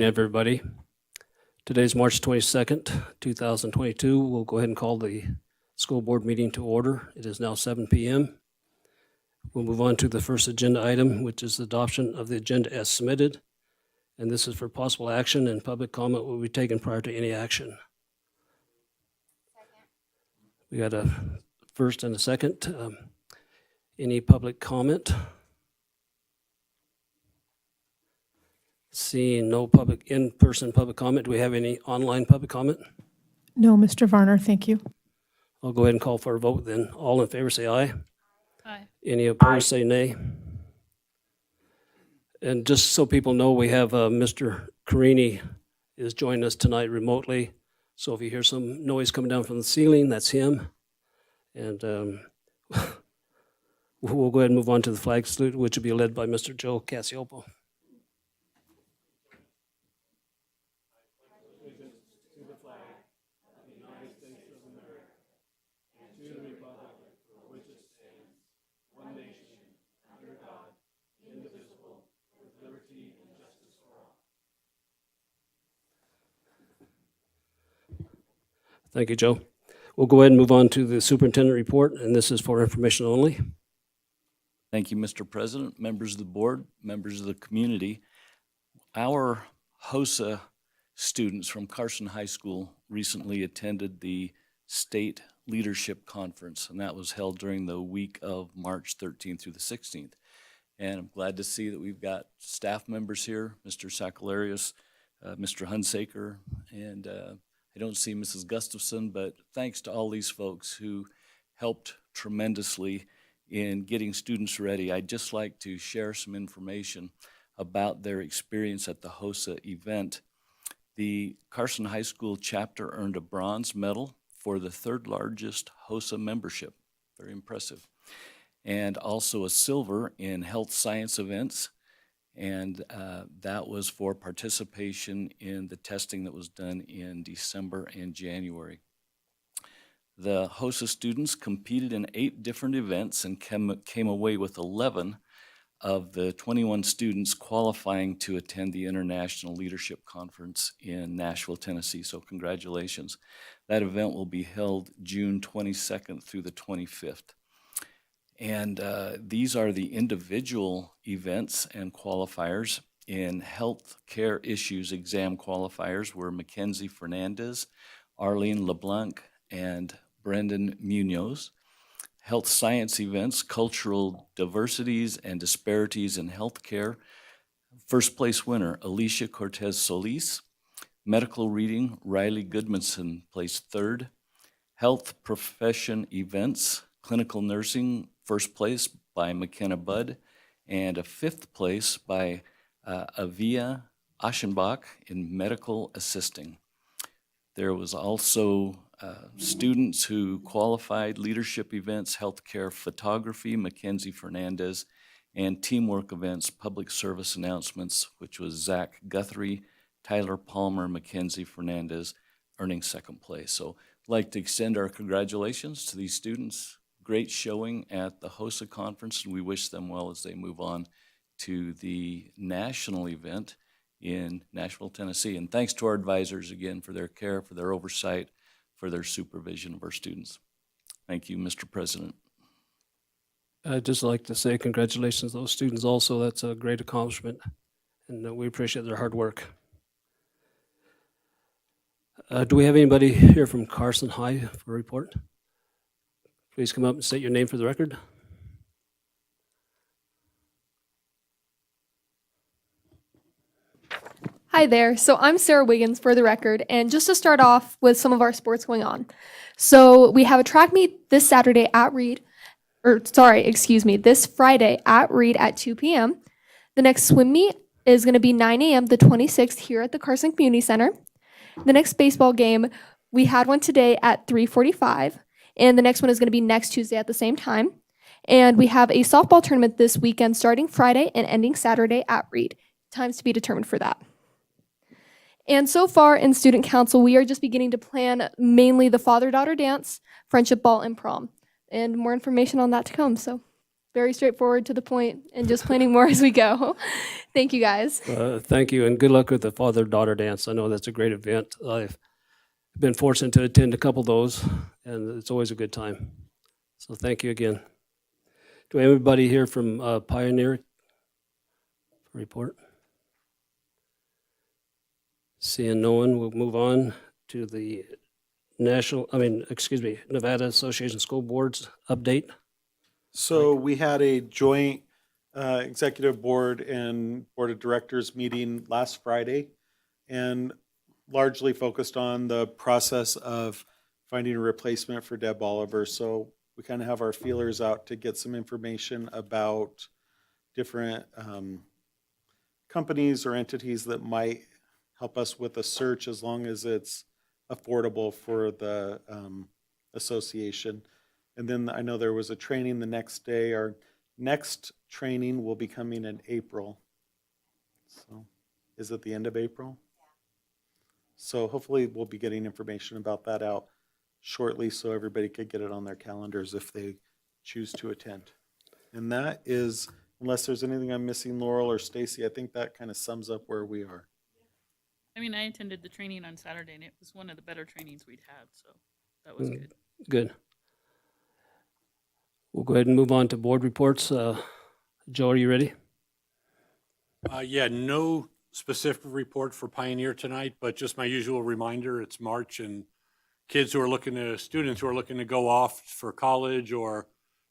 everybody. Today's March 22nd, 2022. We'll go ahead and call the school board meeting to order. It is now 7 p.m. We'll move on to the first agenda item, which is the adoption of the agenda as submitted. And this is for possible action, and public comment will be taken prior to any action. We got a first and a second. Any public comment? Seeing no public in-person public comment, do we have any online public comment? No, Mr. Varner, thank you. I'll go ahead and call for a vote then. All in favor say aye. Aye. Any opposed say nay. And just so people know, we have Mr. Carini is joining us tonight remotely. So if you hear some noise coming down from the ceiling, that's him. And we'll go ahead and move on to the flag salute, which will be led by Mr. Joe Cassiopo. Thank you, Joe. We'll go ahead and move on to the superintendent report, and this is for information only. Thank you, Mr. President, members of the board, members of the community. Our HOSA students from Carson High School recently attended the State Leadership Conference, and that was held during the week of March 13th through the 16th. And I'm glad to see that we've got staff members here, Mr. Sakalarius, Mr. Hunsaker, and I don't see Mrs. Gustafson, but thanks to all these folks who helped tremendously in getting students ready. I'd just like to share some information about their experience at the HOSA event. The Carson High School chapter earned a bronze medal for the third largest HOSA membership. Very impressive. And also a silver in health science events. And that was for participation in the testing that was done in December and January. The HOSA students competed in 8 different events and came away with 11 of the 21 students qualifying to attend the International Leadership Conference in Nashville, Tennessee. So congratulations. That event will be held June 22nd through the 25th. And these are the individual events and qualifiers. In health care issues exam qualifiers were Mackenzie Fernandez, Arlene LeBlanc, and Brendan Munoz. Health science events, cultural diversities and disparities in healthcare. First place winner, Alicia Cortez Solis. Medical reading, Riley Goodmanson placed 3rd. Health profession events, clinical nursing, first place by McKenna Budd, and a 5th place by Avia Aschenbach in medical assisting. There was also students who qualified leadership events, healthcare photography, Mackenzie Fernandez, and teamwork events, public service announcements, which was Zach Guthrie, Tyler Palmer, Mackenzie Fernandez, earning 2nd place. So I'd like to extend our congratulations to these students. Great showing at the HOSA conference, and we wish them well as they move on to the national event in Nashville, Tennessee. And thanks to our advisors again for their care, for their oversight, for their supervision of our students. Thank you, Mr. President. I'd just like to say congratulations to those students also. That's a great accomplishment, and we appreciate their hard work. Do we have anybody here from Carson High for a report? Please come up and state your name for the record. Hi there. So I'm Sarah Wiggins for the record, and just to start off with some of our sports going on. So we have a track meet this Saturday at this Friday at Reed at 2 p.m. The next swim meet is going to be 9 a.m. the 26th here at the Carson Community Center. The next baseball game, we had one today at 3:45. And the next one is going to be next Tuesday at the same time. And we have a softball tournament this weekend starting Friday and ending Saturday at Reed. Times to be determined for that. And so far in student council, we are just beginning to plan mainly the father-daughter dance, friendship ball, and prom. And more information on that to come. So very straightforward to the point and just planning more as we go. Thank you, guys. Thank you, and good luck with the father-daughter dance. I know that's a great event. I've been fortunate to attend a couple of those, and it's always a good time. So thank you again. Do we have anybody here from Pioneer report? Seeing no one, we'll move on to the Nevada Association of School Boards update. So we had a joint executive board and board of directors meeting last Friday and largely focused on the process of finding a replacement for Deb Oliver. So we kind of have our feelers out to get some information about different companies or entities that might help us with a search as long as it's affordable for the association. And then I know there was a training the next day. Our next training will be coming in April. So is it the end of April? So hopefully we'll be getting information about that out shortly so everybody could get it on their calendars if they choose to attend. And that is, unless there's anything I'm missing, Laurel or Stacy, I think that kind of sums up where we are. I mean, I attended the training on Saturday, and it was one of the better trainings we'd had, so that was good. Good. We'll go ahead and move on to board reports. Joe, are you ready? Yeah, no specific report for Pioneer tonight, but just my usual reminder, it's March and students who are looking to go off for college or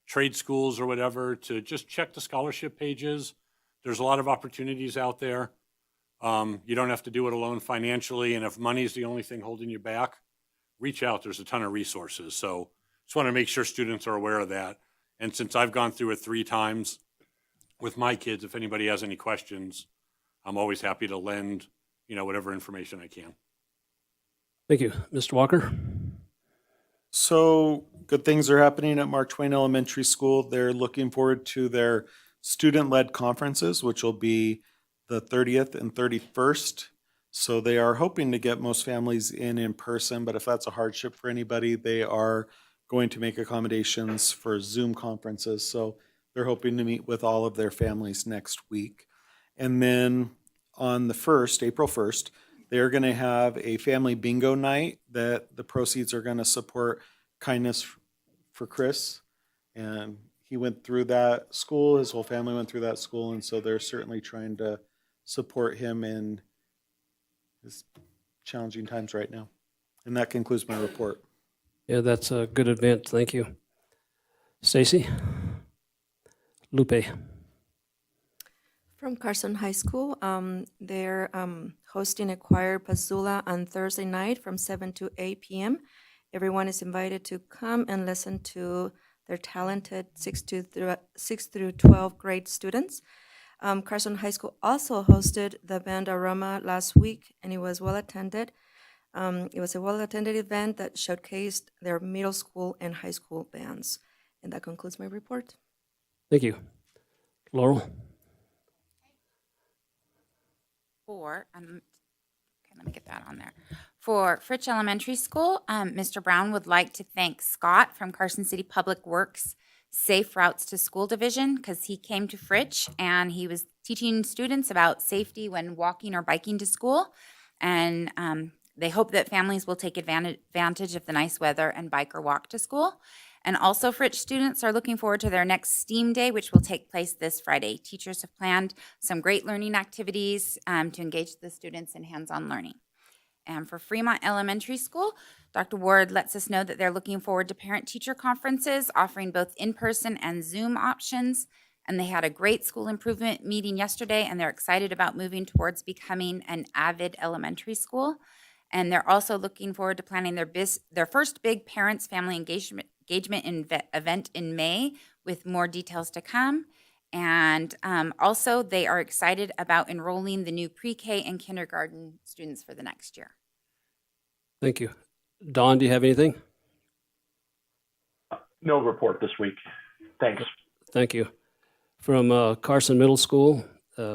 trade schools or whatever, to just check the scholarship pages. There's a lot of opportunities out there. You don't have to do it alone financially, and if money's the only thing holding you back, reach out. There's a ton of resources. So just want to make sure students are aware of that. And since I've gone through it 3 times with my kids, if anybody has any questions, I'm always happy to lend, whatever information I can. Thank you. Mr. Walker? So good things are happening at Mark Twain Elementary School. They're looking forward to their student-led conferences, which will be the 30th and 31st. So they are hoping to get most families in person, but if that's a hardship for anybody, they are going to make accommodations for Zoom conferences. So they're hoping to meet with all of their families next week. And then on the 1st, April 1st, they're going to have a family bingo night that the proceeds are going to support Kindness for Chris. And he went through that school, his whole family went through that school, and so they're certainly trying to support him in his challenging times right now. And that concludes my report. Yeah, that's a good event. Thank you. Stacy? Lupe? From Carson High School, they're hosting a choir Pazula on Thursday night from 7 to 8 p.m. Everyone is invited to come and listen to their talented 6 through 12 grade students. Carson High School also hosted the band Aroma last week, and it was well attended. It was a well-attended event that showcased their middle school and high school bands. And that concludes my report. Thank you. Laurel? Let me get that on there. For Fritch Elementary School, Mr. Brown would like to thank Scott from Carson City Public Works Safe Routes to School Division, because he came to Fritch and he was teaching students about safety when walking or biking to school. And they hope that families will take advantage of the nice weather and bike or walk to school. And also Fritch students are looking forward to their next STEAM Day, which will take place this Friday. Teachers have planned some great learning activities to engage the students in hands-on learning. And for Fremont Elementary School, Dr. Ward lets us know that they're looking forward to parent-teacher conferences, offering both in-person and Zoom options. And they had a great school improvement meeting yesterday, and they're excited about moving towards becoming an AVID elementary school. And they're also looking forward to planning their first big parents' family engagement event in May, with more details to come. And also, they are excited about enrolling the new pre-K and kindergarten students for the next year. Thank you. Don, do you have anything? No report this week. Thanks. Thank you. From Carson Middle School,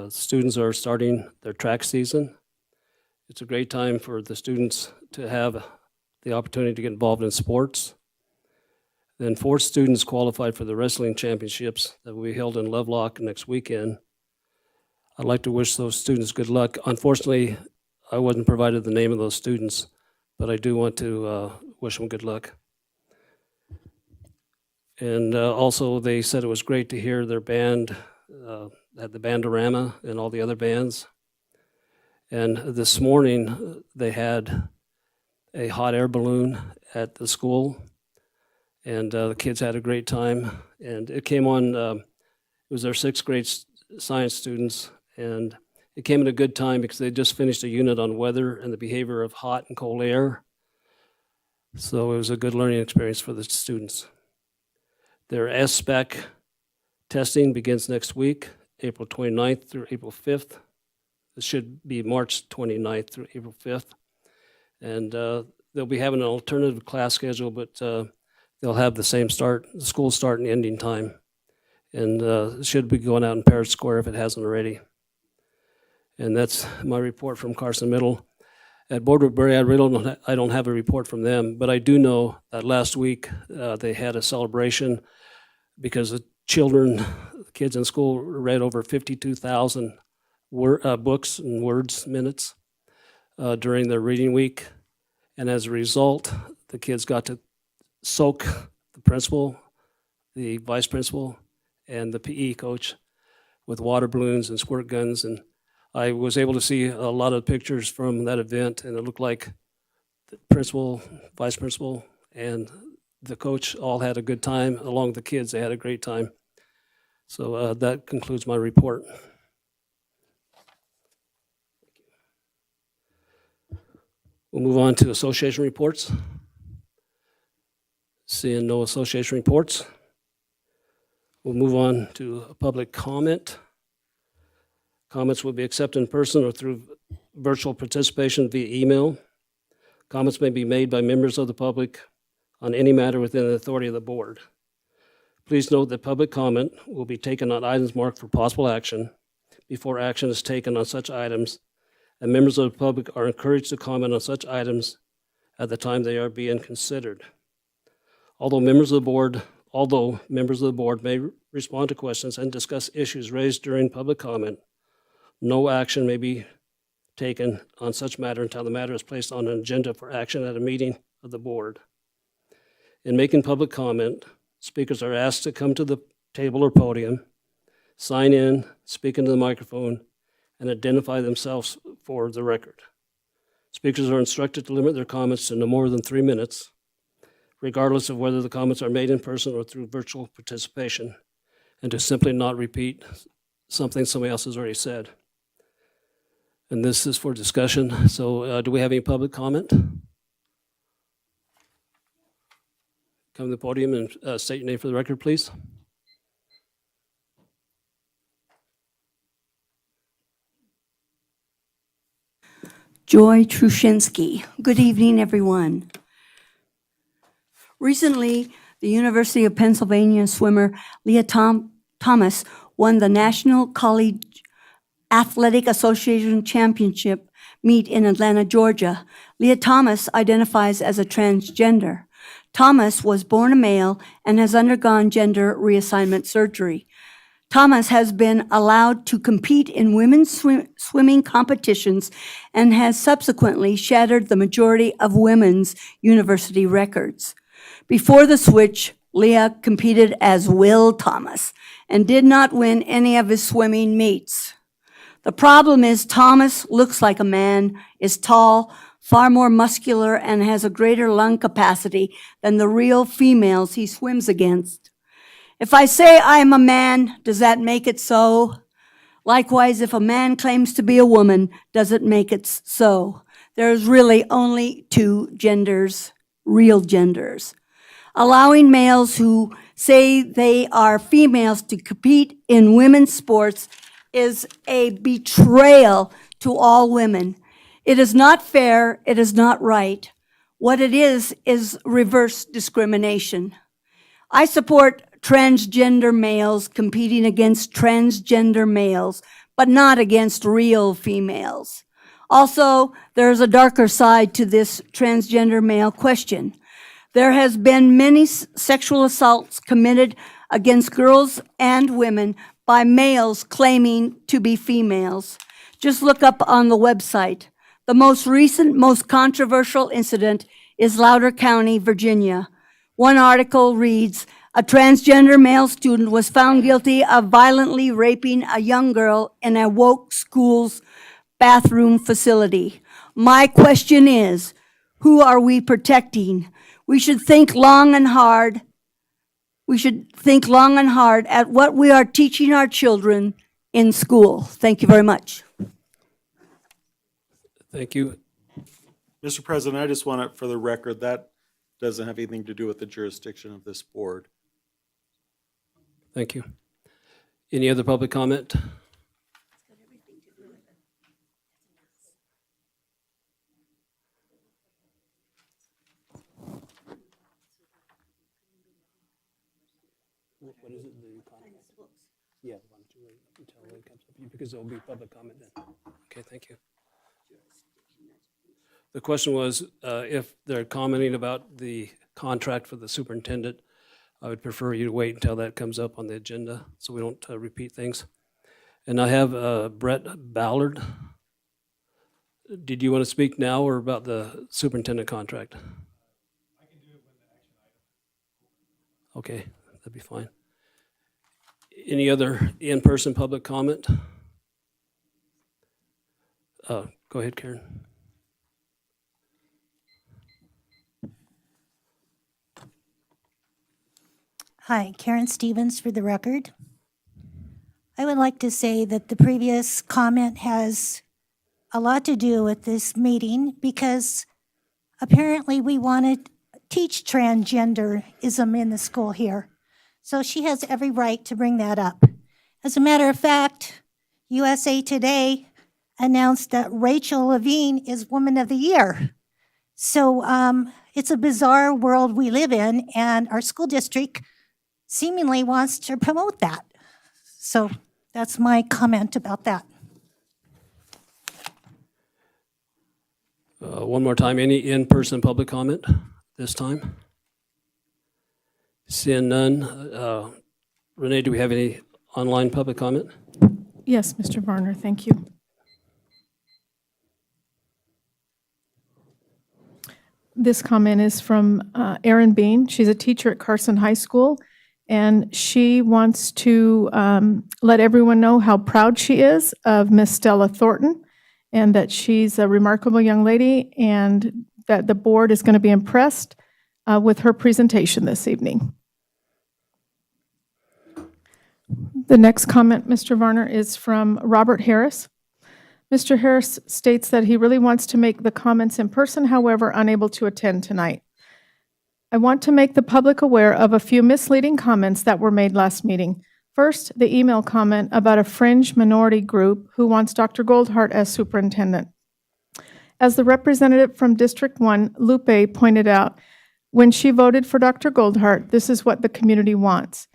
students are starting their track season. It's a great time for the students to have the opportunity to get involved in sports. Then 4 students qualified for the wrestling championships that will be held in Lovelock next weekend. I'd like to wish those students good luck. Unfortunately, I wasn't provided the name of those students, but I do want to wish them good luck. And also, they said it was great to hear their band, had the Bandorama and all the other bands. And this morning, they had a hot air balloon at the school, and the kids had a great time. And it came on, it was their sixth grade science students, and it came at a good time because they just finished a unit on weather and the behavior of hot and cold air. So it was a good learning experience for the students. Their S-spec testing begins next week, April 29th through April 5th. It should be March 29th through April 5th. And they'll be having an alternative class schedule, but they'll have the same school start and ending time. And it should be going out in Parrott Square if it hasn't already. And that's my report from Carson Middle. At Board Woodbury, I don't have a report from them, but I do know that last week they had a celebration because the kids in school read over 52,000 books and words minutes during their reading week. And as a result, the kids got to soak the principal, the vice principal, and the PE coach with water balloons and squirt guns. And I was able to see a lot of pictures from that event, and it looked like the principal, vice principal, and the coach all had a good time. Along with the kids, they had a great time. So that concludes my report. We'll move on to association reports. Seeing no association reports, we'll move on to public comment. Comments will be accepted in person or through virtual participation via email. Comments may be made by members of the public on any matter within the authority of the board. Please note that public comment will be taken on items marked for possible action before action is taken on such items, and members of the public are encouraged to comment on such items at the time they are being considered. Although members of the board may respond to questions and discuss issues raised during public comment, no action may be taken on such matter until the matter is placed on an agenda for action at a meeting of the board. In making public comment, speakers are asked to come to the table or podium, sign in, speak into the microphone, and identify themselves for the record. Speakers are instructed to limit their comments to no more than 3 minutes, regardless of whether the comments are made in person or through virtual participation, and to simply not repeat something somebody else has already said. And this is for discussion. So do we have any public comment? Come to the podium and state your name for the record, please. Joy Trushinsky. Good evening, everyone. Recently, the University of Pennsylvania swimmer Leah Thomas won the National College Athletic Association Championship meet in Atlanta, Georgia. Leah Thomas identifies as a transgender. Thomas was born a male and has undergone gender reassignment surgery. Thomas has been allowed to compete in women's swimming competitions and has subsequently shattered the majority of women's university records. Before the switch, Leah competed as Will Thomas and did not win any of his swimming meets. The problem is Thomas looks like a man, is tall, far more muscular, and has a greater lung capacity than the real females he swims against. If I say I am a man, does that make it so? Likewise, if a man claims to be a woman, does it make it so? There's really only two genders, real genders. Allowing males who say they are females to compete in women's sports is a betrayal to all women. It is not fair, it is not right. What it is reverse discrimination. I support transgender males competing against transgender males, but not against real females. Also, there's a darker side to this transgender male question. There has been many sexual assaults committed against girls and women by males claiming to be females. Just look up on the website. The most recent, most controversial incident is Loudoun County, Virginia. One article reads, a transgender male student was found guilty of violently raping a young girl in a woke school's bathroom facility. My question is, who are we protecting? We should think long and hard. We should think long and hard at what we are teaching our children in school. Thank you very much. Thank you. Mr. President, I just want it for the record, that doesn't have anything to do with the jurisdiction of this board. Thank you. Any other public comment? What is it? Yeah, why don't you wait until it comes up, because there'll be public comment then. Okay, thank you. The question was, if they're commenting about the contract for the superintendent, I would prefer you to wait until that comes up on the agenda so we don't repeat things. And I have Brett Ballard. Did you want to speak now or about the superintendent contract? I can do it when the action item. Okay, that'd be fine. Any other in-person public comment? Go ahead, Karen. Hi, Karen Stevens for the record. I would like to say that the previous comment has a lot to do with this meeting because apparently we want to teach transgenderism in the school here. So she has every right to bring that up. As a matter of fact, USA Today announced that Rachel Levine is Woman of the Year. So it's a bizarre world we live in, and our school district seemingly wants to promote that. So that's my comment about that. One more time, any in-person public comment this time? Seeing none. Renee, do we have any online public comment? Yes, Mr. Varner, thank you. This comment is from Erin Bean. She's a teacher at Carson High School, and she wants to let everyone know how proud she is of Miss Stella Thornton, and that she's a remarkable young lady, and that the board is going to be impressed with her presentation this evening. The next comment, Mr. Varner, is from Robert Harris. Mr. Harris states that he really wants to make the comments in person, however, unable to attend tonight. I want to make the public aware of a few misleading comments that were made last meeting. First, the email comment about a fringe minority group who wants Dr. Goldhart as superintendent. As the representative from District 1, Lupe, pointed out, when she voted for Dr. Goldhart, this is what the community wants,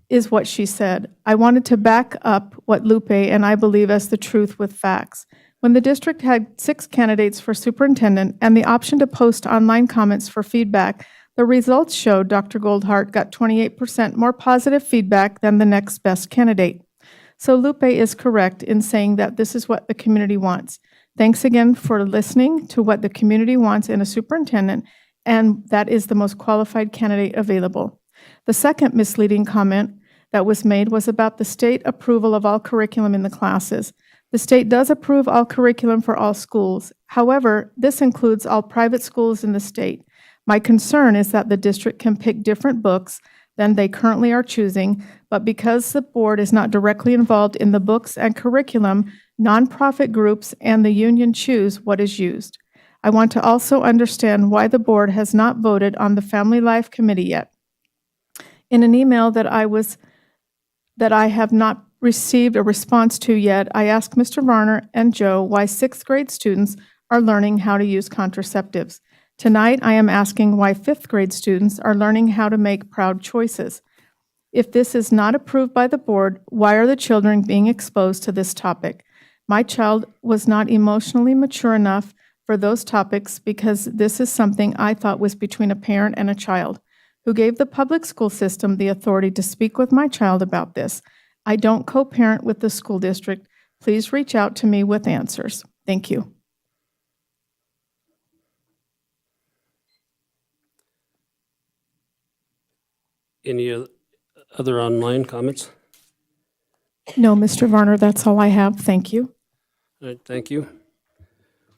is what she said. I wanted to back up what Lupe and I believe as the truth with facts. When the district had 6 candidates for superintendent and the option to post online comments for feedback, the results showed Dr. Goldhart got 28% more positive feedback than the next best candidate. So Lupe is correct in saying that this is what the community wants. Thanks again for listening to what the community wants in a superintendent, and that is the most qualified candidate available. The second misleading comment that was made was about the state approval of all curriculum in the classes. The state does approve all curriculum for all schools. However, this includes all private schools in the state. My concern is that the district can pick different books than they currently are choosing, but because the board is not directly involved in the books and curriculum, nonprofit groups and the union choose what is used. I want to also understand why the board has not voted on the Family Life Committee yet. In an email that I have not received a response to yet, I asked Mr. Varner and Joe why 6th grade students are learning how to use contraceptives. Tonight, I am asking why 5th grade students are learning how to make proud choices. If this is not approved by the board, why are the children being exposed to this topic? My child was not emotionally mature enough for those topics because this is something I thought was between a parent and a child. Who gave the public school system the authority to speak with my child about this? I don't co-parent with the school district. Please reach out to me with answers. Thank you. Any other online comments? No, Mr. Varner, that's all I have. Thank you. All right, thank you.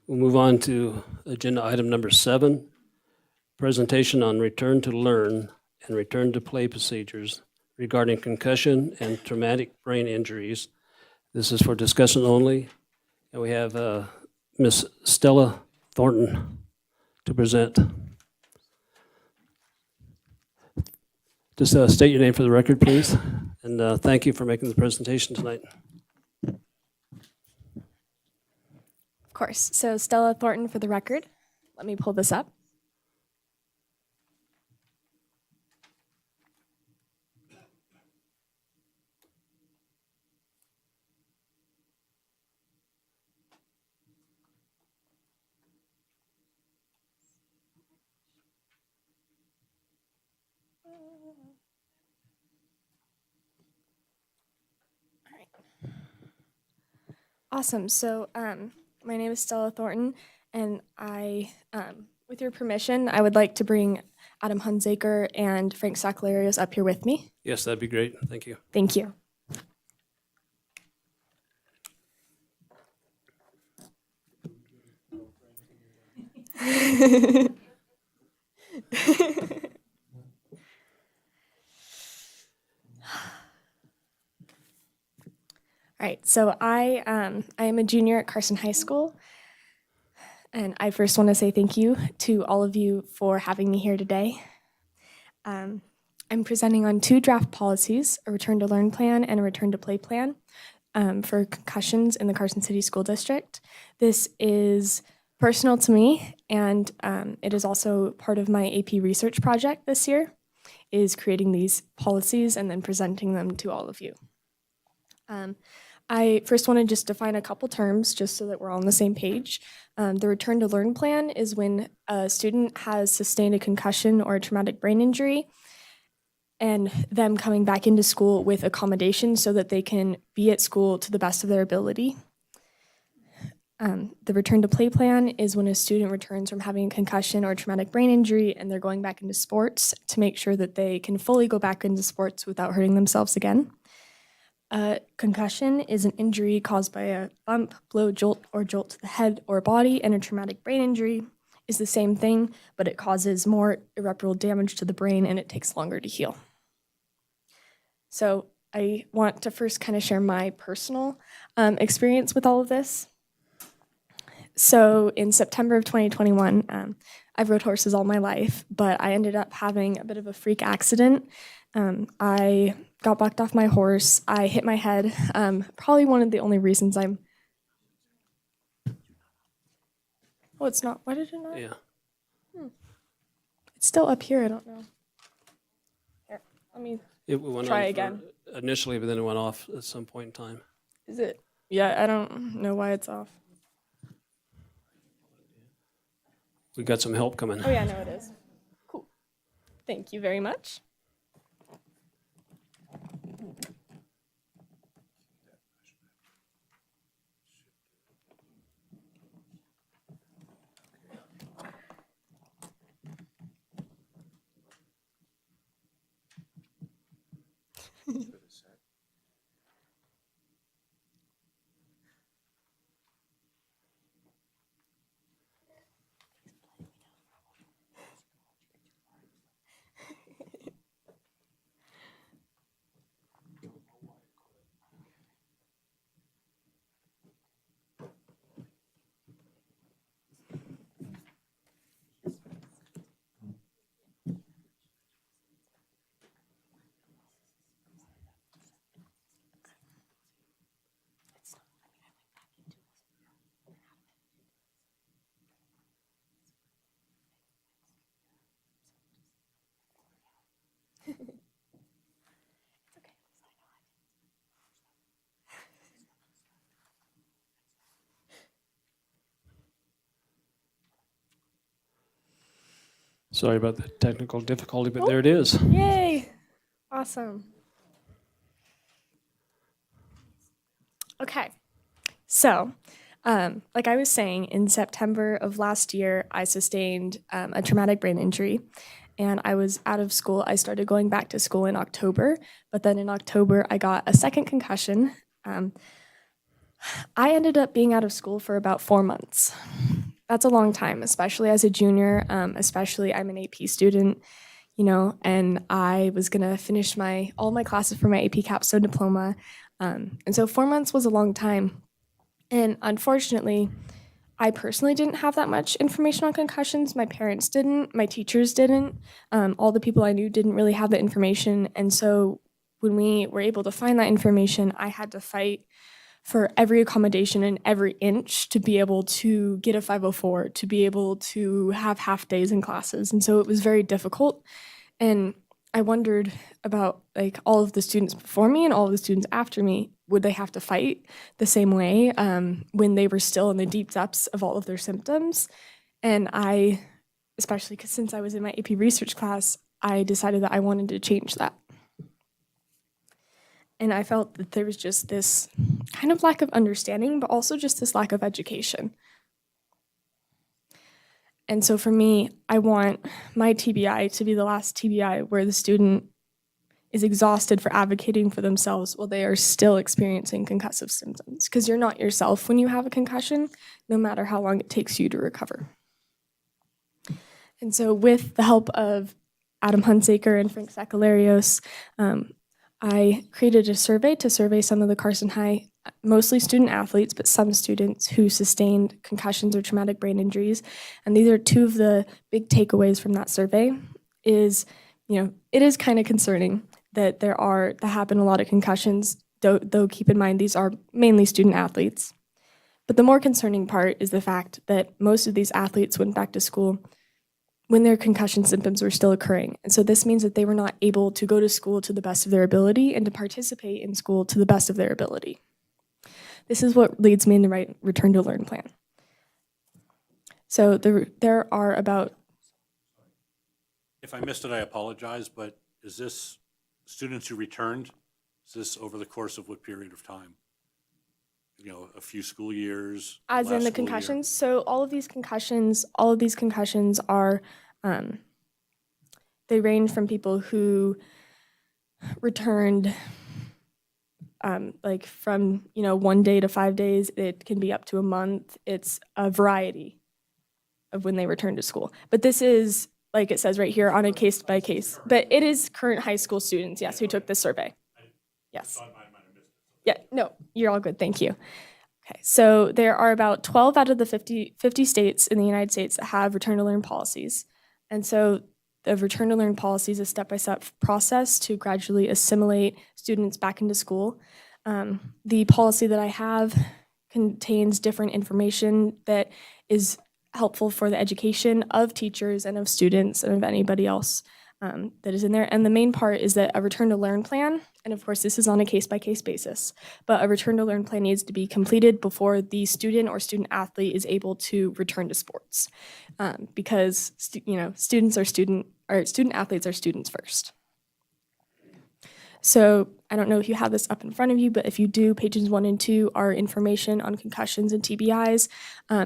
We'll move on to agenda item number 7, presentation on return to learn and return to play procedures regarding concussion and traumatic brain injuries. This is for discussion only, and we have Miss Stella Thornton to present. Just state your name for the record, please, and thank you for making the presentation tonight. Of course. So Stella Thornton for the record. Let me pull this up. Awesome. So my name is Stella Thornton, and with your permission, I would like to bring Adam Hunsaker and Frank Sacalarios up here with me. Yes, that'd be great. Thank you. Thank you. All right, so I am a junior at Carson High School, and I first want to say thank you to all of you for having me here today. I'm presenting on 2 draft policies, a return to learn plan and a return to play plan for concussions in the Carson City School District. This is personal to me, and it is also part of my AP research project this year, is creating these policies and then presenting them to all of you. I first want to just define a couple terms just so that we're all on the same page. The return to learn plan is when a student has sustained a concussion or a traumatic brain injury and them coming back into school with accommodation so that they can be at school to the best of their ability. The return to play plan is when a student returns from having a concussion or a traumatic brain injury and they're going back into sports to make sure that they can fully go back into sports without hurting themselves again. Concussion is an injury caused by a bump, blow, jolt, or jolt to the head or body, and a traumatic brain injury is the same thing, but it causes more irreparable damage to the brain and it takes longer to heal. So I want to first kind of share my personal experience with all of this. So in September of 2021, I've rode horses all my life, but I ended up having a bit of a freak accident. I got bucked off my horse. I hit my head. Probably one of the only reasons I'm... Oh, it's not. Why did it not? Yeah. It's still up here. I don't know. Here, let me It went try on again. initially, but then it went off at some point in time. Is it? Yeah, I don't know why it's off. We got some help coming. Oh, yeah, no, it is. Cool. Thank you very much. Sorry about the technical difficulty, but there it is. Yay! Awesome. Okay, so like I was saying, in September of last year, I sustained a traumatic brain injury and I was out of school. I started going back to school in October, but then in October, I got a second concussion. I ended up being out of school for about 4 months. That's a long time, especially as a junior, especially I'm an AP student, you know, and I was gonna finish all my classes for my AP Capstone diploma. And so 4 months was a long time. And unfortunately, I personally didn't have that much information on concussions. My parents didn't, my teachers didn't, all the people I knew didn't really have the information. And so when we were able to find that information, I had to fight for every accommodation and every inch to be able to get a 504, to be able to have half days in classes. And so it was very difficult. And I wondered about like all of the students before me and all of the students after me, would they have to fight the same way when they were still in the deep depths of all of their symptoms? And I, especially because since I was in my AP research class, I decided that I wanted to change that. And I felt that there was just this kind of lack of understanding, but also just this lack of education. And so for me, I want my TBI to be the last TBI where the student is exhausted for advocating for themselves while they are still experiencing concussive symptoms. Because you're not yourself when you have a concussion, no matter how long it takes you to recover. And so with the help of Adam Hunsaker and Frank Sakalarios, I created a survey to survey some of the Carson High, mostly student athletes, but some students who sustained concussions or traumatic brain injuries. And these are two of the big takeaways from that survey is, you know, it is kind of concerning that that happen a lot of concussions, though keep in mind these are mainly student athletes. But the more concerning part is the fact that most of these athletes went back to school when their concussion symptoms were still occurring. And so this means that they were not able to go to school to the best of their ability and to participate in school to the best of their ability. This is what leads me in the right return to learn plan. So there are about... If I missed it, I apologize, but is this students who returned, is this over the course of what period of time? You know, a few school years? As in last the school year? concussions? So all of these concussions are, they range from people who returned like from, 1 day to 5 days. It can be up to a month. It's a variety of when they return to school. But this is, like it says right here, on a case by case. But it is current high school students, yes, who took this survey. Yes. Yeah, no, you're all good, thank you. Okay, so there are about 12 out of the 50 states in the United States that have return to learn policies. And so the return to learn policy is a step-by-step process to gradually assimilate students back into school. The policy that I have contains different information that is helpful for the education of teachers and of students and of anybody else that is in there. And the main part is that a return to learn plan, and of course this is on a case-by-case basis, but a return to learn plan needs to be completed before the student or student athlete is able to return to sports, because student athletes are students first. So I don't know if you have this up in front of you, but if you do, pages 1 and 2 are information on concussions and TBIs.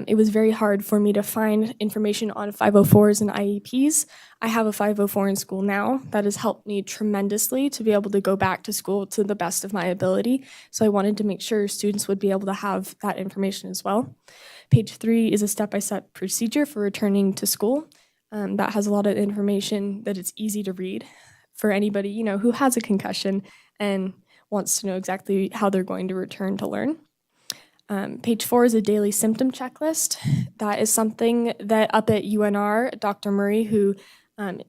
It was very hard for me to find information on 504s and IEPs. I have a 504 in school now. That has helped me tremendously to be able to go back to school to the best of my ability. So I wanted to make sure students would be able to have that information as well. Page 3 is a step-by-step procedure for returning to school. That has a lot of information that it's easy to read for anybody, who has a concussion and wants to know exactly how they're going to return to learn. Page 4 is a daily symptom checklist. That is something that up at UNR, Dr. Murray, who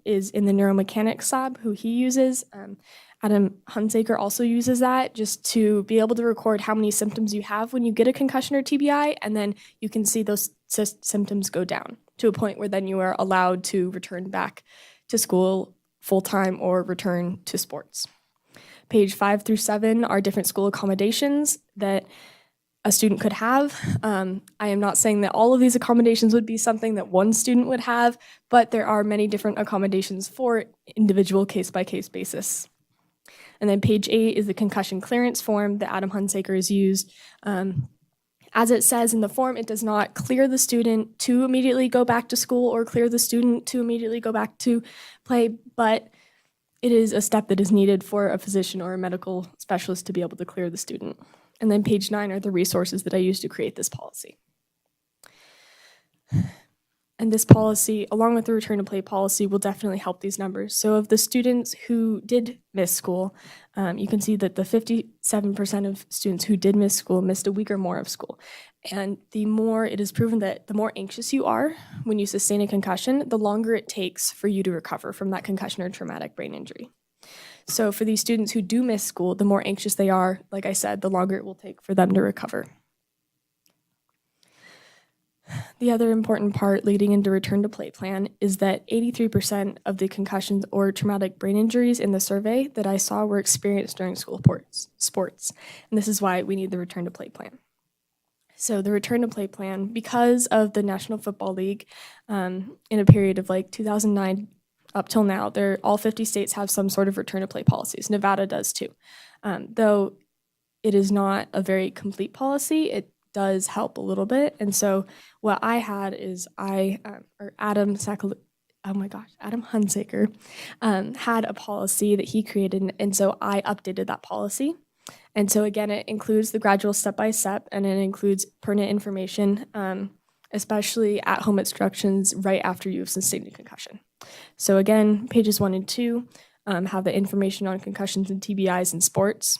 is in the neuromechanics lab, who he uses, Adam Hunsaker also uses that just to be able to record how many symptoms you have when you get a concussion or TBI, and then you can see those symptoms go down to a point where then you are allowed to return back to school full-time or return to sports. Page 5 through 7 are different school accommodations that a student could have. I am not saying that all of these accommodations would be something that one student would have, but there are many different accommodations for individual case-by-case basis. And then page 8 is the concussion clearance form that Adam Hunsaker has used. As it says in the form, it does not clear the student to immediately go back to school or clear the student to immediately go back to play, but it is a step that is needed for a physician or a medical specialist to be able to clear the student. And then page 9 are the resources that I used to create this policy. And this policy, along with the return to play policy, will definitely help these numbers. So of the students who did miss school, you can see that the 57% of students who did miss school missed a week or more of school. And the more it is proven that the more anxious you are when you sustain a concussion, the longer it takes for you to recover from that concussion or traumatic brain injury. So for these students who do miss school, the more anxious they are, like I said, the longer it will take for them to recover. The other important part leading into return to play plan is that 83% of the concussions or traumatic brain injuries in the survey that I saw were experienced during school sports. And this is why we need the return to play plan. So the return to play plan, because of the National Football League, in a period of like 2009 up till now, all 50 states have some sort of return to play policies. Nevada does too. Though it is not a very complete policy, it does help a little bit. And so what I had is Adam Hunsaker had a policy that he created, and so I updated that policy. And so again, it includes the gradual step-by-step, and it includes pertinent information, especially at-home instructions right after you've sustained a concussion. So again, pages 1 and 2 have the information on concussions and TBIs in sports.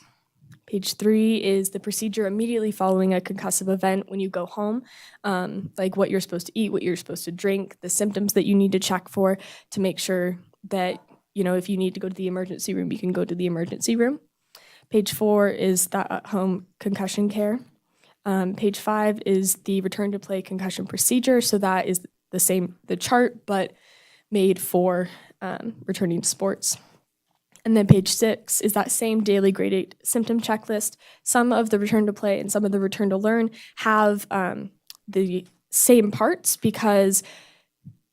Page 3 is the procedure immediately following a concussive event when you go home, like what you're supposed to eat, what you're supposed to drink, the symptoms that you need to check for to make sure that, if you need to go to the emergency room, you can go to the emergency room. Page 4 is that at-home concussion care. Page 5 is the return to play concussion procedure. So that is the chart, but made for returning to sports. And then page 6 is that same daily graded symptom checklist. Some of the return to play and some of the return to learn have the same parts, because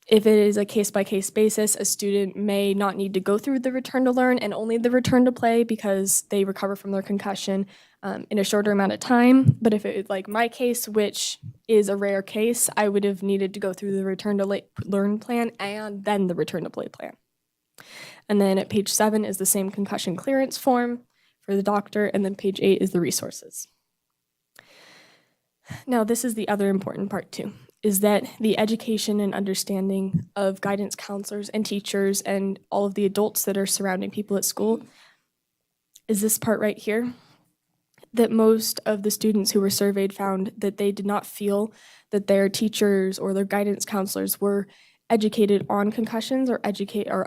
if it is a case-by-case basis, a student may not need to go through the return to learn and only the return to play because they recover from their concussion in a shorter amount of time. But if it is like my case, which is a rare case, I would have needed to go through the return to learn plan and then the return to play plan. And then at page 7 is the same concussion clearance form for the doctor, and then page 8 is the resources. Now, this is the other important part too, is that the education and understanding of guidance counselors and teachers and all of the adults that are surrounding people at school is this part right here, that most of the students who were surveyed found that they did not feel that their teachers or their guidance counselors were educated on concussions or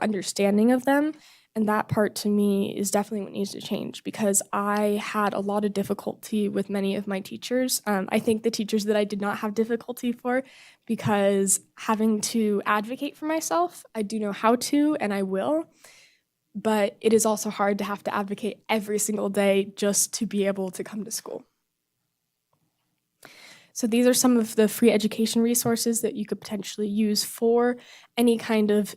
understanding of them. And that part to me is definitely what needs to change, because I had a lot of difficulty with many of my teachers. I think the teachers that I did not have difficulty for, because having to advocate for myself, I do know how to and I will, but it is also hard to have to advocate every single day just to be able to come to school. So these are some of the free education resources that you could potentially use for any kind of,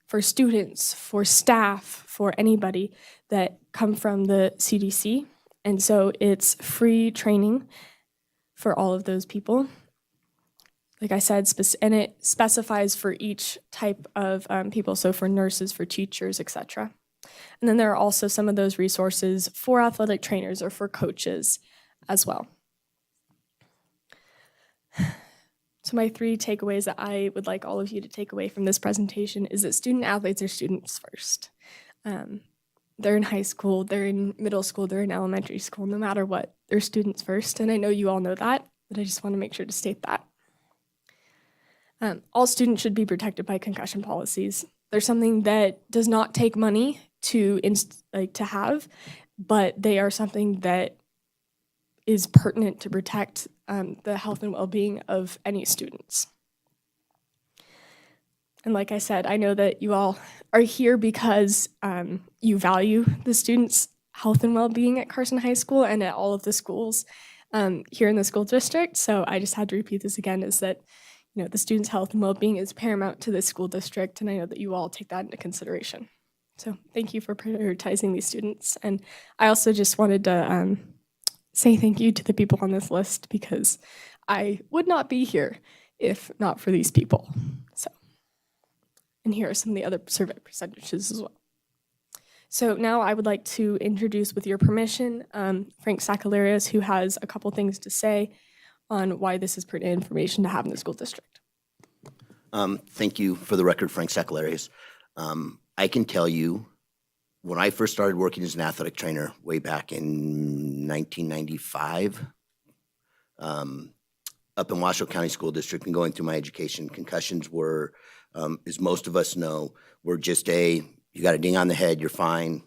for students, for staff, for anybody that come from the CDC. And so it's free training for all of those people. Like I said, and it specifies for each type of people, so for nurses, for teachers, etc. And then there are also some of those resources for athletic trainers or for coaches as well. So my 3 takeaways that I would like all of you to take away from this presentation is that student athletes are students first. They're in high school, they're in middle school, they're in elementary school, no matter what, they're students first. And I know you all know that, but I just want to make sure to state that. All students should be protected by concussion policies. They're something that does not take money to have, but they are something that is pertinent to protect the health and well-being of any students. And like I said, I know that you all are here because you value the students' health and well-being at Carson High School and at all of the schools here in the school district. So I just had to repeat this again, is that the students' health and well-being is paramount to the school district, and I know that you all take that into consideration. So thank you for prioritizing these students. And I also just wanted to say thank you to the people on this list because I would not be here if not for these people. So, and here are some of the other survey percentages as well. So now I would like to introduce, with your permission, Frank Sakalarios, who has a couple things to say on why this is pertinent information to have in the school district. Thank you. For the record, Frank Sakalarios. I can tell you, when I first started working as an athletic trainer way back in 1995, up in Washoe County School District and going through my education, concussions were, as most of us know, were just you got a ding on the head, you're fine,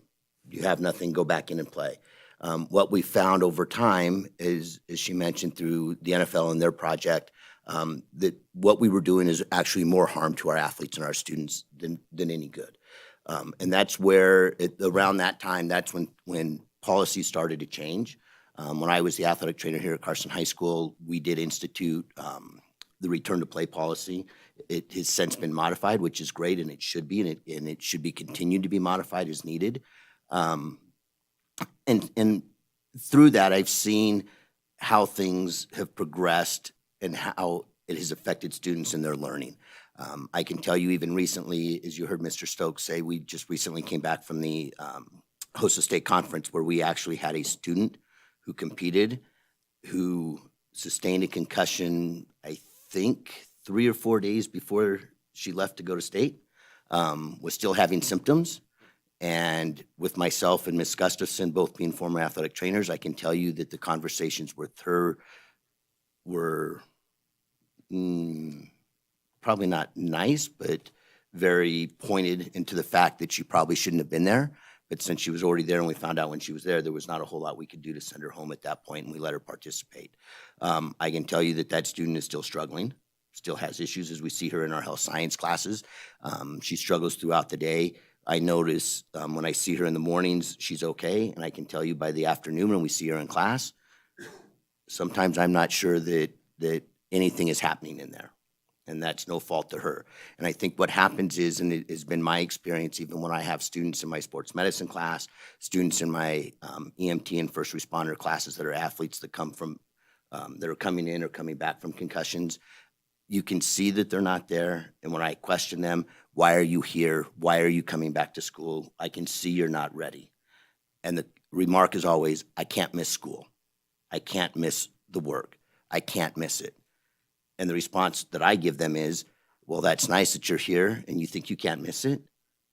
you have nothing, go back in and play. What we found over time is, as she mentioned, through the NFL and their project, that what we were doing is actually more harm to our athletes and our students than any good. And that's where, around that time, that's when policies started to change. When I was the athletic trainer here at Carson High School, we did institute the return to play policy. It has since been modified, which is great, and it should be, and it should be continued to be modified as needed. And through that, I've seen how things have progressed and how it has affected students in their learning. I can tell you even recently, as you heard Mr. Stokes say, we just recently came back from the HOSA State Conference where we actually had a student who competed, who sustained a concussion, I think 3 or 4 days before she left to go to state, was still having symptoms. And with myself and Ms. Gustafson, both being former athletic trainers, I can tell you that the conversations with her were probably not nice, but very pointed into the fact that she probably shouldn't have been there. But since she was already there and we found out when she was there was not a whole lot we could do to send her home at that point, and we let her participate. I can tell you that that student is still struggling, still has issues as we see her in our health science classes. She struggles throughout the day. I notice when I see her in the mornings, she's okay. And I can tell you by the afternoon when we see her in class, sometimes I'm not sure that anything is happening in there. And that's no fault to her. And I think what happens is, and it has been my experience even when I have students in my sports medicine class, students in my EMT and first responder classes that are athletes that come from, that are coming in or coming back from concussions, you can see that they're not there. And when I question them, why are you here? Why are you coming back to school? I can see you're not ready. And the remark is always, I can't miss school. I can't miss the work. I can't miss it. And the response that I give them is, well, that's nice that you're here and you think you can't miss it,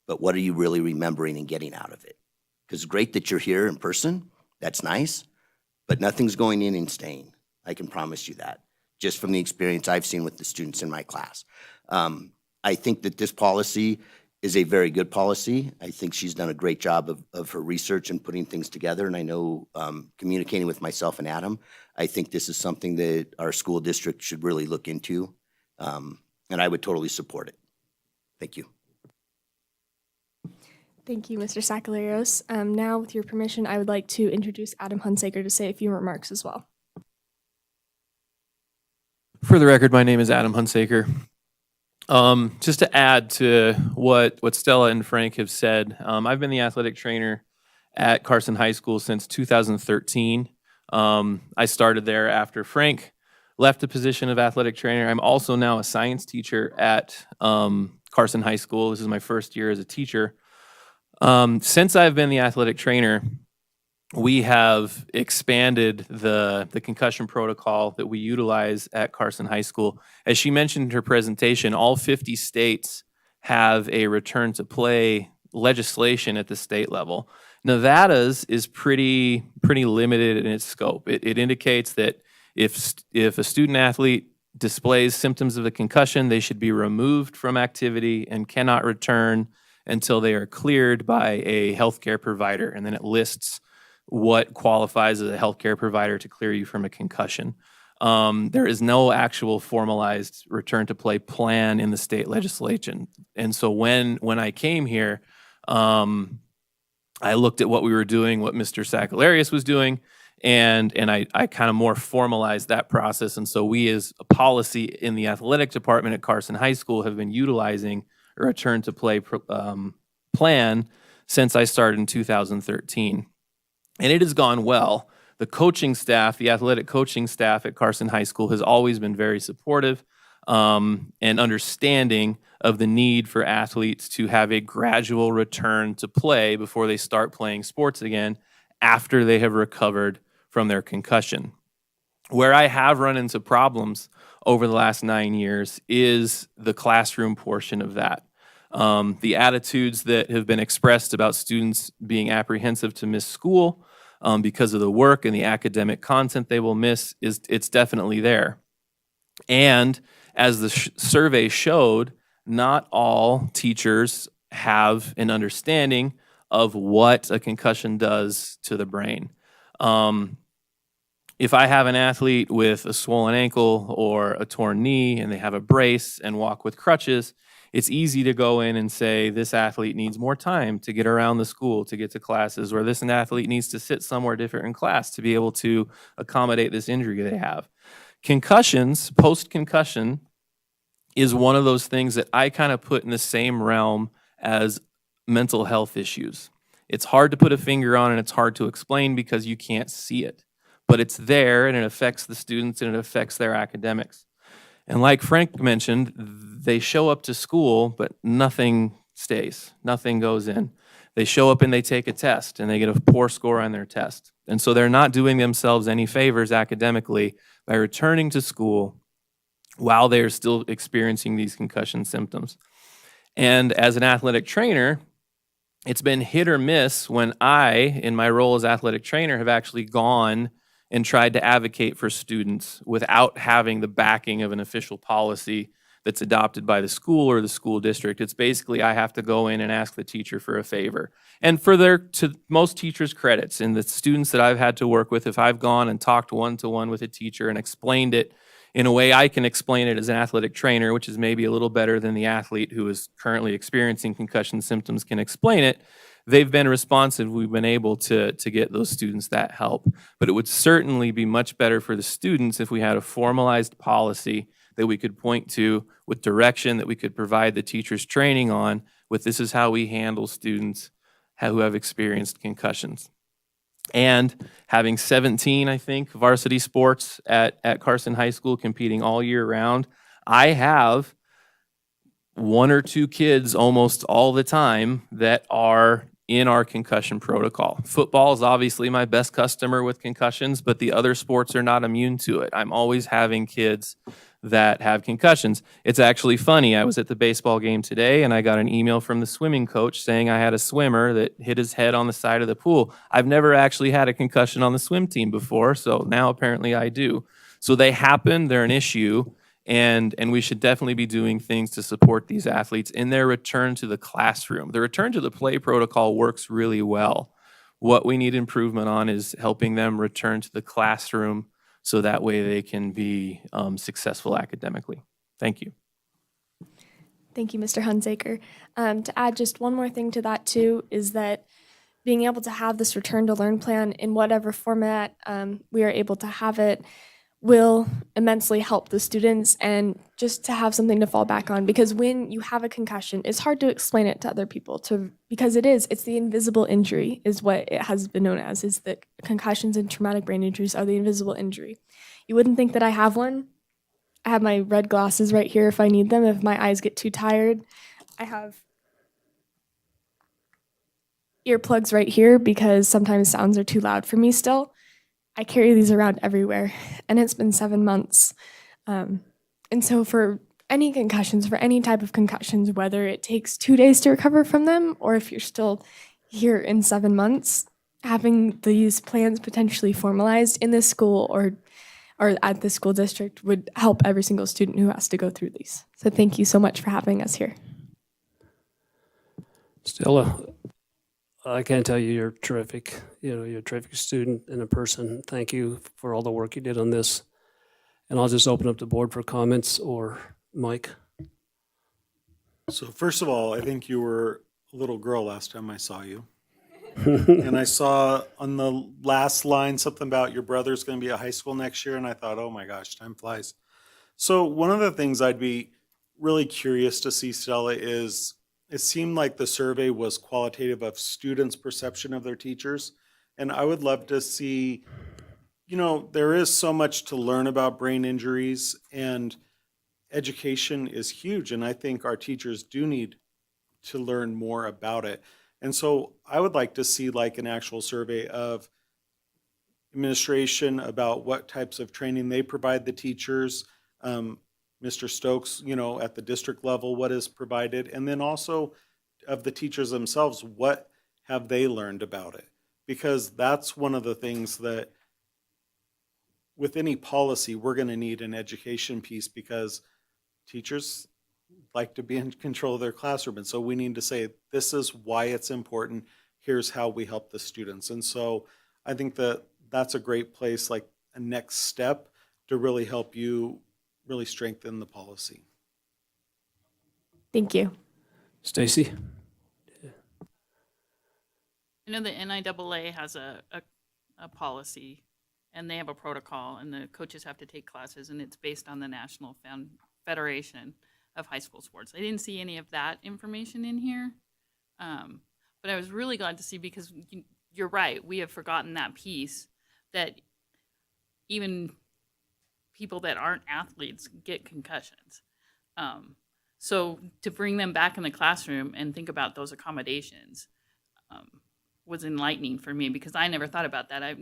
but what are you really remembering and getting out of it? Because it's great that you're here in person. That's nice, but nothing's going in and staying. I can promise you that, just from the experience I've seen with the students in my class. I think that this policy is a very good policy. I think she's done a great job of her research and putting things together. And I know communicating with myself and Adam, I think this is something that our school district should really look into. And I would totally support it. Thank you. Thank you, Mr. Sakalarios. Now, with your permission, I would like to introduce Adam Hunsaker to say a few remarks as well. For the record, my name is Adam Hunsaker. Just to add to what Stella and Frank have said, I've been the athletic trainer at Carson High School since 2013. I started there after Frank left the position of athletic trainer. I'm also now a science teacher at Carson High School. This is my first year as a teacher. Since I've been the athletic trainer, we have expanded the concussion protocol that we utilize at Carson High School. As she mentioned in her presentation, all 50 states have a return to play legislation at the state level. Nevada's is pretty limited in its scope. It indicates that if a student athlete displays symptoms of a concussion, they should be removed from activity and cannot return until they are cleared by a healthcare provider. And then it lists what qualifies as a healthcare provider to clear you from a concussion. There is no actual formalized return to play plan in the state legislation. And so when I came here, I looked at what we were doing, what Mr. Sakalarios was doing, and I kind of more formalized that process. And so we, as a policy in the athletic department at Carson High School, have been utilizing a return to play plan since I started in 2013. And it has gone well. The coaching staff, the athletic coaching staff at Carson High School has always been very supportive and understanding of the need for athletes to have a gradual return to play before they start playing sports again after they have recovered from their concussion. Where I have run into problems over the last 9 years is the classroom portion of that. The attitudes that have been expressed about students being apprehensive to miss school because of the work and the academic content they will miss, it's definitely there. And as the survey showed, not all teachers have an understanding of what a concussion does to the brain. If I have an athlete with a swollen ankle or a torn knee and they have a brace and walk with crutches, it's easy to go in and say this athlete needs more time to get around the school, to get to classes, or this athlete needs to sit somewhere different in class to be able to accommodate this injury they have. Concussions, post-concussion, is one of those things that I kind of put in the same realm as mental health issues. It's hard to put a finger on and it's hard to explain because you can't see it. But it's there and it affects the students and it affects their academics. And like Frank mentioned, they show up to school, but nothing stays, nothing goes in. They show up and they take a test and they get a poor score on their test. And so they're not doing themselves any favors academically by returning to school while they're still experiencing these concussion symptoms. And as an athletic trainer, it's been hit or miss when I, in my role as athletic trainer, have actually gone and tried to advocate for students without having the backing of an official policy that's adopted by the school or the school district. It's basically I have to go in and ask the teacher for a favor. And to most teachers' credits, and the students that I've had to work with, if I've gone and talked one-to-one with a teacher and explained it in a way I can explain it as an athletic trainer, which is maybe a little better than the athlete who is currently experiencing concussion symptoms can explain it, they've been responsive. We've been able to get those students that help. But it would certainly be much better for the students if we had a formalized policy that we could point to with direction that we could provide the teachers training on with this is how we handle students who have experienced concussions. And having 17, I think, varsity sports at Carson High School competing all year round, I have one or two kids almost all the time that are in our concussion protocol. Football is obviously my best customer with concussions, but the other sports are not immune to it. I'm always having kids that have concussions. It's actually funny. I was at the baseball game today and I got an email from the swimming coach saying I had a swimmer that hit his head on the side of the pool. I've never actually had a concussion on the swim team before, so now apparently I do. So they happen, they're an issue, and we should definitely be doing things to support these athletes in their return to the classroom. The return to the play protocol works really well. What we need improvement on is helping them return to the classroom so that way they can be successful academically. Thank you. Thank you, Mr. Hunsaker. To add just one more thing to that too, is that being able to have this return to learn plan in whatever format we are able to have it will immensely help the students and just to have something to fall back on, because when you have a concussion, it's hard to explain it to other people because it's the invisible injury is what it has been known as, is that concussions and traumatic brain injuries are the invisible injury. You wouldn't think that I have one. I have my red glasses right here if I need them, if my eyes get too tired. I have earplugs right here because sometimes sounds are too loud for me still. I carry these around everywhere, and it's been 7 months. And so for any concussions, for any type of concussions, whether it takes 2 days to recover from them, or if you're still here in 7 months, having these plans potentially formalized in this school or at the school district would help every single student who has to go through these. So thank you so much for having us here. Stella, I can't tell you you're terrific. You're a terrific student and a person. Thank you for all the work you did on this. And I'll just open up the board for comments, or Mike. So first of all, I think you were a little girl last time I saw you. And I saw on the last line something about your brother's going to be at high school next year. And I thought, oh my gosh, time flies. So one of the things I'd be really curious to see, Stella, is it seemed like the survey was qualitative of students' perception of their teachers. And I would love to see, there is so much to learn about brain injuries, and education is huge. And I think our teachers do need to learn more about it. And so I would like to see like an actual survey of administration about what types of training they provide the teachers. Mr. Stokes, at the district level, what is provided, and then also of the teachers themselves, what have they learned about it? Because that's one of the things that with any policy, we're going to need an education piece, because teachers like to be in control of their classroom. And so we need to say, this is why it's important. Here's how we help the students. And so I think that that's a great place, like a next step to really help you really strengthen the policy. Thank you. Stacy? I know the NIAA has a policy, and they have a protocol, and the coaches have to take classes, and it's based on the National Federation of High School Sports. I didn't see any of that information in here, but I was really glad to see, because you're right, we have forgotten that piece, that even people that aren't athletes get concussions. So to bring them back in the classroom and think about those accommodations was enlightening for me, because I never thought about that. I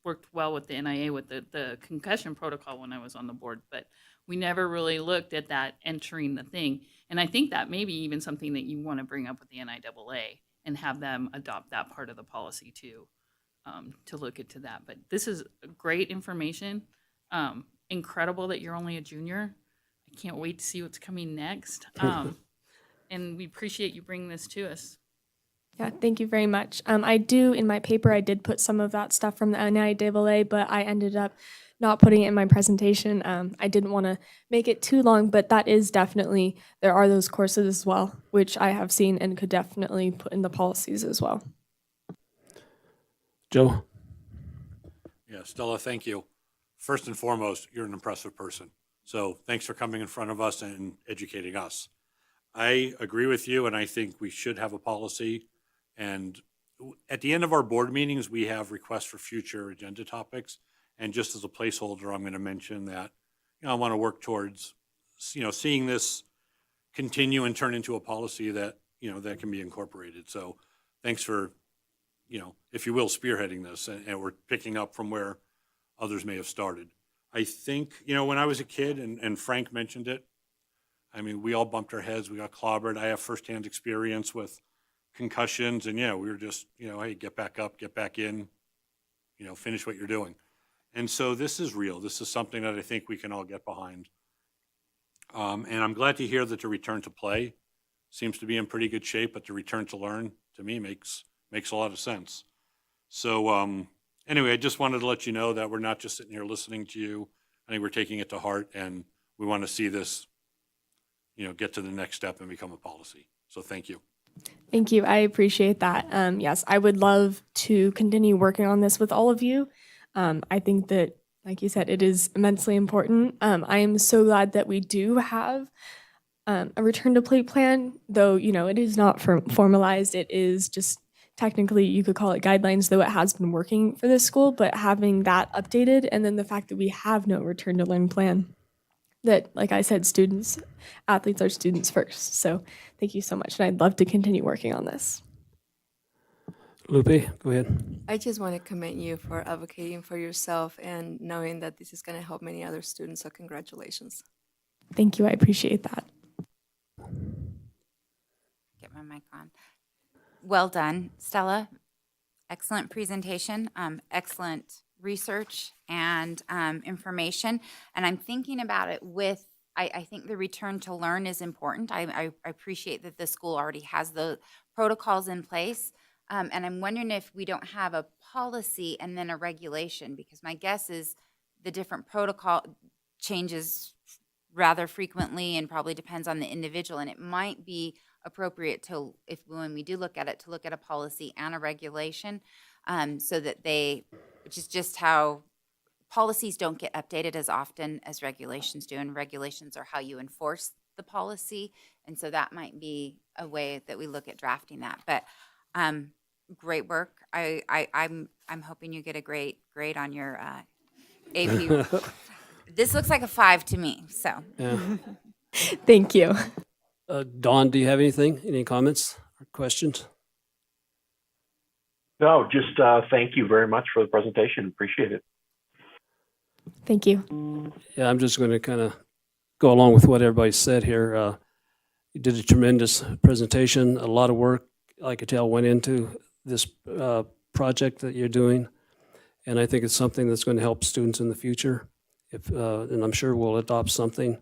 worked well with the NIA with the concussion protocol when I was on the board, but we never really looked at that entering the thing. And I think that may be even something that you want to bring up with the NIAA and have them adopt that part of the policy too, to look into that. But this is great information. Incredible that you're only a junior. I can't wait to see what's coming next. And we appreciate you bringing this to us. Yeah, thank you very much. In my paper, I did put some of that stuff from the NIAA, but I ended up not putting it in my presentation. I didn't want to make it too long, but that is definitely, there are those courses as well, which I have seen and could definitely put in the policies as well. Joe? Yeah, Stella, thank you. First and foremost, you're an impressive person. So thanks for coming in front of us and educating us. I agree with you, and I think we should have a policy. And at the end of our board meetings, we have requests for future agenda topics. And just as a placeholder, I'm going to mention that, I want to work towards, seeing this continue and turn into a policy that, that can be incorporated. So thanks for, if you will, spearheading this, and we're picking up from where others may have started. I think, when I was a kid, and Frank mentioned it, I mean, we all bumped our heads, we got clobbered. I have firsthand experience with concussions, and we were just, hey, get back up, get back in, finish what you're doing. And so this is real. This is something that I think we can all get behind. And I'm glad to hear that the return to play seems to be in pretty good shape, but the return to learn, to me, makes a lot of sense. So anyway, I just wanted to let you know that we're not just sitting here listening to you. I think we're taking it to heart, and we want to see this, get to the next step and become a policy. So thank you. Thank you. I appreciate that. Yes, I would love to continue working on this with all of you. I think that, like you said, it is immensely important. I am so glad that we do have a return to play plan, though, it is not formalized. It is just technically, you could call it guidelines, though it has been working for this school, but having that updated, and then the fact that we have no return to learn plan, that, like I said, athletes are students first. So thank you so much. And I'd love to continue working on this. Lupe, go ahead. I just want to commend you for advocating for yourself and knowing that this is going to help many other students. So congratulations. Thank you. I appreciate that. Get my mic on. Well done, Stella. Excellent presentation, excellent research and information. And I'm thinking about it with, I think the return to learn is important. I appreciate that the school already has the protocols in place. And I'm wondering if we don't have a policy and then a regulation, because my guess is the different protocol changes rather frequently and probably depends on the individual. And it might be appropriate to, when we do look at it, to look at a policy and a regulation, so that which is just how policies don't get updated as often as regulations do, and regulations are how you enforce the policy. And so that might be a way that we look at drafting that. But great work. I'm hoping you get a great grade on your AP. This looks like a 5 to me, so. Yeah. Thank you. Dawn, do you have anything? Any comments or questions? No, just thank you very much for the presentation. Appreciate it. Thank you. Yeah, I'm just going to kind of go along with what everybody said here. You did a tremendous presentation. A lot of work, I could tell, went into this project that you're doing. And I think it's something that's going to help students in the future. And I'm sure we'll adopt something.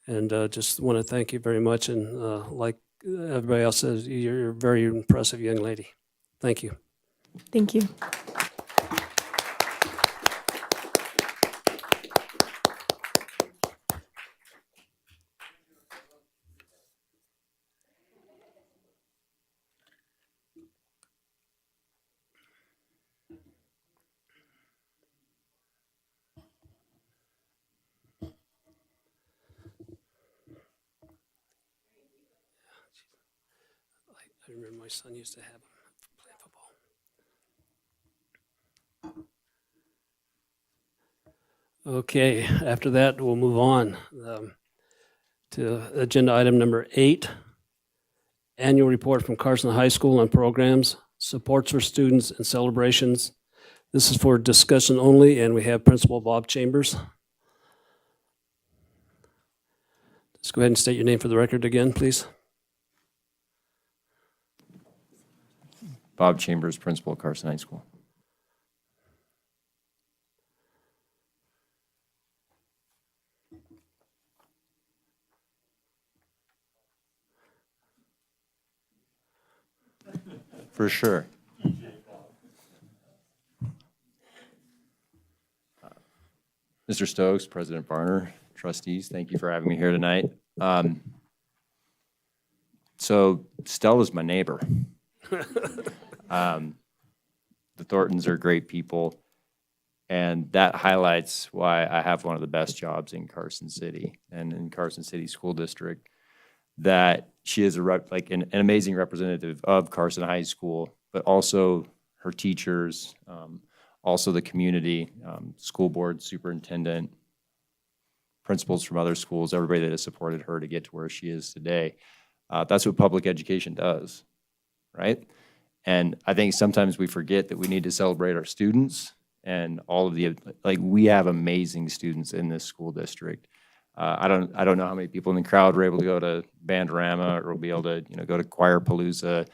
And just want to thank you very much. And like everybody else says, you're a very impressive young lady. Thank you. Thank you. I remember my son used to have them playing football. Okay, after that, we'll move on to agenda item number 8, annual report from Carson High School on programs, supports for students, and celebrations. This is for discussion only, and we have Principal Bob Chambers. Let's go ahead and state your name for the record again, please. Bob Chambers, principal at Carson High School. For sure. Mr. Stokes, President Varner, trustees, thank you for having me here tonight. So Stella's my neighbor. The Thorntons are great people, and that highlights why I have one of the best jobs in Carson City and in Carson City School District, that she is an amazing representative of Carson High School, but also her teachers, also the community, school board, superintendent, principals from other schools, everybody that has supported her to get to where she is today. That's what public education does, right? And I think sometimes we forget that we need to celebrate our students and all of we have amazing students in this school district. I don't know how many people in the crowd were able to go to Bandorama or will be able to, go to Choir Palooza.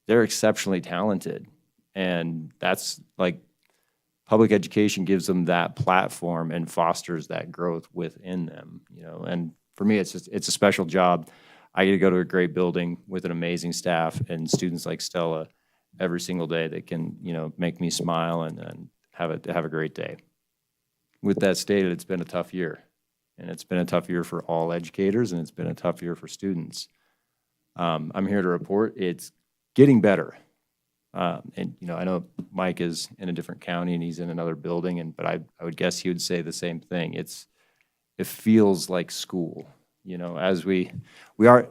They're exceptionally talented. And that's public education gives them that platform and fosters that growth within them, and for me, it's a special job. I get to go to a great building with an amazing staff and students like Stella every single day that can, make me smile and have a great day. With that stated, it's been a tough year, and it's been a tough year for all educators, and it's been a tough year for students. I'm here to report it's getting better. And I know Mike is in a different county and he's in another building, but I would guess he would say the same thing. It feels like school. As we are,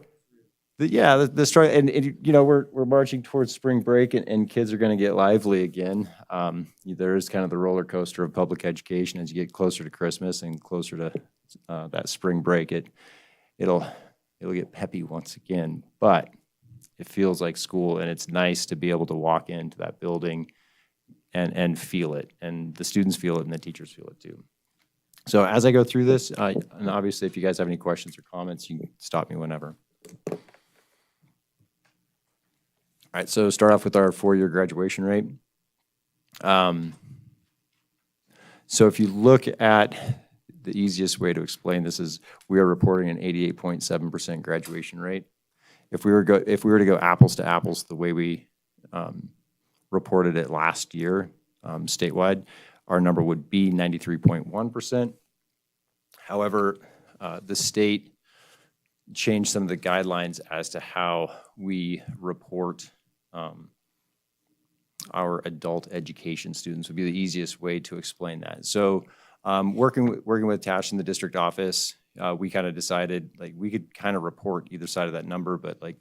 the story, and we're marching towards spring break, and kids are going to get lively again. There is kind of the roller coaster of public education as you get closer to Christmas and closer to that spring break. It'll get peppy once again, but it feels like school, and it's nice to be able to walk into that building and feel it, and the students feel it, and the teachers feel it too. So as I go through this, and obviously if you guys have any questions or comments, you can stop me whenever. All right, so start off with our 4-year graduation rate. So if you look at the easiest way to explain this is we are reporting an 88.7% graduation rate. If we were to go apples to apples the way we reported it last year statewide, our number would be 93.1%. However, the state changed some of the guidelines as to how we report our adult education students would be the easiest way to explain that. So working with Tash in the district office, we kind of decided, like, we could kind of report either side of that number, but like,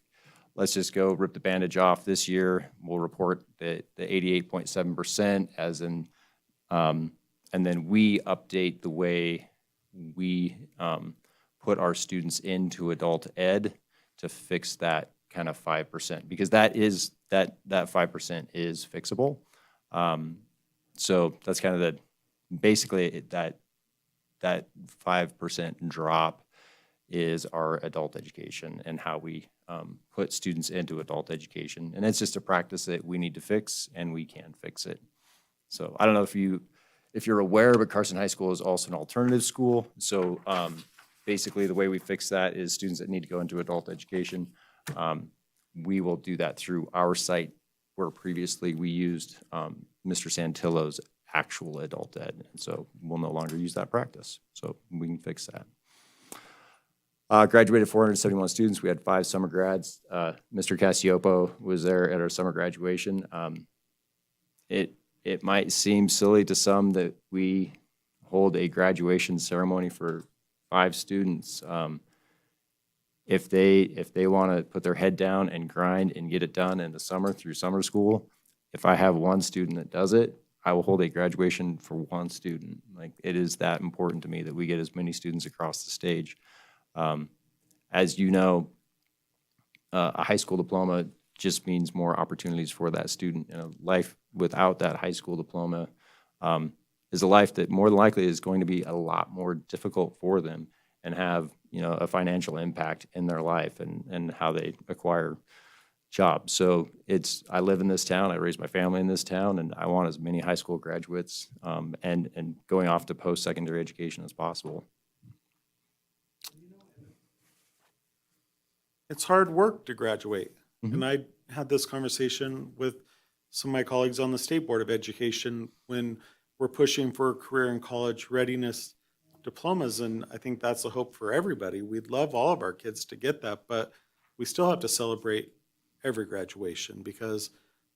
let's just go rip the bandage off this year. We'll report the 88.7% as in, and then we update the way we put our students into adult ed to fix that kind of 5%, because that 5% is fixable. So that's kind of basically that 5% drop is our adult education and how we put students into adult education. And it's just a practice that we need to fix, and we can fix it. So I don't know if you're aware, but Carson High School is also an alternative school. So basically the way we fix that is students that need to go into adult education, we will do that through our site, where previously we used Mr. Santillo's actual adult ed. And so we'll no longer use that practice. So we can fix that. Graduated 471 students. We had 5 summer grads. Mr. Cassiopo was there at our summer graduation. It might seem silly to some that we hold a graduation ceremony for 5 students. If they want to put their head down and grind and get it done in the summer through summer school, if I have 1 student that does it, I will hold a graduation for 1 student. Like, it is that important to me that we get as many students across the stage. As you know, a high school diploma just means more opportunities for that student. And a life without that high school diploma is a life that more than likely is going to be a lot more difficult for them and have, a financial impact in their life and how they acquire jobs. So I live in this town, I raised my family in this town, and I want as many high school graduates and going off to post-secondary education as possible. It's hard work to graduate. And I had this conversation with some of my colleagues on the State Board of Education when we're pushing for career and college readiness diplomas, and I think that's a hope for everybody. We'd love all of our kids to get that, but we still have to celebrate every graduation because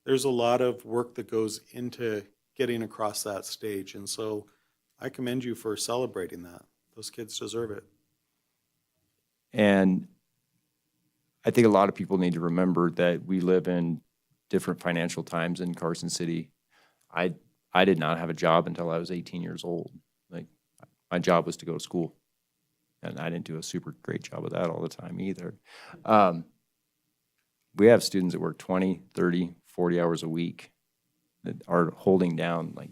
there's a lot of work that goes into getting across that stage. And so I commend you for celebrating that. Those kids deserve it. And I think a lot of people need to remember that we live in different financial times in Carson City. I did not have a job until I was 18 years old. Like, my job was to go to school, and I didn't do a super great job of that all the time either. We have students that work 20, 30, 40 hours a week that are holding down, like,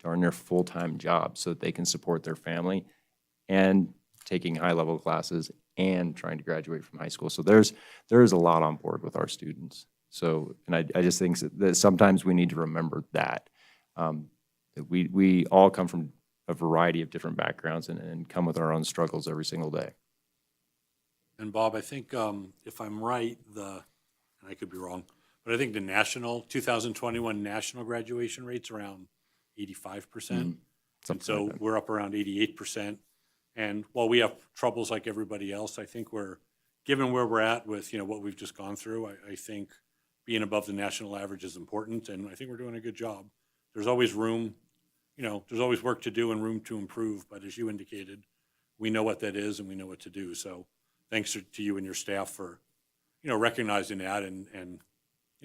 darn near full-time jobs so that they can support their family and taking high-level classes and trying to graduate from high school. So there's a lot on board with our students. So, and I just think that sometimes we need to remember that we all come from a variety of different backgrounds and come with our own struggles every single day. And Bob, I think if I'm right, and I could be wrong, but I think the 2021 national graduation rate's around 85%. And so we're up around 88%. And while we have troubles like everybody else, I think given where we're at with, what we've just gone through, I think being above the national average is important, and I think we're doing a good job. There's always room, there's always work to do and room to improve, but as you indicated, we know what that is and we know what to do. So thanks to you and your staff for, recognizing that, and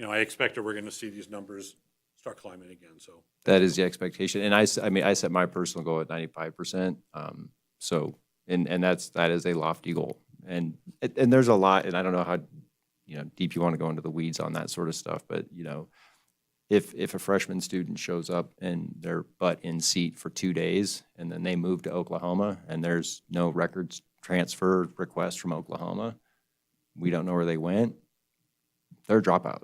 I expect that we're going to see these numbers start climbing again, so. That is the expectation. And I set my personal goal at 95%. So, and that is a lofty goal. And there's a lot, and I don't know how, deep you want to go into the weeds on that sort of stuff, but, if a freshman student shows up and they're butt in seat for 2 days and then they move to Oklahoma and there's no records transfer request from Oklahoma, we don't know where they went, they're a dropout.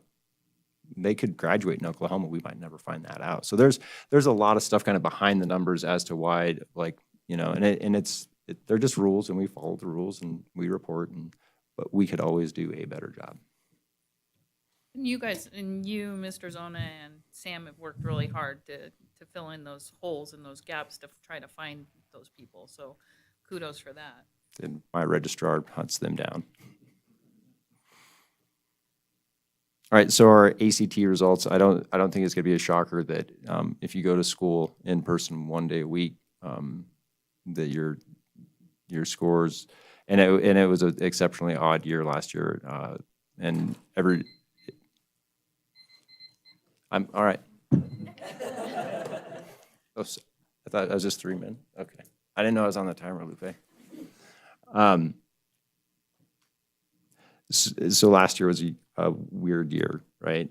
They could graduate in Oklahoma, we might never find that out. So there's a lot of stuff kind of behind the numbers as to why, like, they're just rules, and we follow the rules and we report, but we could always do a better job. You guys, and you, Mr. Zona, and Sam have worked really hard to fill in those holes and those gaps to try to find those people. So kudos for that. And my registrar hunts them down. All right, so our ACT results, I don't think it's going to be a shocker that if you go to school in person 1 day a week, that your scores. And it was an exceptionally odd year last year. And I'm all right. Oh, I thought I was just 3 minutes. Okay. I didn't know I was on the timer, Lupe. So last year was a weird year, right?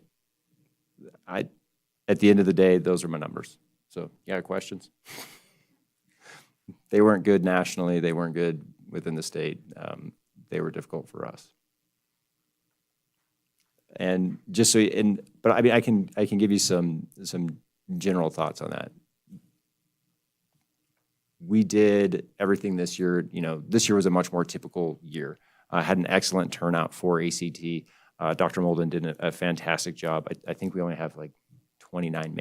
At the end of the day, those are my numbers. So, yeah, questions? They weren't good nationally. They weren't good within the state. They were difficult for us. And just so, but I mean, I can give you some general thoughts on that. We did everything this year. You know, this year was a much more typical year. Had an excellent turnout for ACT. Dr. Molden did a fantastic job. I think we only have like 29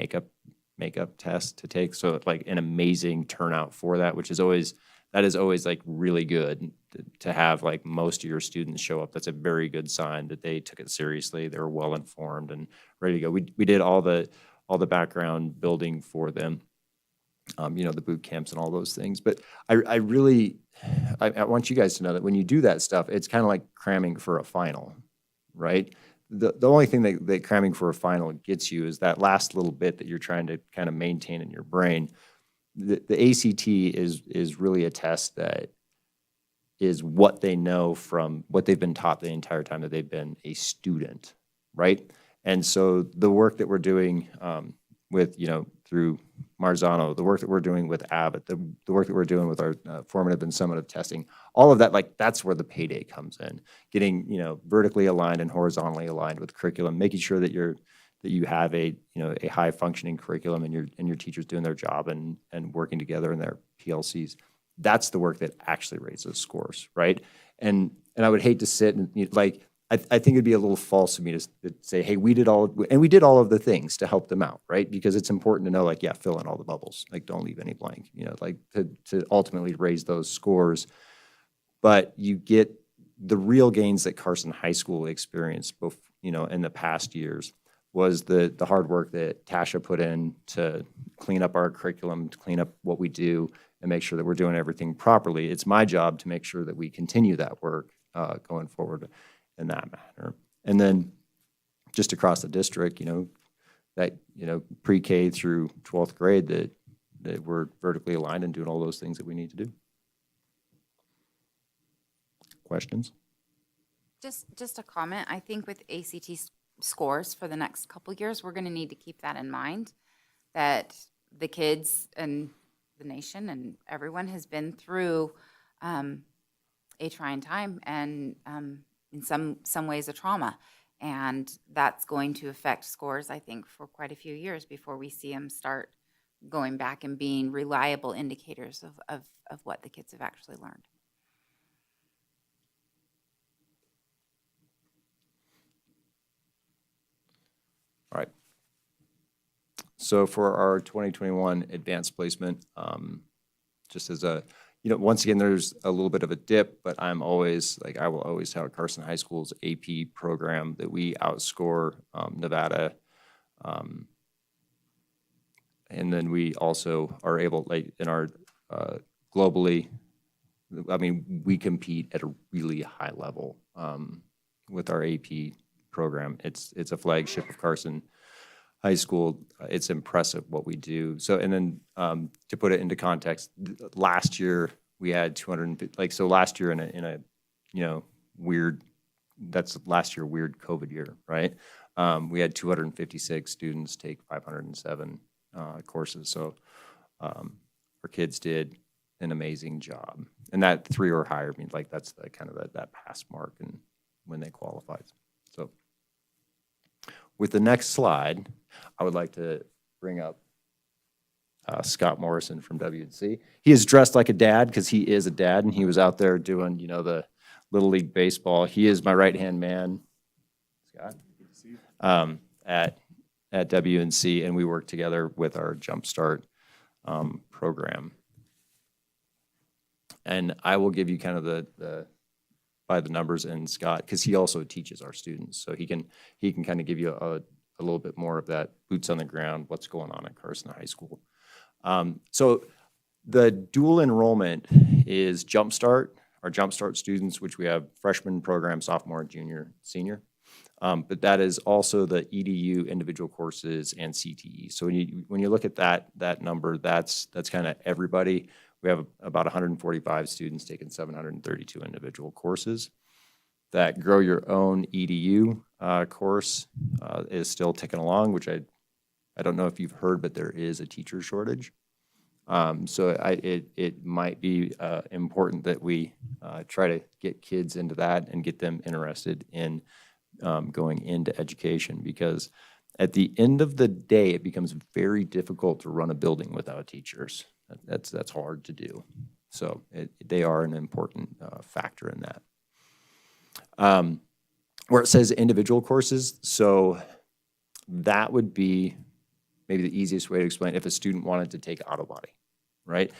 makeup tests to take. So like an amazing turnout for that, which is always like really good to have like most of your students show up. That's a very good sign that they took it seriously. They were well informed and ready to go. We did all the background building for them. You know, the boot camps and all those things. But I want you guys to know that when you do that stuff, it's kind of like cramming for a final, right? The only thing that cramming for a final gets you is that last little bit that you're trying to kind of maintain in your brain. The ACT is really a test that is what they know from what they've been taught the entire time that they've been a student, right? And so the work that we're doing with, you know, through Marzano, the work that we're doing with Abbott, the work that we're doing with our formative and summative testing, all of that, like that's where the payday comes in. Getting, you know, vertically aligned and horizontally aligned with curriculum, making sure that you have a high functioning curriculum and your teachers doing their job and working together in their PLCs. That's the work that actually raises scores, right? And I would hate to sit and like, I think it'd be a little false of me to say, hey, we did all of the things to help them out, right? Because it's important to know, like, yeah, fill in all the bubbles, like don't leave any blank, you know, like to ultimately raise those scores. But you get the real gains that Carson High School experienced, both, you know, in the past years was the hard work that Tasha put in to clean up our curriculum, to clean up what we do, and make sure that we're doing everything properly. It's my job to make sure that we continue that work going forward in that manner. And then just across the district, you know, that, you know, pre-K through 12th grade that we're vertically aligned and doing all those things that we need to do. Questions? Just a comment. I think with ACT scores for the next couple of years, we're going to need to keep that in mind, that the kids and the nation and everyone has been through a trying time and in some ways a trauma. And that's going to affect scores, I think, for quite a few years before we see them start going back and being reliable indicators of what the kids have actually learned. All right. So for our 2021 advanced placement, just as a, you know, once again, there's a little bit of a dip, but I will always have Carson High School's AP program that we outscore Nevada. And then we also are able, like in our globally, I mean, we compete at a really high level with our AP program. It's a flagship of Carson High School. It's impressive what we do. So, and then to put it into context, last year we had 200, like, so last year in a you know, weird, that's last year, weird COVID year, right? We had 256 students take 507 courses. So our kids did an amazing job. And that 3 or higher means like that's the kind of that pass mark and when they qualified. So with the next slide, I would like to bring up Scott Morrison from WNC. He is dressed like a dad because he is a dad, and he was out there doing, you know, the Little League Baseball. He is my right-hand man, Scott, at WNC, and we work together with our Jumpstart program. And I will give you kind of the by the numbers in Scott, because he also teaches our students, so he can kind of give you a little bit more of that boots on the ground, what's going on at Carson High School. So The dual enrollment is Jumpstart, our Jumpstart students, which we have freshman program, sophomore, junior, senior. But that is also the EDU individual courses and CTE. So when you look at that number, that's kind of everybody. We have about 145 students taking 732 individual courses. That Grow Your Own EDU course is still ticking along, which I don't know if you've heard, but there is a teacher shortage. So it might be important that we try to get kids into that and get them interested in going into education, because at the end of the day, it becomes very difficult to run a building without teachers. That's hard to do. So they are an important factor in that. Where it says individual courses, so that would be maybe the easiest way to explain if a student wanted to take auto body, right?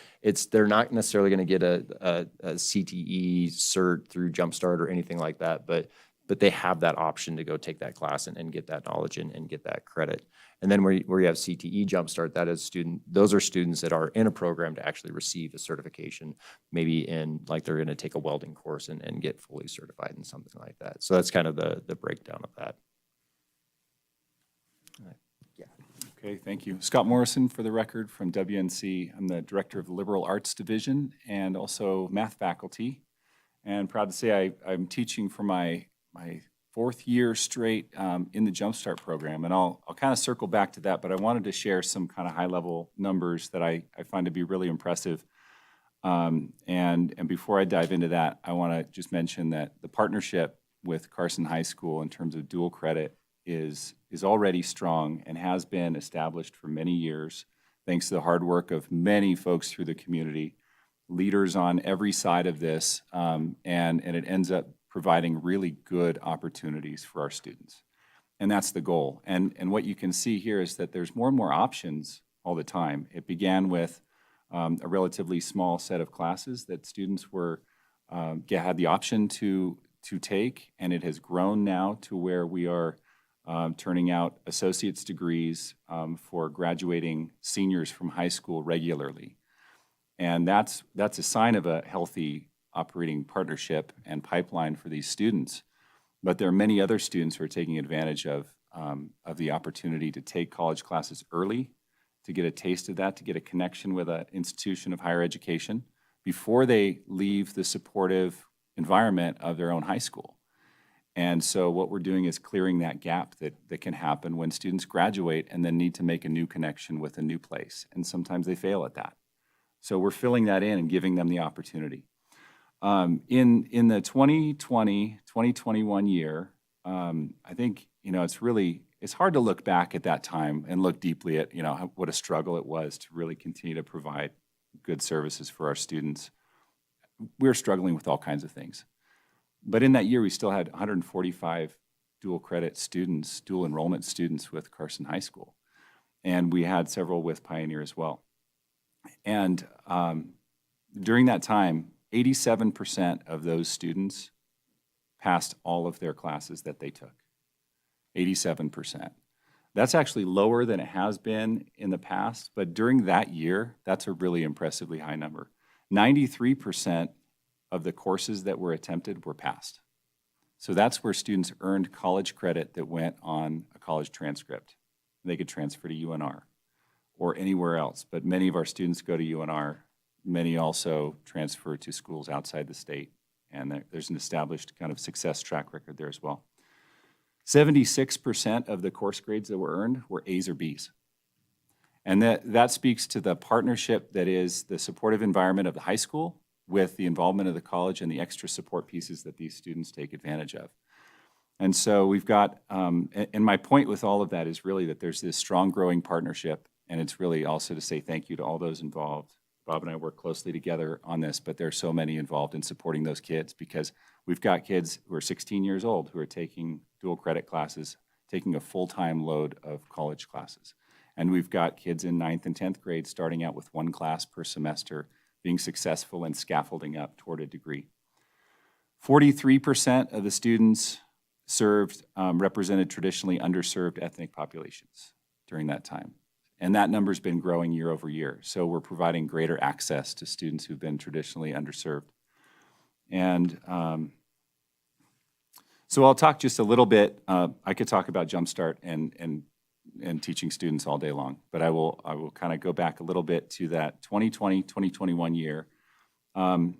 They're not necessarily going to get a CTE cert through Jumpstart or anything like that, but they have that option to go take that class and get that knowledge and get that credit. And then where you have CTE Jumpstart, those are students that are in a program to actually receive a certification, maybe like they're going to take a welding course and get fully certified in something like that. So that's kind of the breakdown of that. Okay, thank you. Scott Morrison, for the record, from WNC. I'm the director of the Liberal Arts Division and also math faculty. And proud to say I'm teaching for my fourth year straight in the Jumpstart program. And I'll kind of circle back to that, but I wanted to share some kind of high-level numbers that I find to be really impressive. And before I dive into that, I want to just mention that the partnership with Carson High School in terms of dual credit is already strong and has been established for many years, thanks to the hard work of many folks through the community, leaders on every side of this, and it ends up providing really good opportunities for our students. And that's the goal. And what you can see here is that there's more and more options all the time. It began with a relatively small set of classes that students had the option to take, and it has grown now to where we are turning out associate's degrees for graduating seniors from high school regularly. And that's a sign of a healthy operating partnership and pipeline for these students. But there are many other students who are taking advantage of the opportunity to take college classes early, to get a taste of that, to get a connection with an institution of higher education before they leave the supportive environment of their own high school. And so what we're doing is clearing that gap that can happen when students graduate and then need to make a new connection with a new place. And sometimes they fail at that. So we're filling that in and giving them the opportunity. In the 2020-2021 year, I think, it's hard to look back at that time and look deeply at, what a struggle it was to really continue to provide good services for our students. We're struggling with all kinds of things. But in that year, we still had 145 dual credit students, dual enrollment students with Carson High School. And we had several with Pioneer as well. And during that time, 87% of those students passed all of their classes that they took. 87%. That's actually lower than it has been in the past, but during that year, that's a really impressively high number. 93% of the courses that were attempted were passed. So that's where students earned college credit that went on a college transcript. They could transfer to UNR or anywhere else, but many of our students go to UNR. Many also transfer to schools outside the state, and there's an established kind of success track record there as well. 76% of the course grades that were earned were A's or B's. And that speaks to the partnership that is the supportive environment of the high school with the involvement of the college and the extra support pieces that these students take advantage of. And so we've got, and my point with all of that is really that there's this strong growing partnership, and it's really also to say thank you to all those involved. Bob and I work closely together on this, but there are so many involved in supporting those kids because we've got kids who are 16 years old who are taking dual credit classes, taking a full-time load of college classes. And we've got kids in 9th and 10th grade starting out with one class per semester, being successful and scaffolding up toward a degree. 43% of the students served represented traditionally underserved ethnic populations during that time. And that number's been growing year over year. So we're providing greater access to students who've been traditionally underserved. And so I'll talk just a little bit. I could talk about Jumpstart and teaching students all day long, but I will kind of go back a little bit to that 2020, 2021 year. And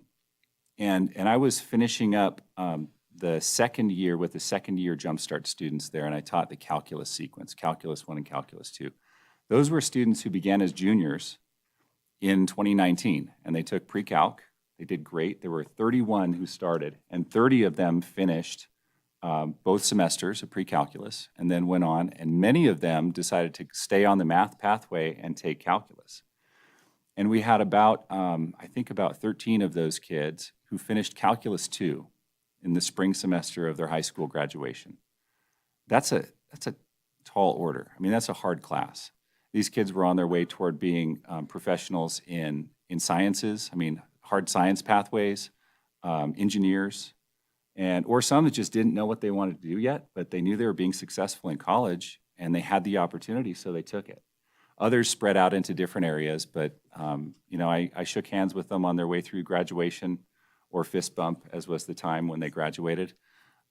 I was finishing up the second year with the second year Jumpstart students there, and I taught the calculus sequence, Calculus 1 and Calculus 2. Those were students who began as juniors in 2019, and they took pre-calc. They did great. There were 31 who started, and 30 of them finished both semesters of pre-calculus and then went on, and many of them decided to stay on the math pathway and take calculus. And we had about, I think about 13 of those kids who finished Calculus 2 in the spring semester of their high school graduation. That's a tall order. I mean, that's a hard class. These kids were on their way toward being professionals in sciences, I mean, hard science pathways, engineers, or some that just didn't know what they wanted to do yet, but they knew they were being successful in college, and they had the opportunity, so they took it. Others spread out into different areas, but I shook hands with them on their way through graduation, or fist bump, as was the time when they graduated,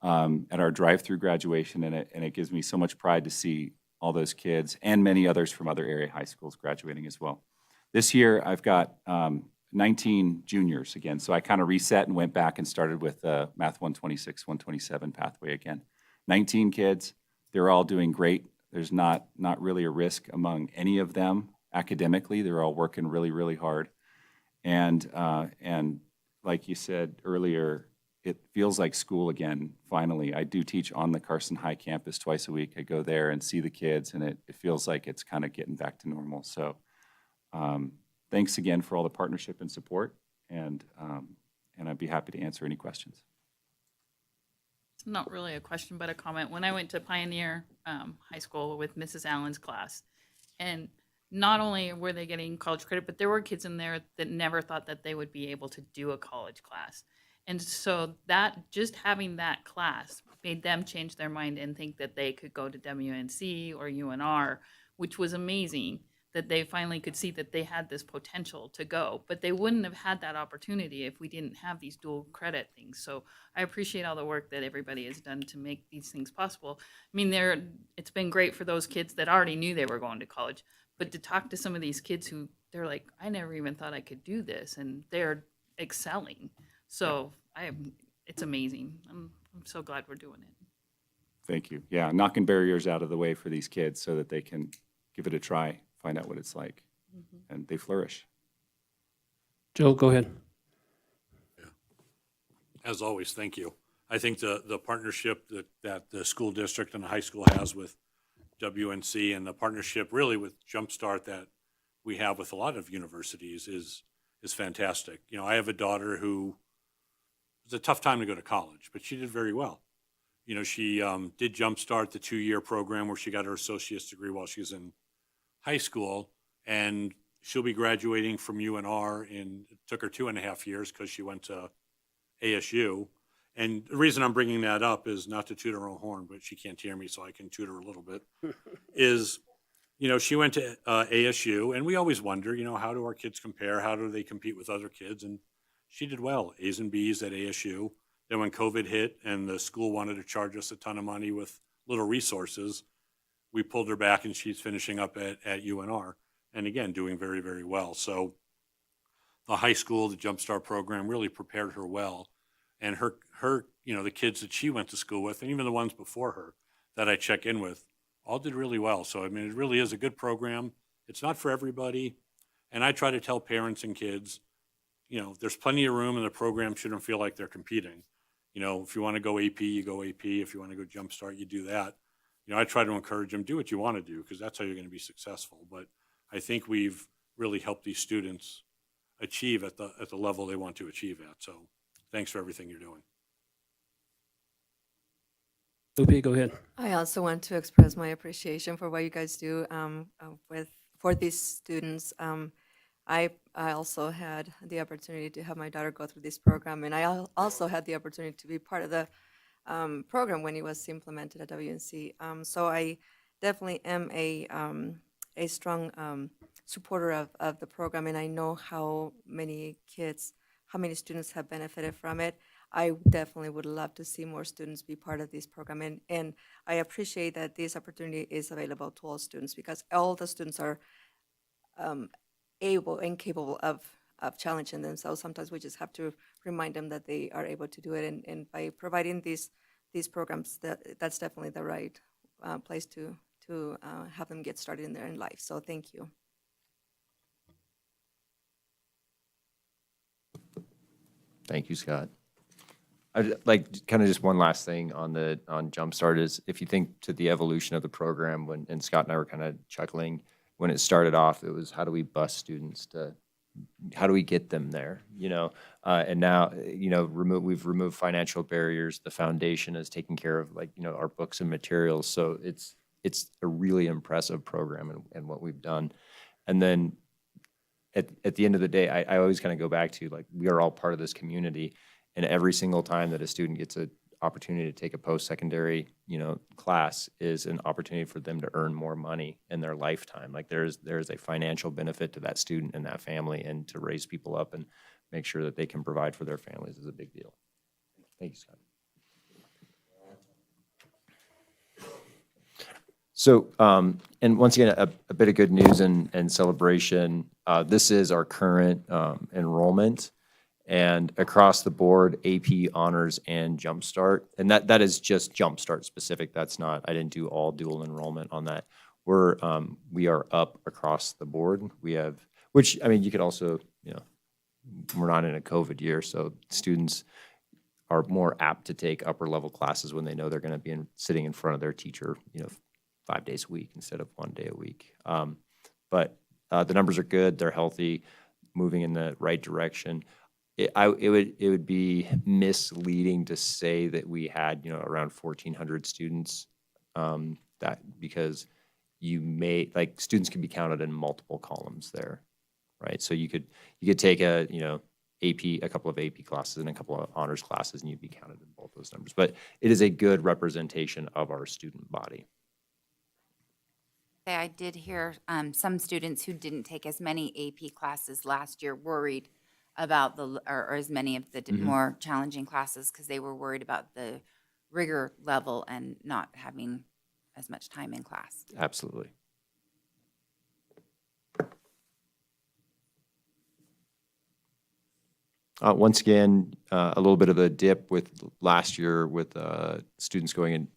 at our drive-through graduation, and it gives me so much pride to see all those kids and many others from other area high schools graduating as well. This year, I've got 19 juniors again, so I kind of reset and went back and started with the Math 126, 127 pathway again. 19 kids, they're all doing great. There's not really a risk among any of them academically. They're all working really, really hard. And like you said earlier, it feels like school again, finally. I do teach on the Carson High campus twice a week. I go there and see the kids, and it feels like it's kind of getting back to normal. So thanks again for all the partnership and support, and I'd be happy to answer any questions. It's not really a question, but a comment. When I went to Pioneer High School with Mrs. Allen's class, and not only were they getting college credit, but there were kids in there that never thought that they would be able to do a college class. And so that, just having that class made them change their mind and think that they could go to WNC or UNR, which was amazing, that they finally could see that they had this potential to go. But they wouldn't have had that opportunity if we didn't have these dual credit things. So I appreciate all the work that everybody has done to make these things possible. I mean, it's been great for those kids that already knew they were going to college, but to talk to some of these kids who, they're like, I never even thought I could do this, and they're excelling. So it's amazing. I'm so glad we're doing it. Thank you. Yeah, knocking barriers out of the way for these kids so that they can give it a try, find out what it's like, and they flourish. Joe, go ahead. As always, thank you. I think the partnership that the school district and the high school has with WNC, and the partnership really with Jumpstart that we have with a lot of universities is fantastic. You know, I have a daughter who, it was a tough time to go to college, but she did very well. You know, she did Jumpstart, the 2-year program where she got her associate's degree while she was in high school, and she'll be graduating from UNR it took her 2.5 years because she went to ASU. And the reason I'm bringing that up is not to toot her own horn, but she can't hear me, so I can toot her a little bit, is, you know, she went to ASU, and we always wonder, you know, how do our kids compare? How do they compete with other kids? And she did well, A's and B's at ASU. Then when COVID hit and the school wanted to charge us a ton of money with little resources, we pulled her back, and she's finishing up at UNR, and again, doing very, very well. So the high school, the Jumpstart program really prepared her well. And her, you know, the kids that she went to school with, and even the ones before her that I check in with, all did really well. So, I mean, it really is a good program. It's not for everybody. And I try to tell parents and kids, you know, there's plenty of room, and the program shouldn't feel like they're competing. You know, if you want to go AP, you go AP. If you want to go Jumpstart, you do that. You know, I try to encourage them, do what you want to do, because that's how you're going to be successful. But I think we've really helped these students achieve at the level they want to achieve at. So thanks for everything you're doing. Lupe, go ahead. I also want to express my appreciation for what you guys do for these students. I also had the opportunity to have my daughter go through this program, and I also had the opportunity to be part of the program when it was implemented at WNC. So I definitely am a strong supporter of the program, and I know how many students have benefited from it. I definitely would love to see more students be part of this program, and I appreciate that this opportunity is available to all students because all the students are able and capable of challenging themselves. Sometimes we just have to remind them that they are able to do it, and by providing these programs, that's definitely the right place to have them get started in life. So thank you. Thank you, Scott. I'd like kind of just one last thing on Jumpstart is if you think to the evolution of the program and Scott and I were kind of chuckling when it started off, it was how do we bus students to, how do we get them there, and now, we've removed financial barriers. The foundation is taking care of our books and materials. So it's a really impressive program and what we've done. And then at the end of the day, I always kind of go back to we are all part of this community. And every single time that a student gets an opportunity to take a post-secondary, class is an opportunity for them to earn more money in their lifetime. There's a financial benefit to that student and that family, and to raise people up and make sure that they can provide for their families is a big deal. Thank you, Scott. So, and once again, a bit of good news and celebration. This is our current enrollment. And across the board, AP, Honors, and Jumpstart, and that is just Jumpstart specific. That's not, I didn't do all dual enrollment on that. We are up across the board. We have, which, I mean, you could also, we're not in a COVID year, so students are more apt to take upper level classes when they know they're going to be sitting in front of their teacher, 5 days a week instead of 1 day a week. But the numbers are good. They're healthy, moving in the right direction. It would be misleading to say that we had around 1,400 students, that because students can be counted in multiple columns there, right? So you could take a couple of AP classes and a couple of honors classes, and you'd be counted in both those numbers. But it is a good representation of our student body. I did hear some students who didn't take as many AP classes last year worried about or as many of the more challenging classes because they were worried about the rigor level and not having as much time in class. Absolutely. Once again, a little bit of a dip with last year with students going in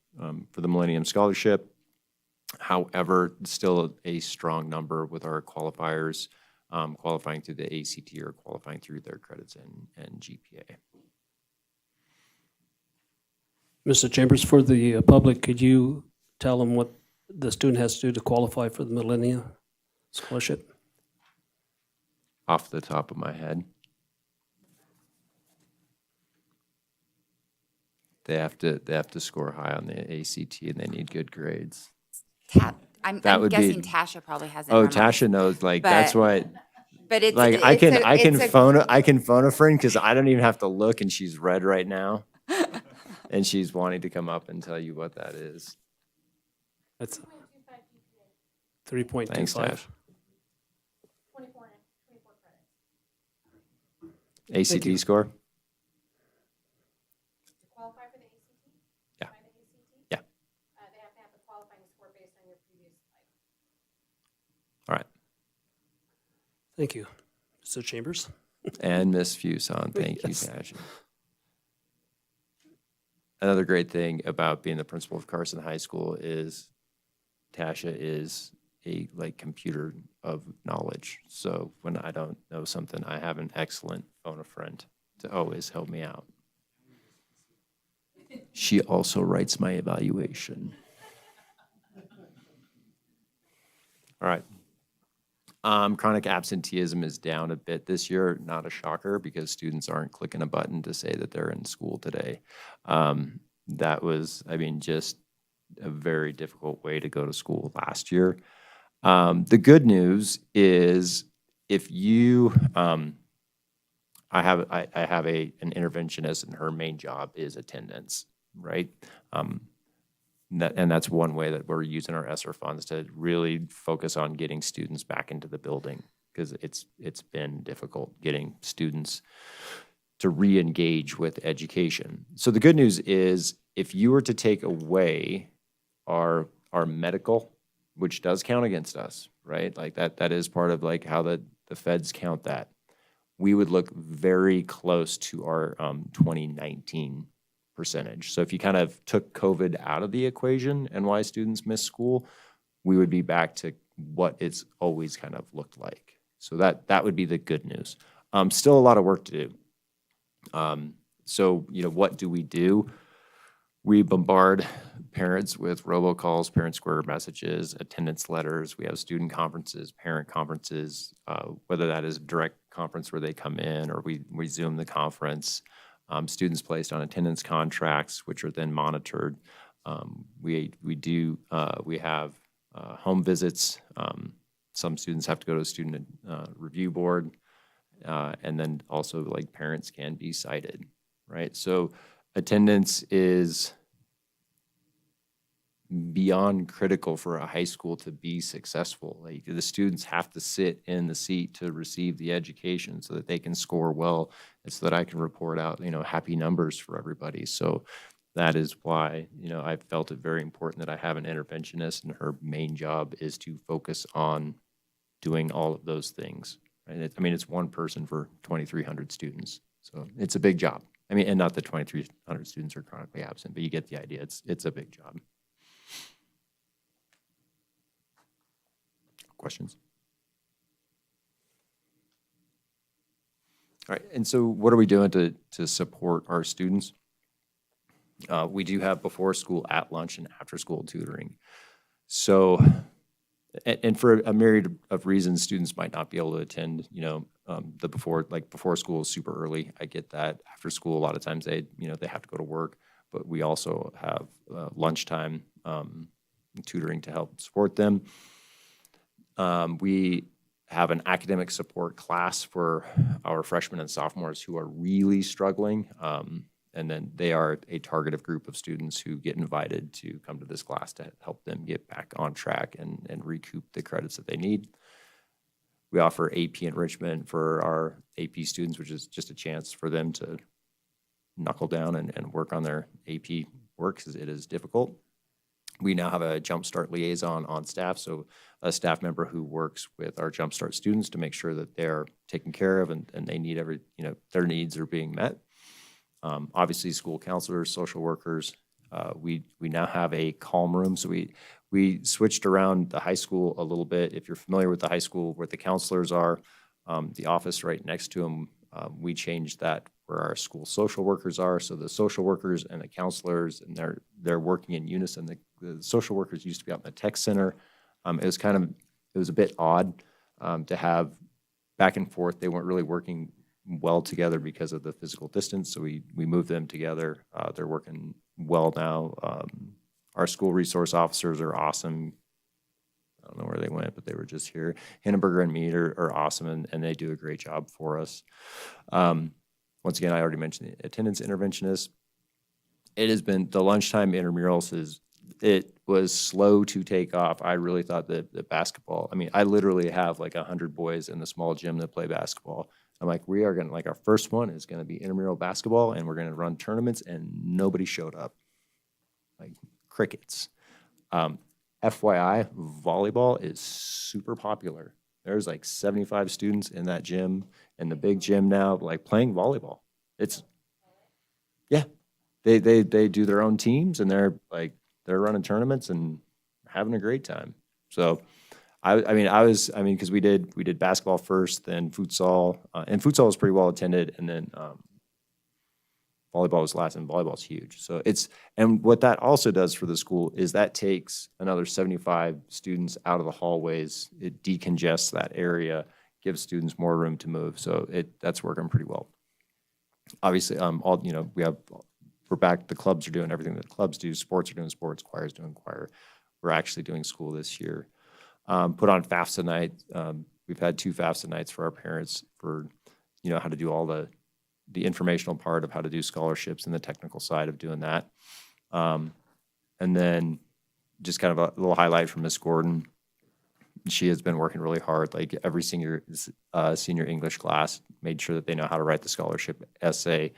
for the Millennium Scholarship. However, still a strong number with our qualifiers qualifying through the ACT or qualifying through their credits and GPA. Mr. Chambers, for the public, could you tell them what the student has to do to qualify for the Millennium Scholarship? Off the top of my head, they have to score high on the ACT and they need good grades. I'm guessing Tasha probably has it. Oh, Tasha knows. That's why. But it's I can phone a friend because I don't even have to look, and she's red right now, and she's wanting to come up and tell you what that is. That's 3.25. Thanks, Tash. 24 credits. ACT score? To qualify for the ACT? Yeah. By the ACT? Yeah. They have to have the qualifying score based on your previous All right. Thank you. Mr. Chambers? And Ms. Fuson. Thank Yes. you, Tasha. Another great thing about being the principal of Carson High School is Tasha is a computer of knowledge. So when I don't know something, I have an excellent phone a friend to always help me out. She also writes my evaluation. All right. Chronic absenteeism is down a bit this year. Not a shocker because students aren't clicking a button to say that they're in school today. That was, just a very difficult way to go to school last year. The good news is if you, I have an interventionist and her main job is attendance, right? And that's one way that we're using our ESSER funds to really focus on getting students back into the building, because it's been difficult getting students to re-engage with education. So the good news is, if you were to take away our medical, which does count against us, right? Like that is part of like how the feds count that. We would look very close to our 2019 percentage. So if you kind of took COVID out of the equation and why students miss school, we would be back to what it's always kind of looked like. So that would be the good news. Still a lot of work to do. So, what do? We bombard parents with robocalls, parent square messages, attendance letters. We have student conferences, parent conferences, whether that is a direct conference where they come in or we Zoom the conference. Students placed on attendance contracts, which are then monitored. We have home visits. Some students have to go to a student review board. And then also, like, parents can be cited, right? So attendance is beyond critical for a high school to be successful. Like, the students have to sit in the seat to receive the education so that they can score well, and so that I can report out, happy numbers for everybody. So that is why, I felt it very important that I have an interventionist, and her main job is to focus on doing all of those things. Right? It's one person for 2,300 students. So it's a big job. And not that 2,300 students are chronically absent, but you get the idea. It's a big job. Questions? All right, and so what are we doing to support our students? We do have before school, at lunch, and after school tutoring. So, and for a myriad of reasons, students might not be able to attend, the before school is super early. I get that. After school, a lot of times they have to go to work, but we also have lunchtime tutoring to help support them. We have an academic support class for our freshmen and sophomores who are really struggling. And then they are a targeted group of students who get invited to come to this class to help them get back on track and recoup the credits that they need. We offer AP enrichment for our AP students, which is just a chance for them to knuckle down and work on their AP work, because it is difficult. We now have a Jumpstart liaison on staff, so a staff member who works with our Jumpstart students to make sure that they're taken care of and they need their needs are being met. Obviously, school counselors, social workers. We now have a calm room, so we switched around the high school a little bit. If you're familiar with the high school where the counselors are, the office right next to them, we changed that where our school social workers are. So the social workers and the counselors, and they're working in unison. The social workers used to be out in the tech center. It was a bit odd to have back and forth. They weren't really working well together because of the physical distance. So we moved them together. They're working well now. Our school resource officers are awesome. I don't know where they went, but they were just here. Hindenburger and Mead are awesome, and they do a great job for us. Once again, I already mentioned the attendance interventionist. It has been the lunchtime intramurals it was slow to take off. I really thought that the basketball, I literally have like 100 boys in the small gym that play basketball. I'm like, we are going to, our first one is going to be intramural basketball, and we're going to run tournaments, and nobody showed up. Like crickets. FYI, volleyball is super popular. There's like 75 students in that gym, in the big gym now, playing volleyball. They do their own teams, and they're running tournaments and having a great time. So, because we did basketball first, then futsal, and futsal was pretty well attended, and then volleyball was last, and volleyball is huge. So and what that also does for the school is that takes another 75 students out of the hallways. It decongests that area, gives students more room to move. So that's working pretty well. Obviously, we're back. The clubs are doing everything that clubs do. Sports are doing sports. Choir's doing choir. We're actually doing school this year. Put on FAFSA night. We've had 2 FAFSA nights for our parents for, how to do all the informational part of how to do scholarships and the technical side of doing that. And then just kind of a little highlight from Miss Gordon. She has been working really hard, like every senior English class, made sure that they know how to write the scholarship essay.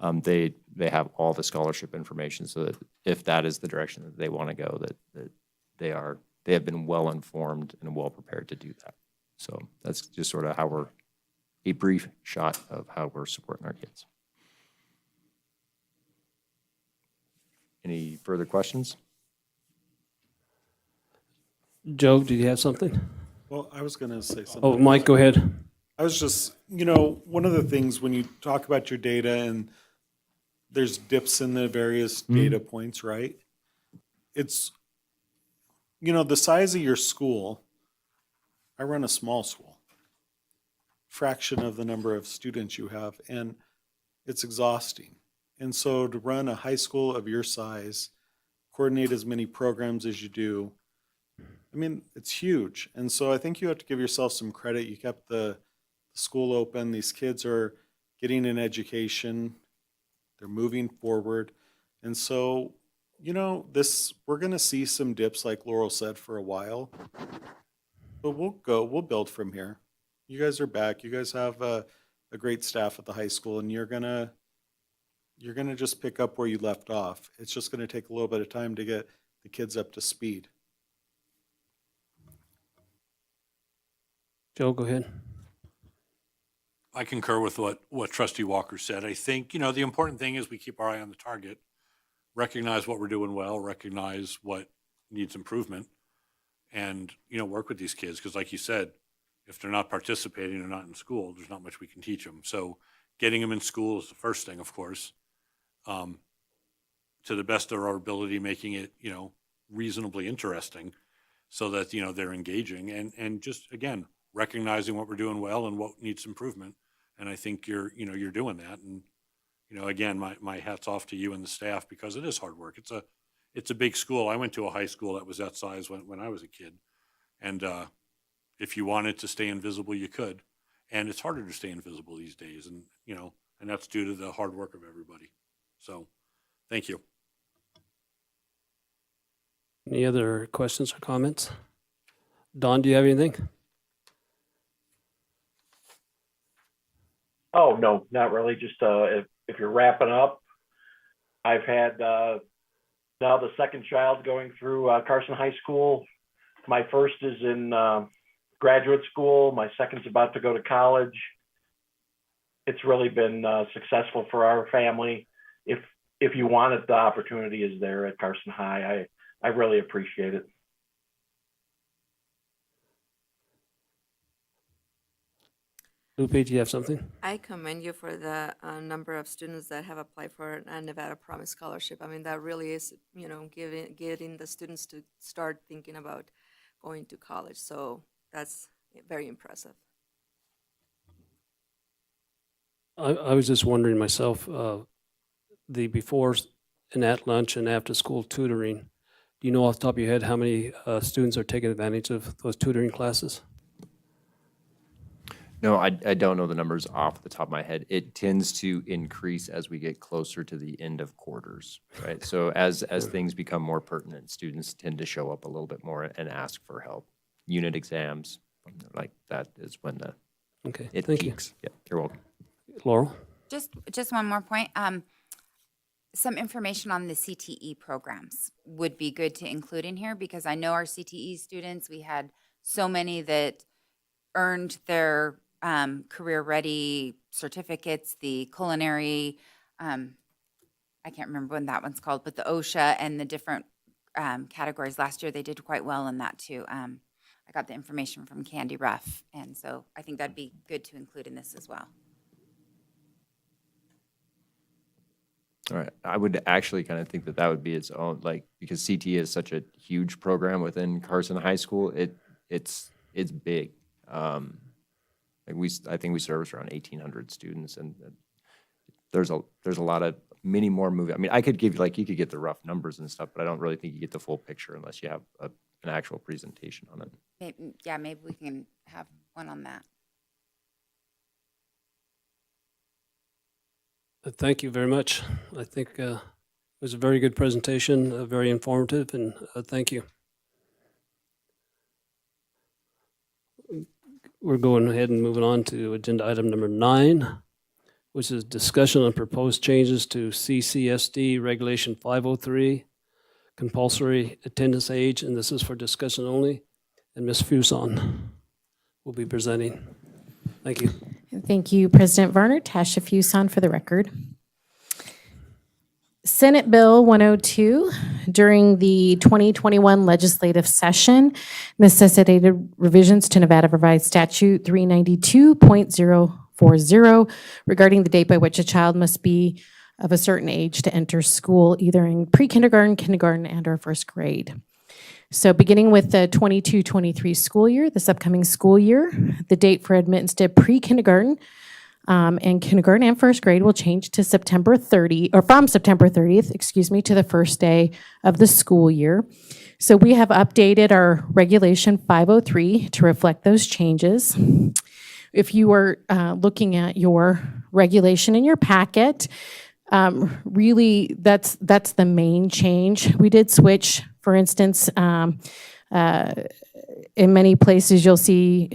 They have all the scholarship information so that if that is the direction that they want to go, that they have been well informed and well prepared to do that. So that's just sort of how a brief shot of how we're supporting our kids. Any further questions? Joe, do you have something? Well, I was going to say something. Oh, Mike, go ahead. I was just, one of the things when you talk about your data and there's dips in the various data points, right? It's, the size of your school. I run a small school, fraction of the number of students you have, and it's exhausting. And so to run a high school of your size, coordinate as many programs as you do, I mean, it's huge. And so I think you have to give yourself some credit. You kept the school open. These kids are getting an education. They're moving forward. And so, we're going to see some dips, like Laurel said, for a while. But we'll build from here. You guys are back. You guys have a great staff at the high school, and you're gonna just pick up where you left off. It's just gonna take a little bit of time to get the kids up to speed. Joe, go ahead. I concur with what Trustee Walker said. I think, the important thing is we keep our eye on the target, recognize what we're doing well, recognize what needs improvement, and, work with these kids. Because like you said, if they're not participating or not in school, there's not much we can teach them. So getting them in school is the first thing, of course, to the best of our ability, making it, reasonably interesting so that, they're engaging and just, again, recognizing what we're doing well and what needs improvement. And I think you're doing that. And, again, my hat's off to you and the staff because it is hard work. It's a big school. I went to a high school that was that size when I was a kid. And if you wanted to stay invisible, you could. And it's harder to stay invisible these days. And, and that's due to the hard work of everybody. So thank you. Any other questions or comments? Don, do you have anything? Oh, no, not really. Just if you're wrapping up, I've had now the second child going through Carson High School. My first is in graduate school. My second's about to go to college. It's really been successful for our family. If you want it, the opportunity is there at Carson High. I really appreciate it. Lupe, do you have something? I commend you for the number of students that have applied for a Nevada Promise Scholarship. I mean, that really is, getting the students to start thinking about going to college. So that's very impressive. I was just wondering myself, the before and at lunch and after school tutoring, do you know off the top of your head how many students are taking advantage of those tutoring classes? No, I don't know the numbers off the top of my head. It tends to increase as we get closer to the end of quarters, right? So as things become more pertinent, students tend to show up a little bit more and ask for help. Unit exams, like that is when it thank peaks. Yeah, you're welcome. Laurel? Just one more point. Some information on the CTE programs would be good to include in here because I know our CTE students, we had so many that earned their career ready certificates, the culinary, I can't remember when that one's called, but the OSHA and the different categories. Last year they did quite well in that too. I got the information from Candy Ruff, and so I think that'd be good to include in this as well. All right. I would actually kind of think that would be its own, because CTE is such a huge program within Carson High School. It's big. I think we service around 1,800 students, and there's a lot of many more moving. I mean, I could give you you could get the rough numbers and stuff, but I don't really think you get the full picture unless you have an actual presentation on it. Maybe we can have one on that. Thank you very much. I think was a very good presentation, very informative, and thank you. We're going ahead and moving on to agenda item number 9, which is discussion on proposed changes to CCSD Regulation 503, compulsory attendance age, and this is for discussion only. And Ms. Fuson will be presenting. Thank you. Thank you, President Varner. Tasha Fuson for the record. Senate Bill 102 during the 2021 legislative session necessitated revisions to Nevada Revised Statute 392.040 regarding the date by which a child must be of a certain age to enter school, either in pre-kindergarten, kindergarten, and or first grade. So beginning with the 22-23 school year, this upcoming school year, the date for admittance to pre-kindergarten and kindergarten and first grade will change to September 30, or from September 30th, excuse me, to the first day of the school year. So we have updated our Regulation 503 to reflect those changes. If you are looking at your regulation in your packet, really that's the main change. We did switch, for instance, in many places you'll see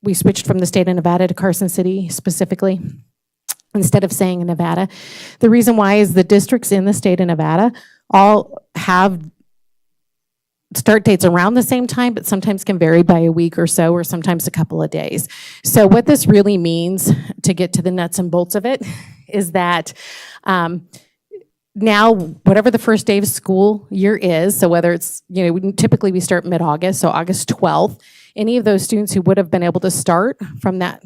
we switched from the state of Nevada to Carson City specifically, instead of saying Nevada. The reason why is the districts in the state of Nevada all have start dates around the same time, but sometimes can vary by a week or so, or sometimes a couple of days. So what this really means, to get to the nuts and bolts of it, is that now, whatever the first day of school year is, so whether it's, typically we start mid-August, so August 12th, any of those students who would have been able to start from that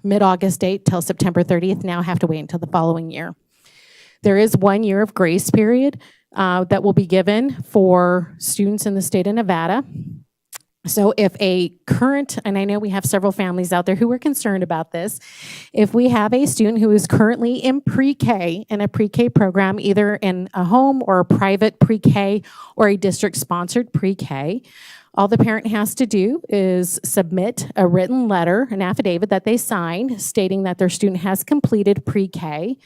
mid-August date till September 30th now have to wait until the following year. There is 1 year of grace period that will be given for students in the state of Nevada. So if a current, and I know we have several families out there who are concerned about this, if we have a student who is currently in pre-K, in a pre-K program, either in a home or a private pre-K or a district-sponsored pre-K, all the parent has to do is submit a written letter, an affidavit that they sign stating that their student has completed pre-K,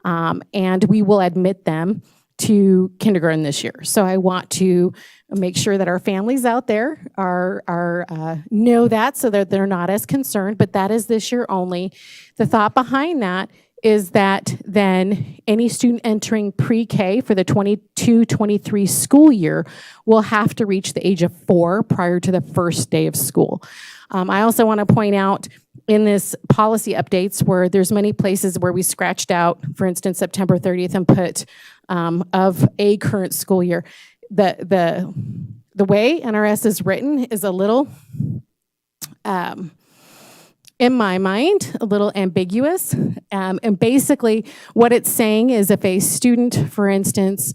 and we will admit them to kindergarten this year. So I want to make sure that our families out there know that, so that they're not as concerned, but that is this year only. The thought behind that is that then any student entering pre-K for the 22-23 school year will have to reach the age of 4 prior to the first day of school. I also want to point out in this policy updates where there's many places where we scratched out, for instance, September 30th and put of a current school year. The way NRS is written is a little, in my mind, a little ambiguous. And basically what it's saying is if a student, for instance,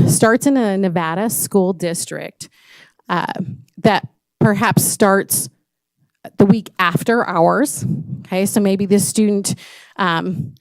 starts in a Nevada school district that perhaps starts the week after ours, okay, so maybe this student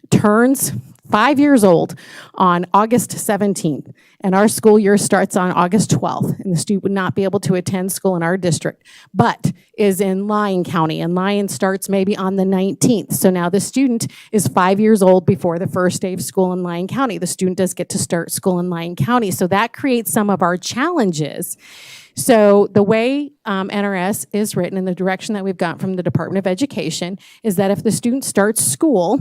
turns 5 years old on August 17th, and our school year starts on August 12th, and the student would not be able to attend school in our district, but is in Lyon County, and Lyon starts maybe on the 19th. So now the student is 5 years old before the first day of school in Lyon County. The student does get to start school in Lyon County, so that creates some of our challenges. So the way NRS is written, and the direction that we've got from the Department of Education, is that if the student starts school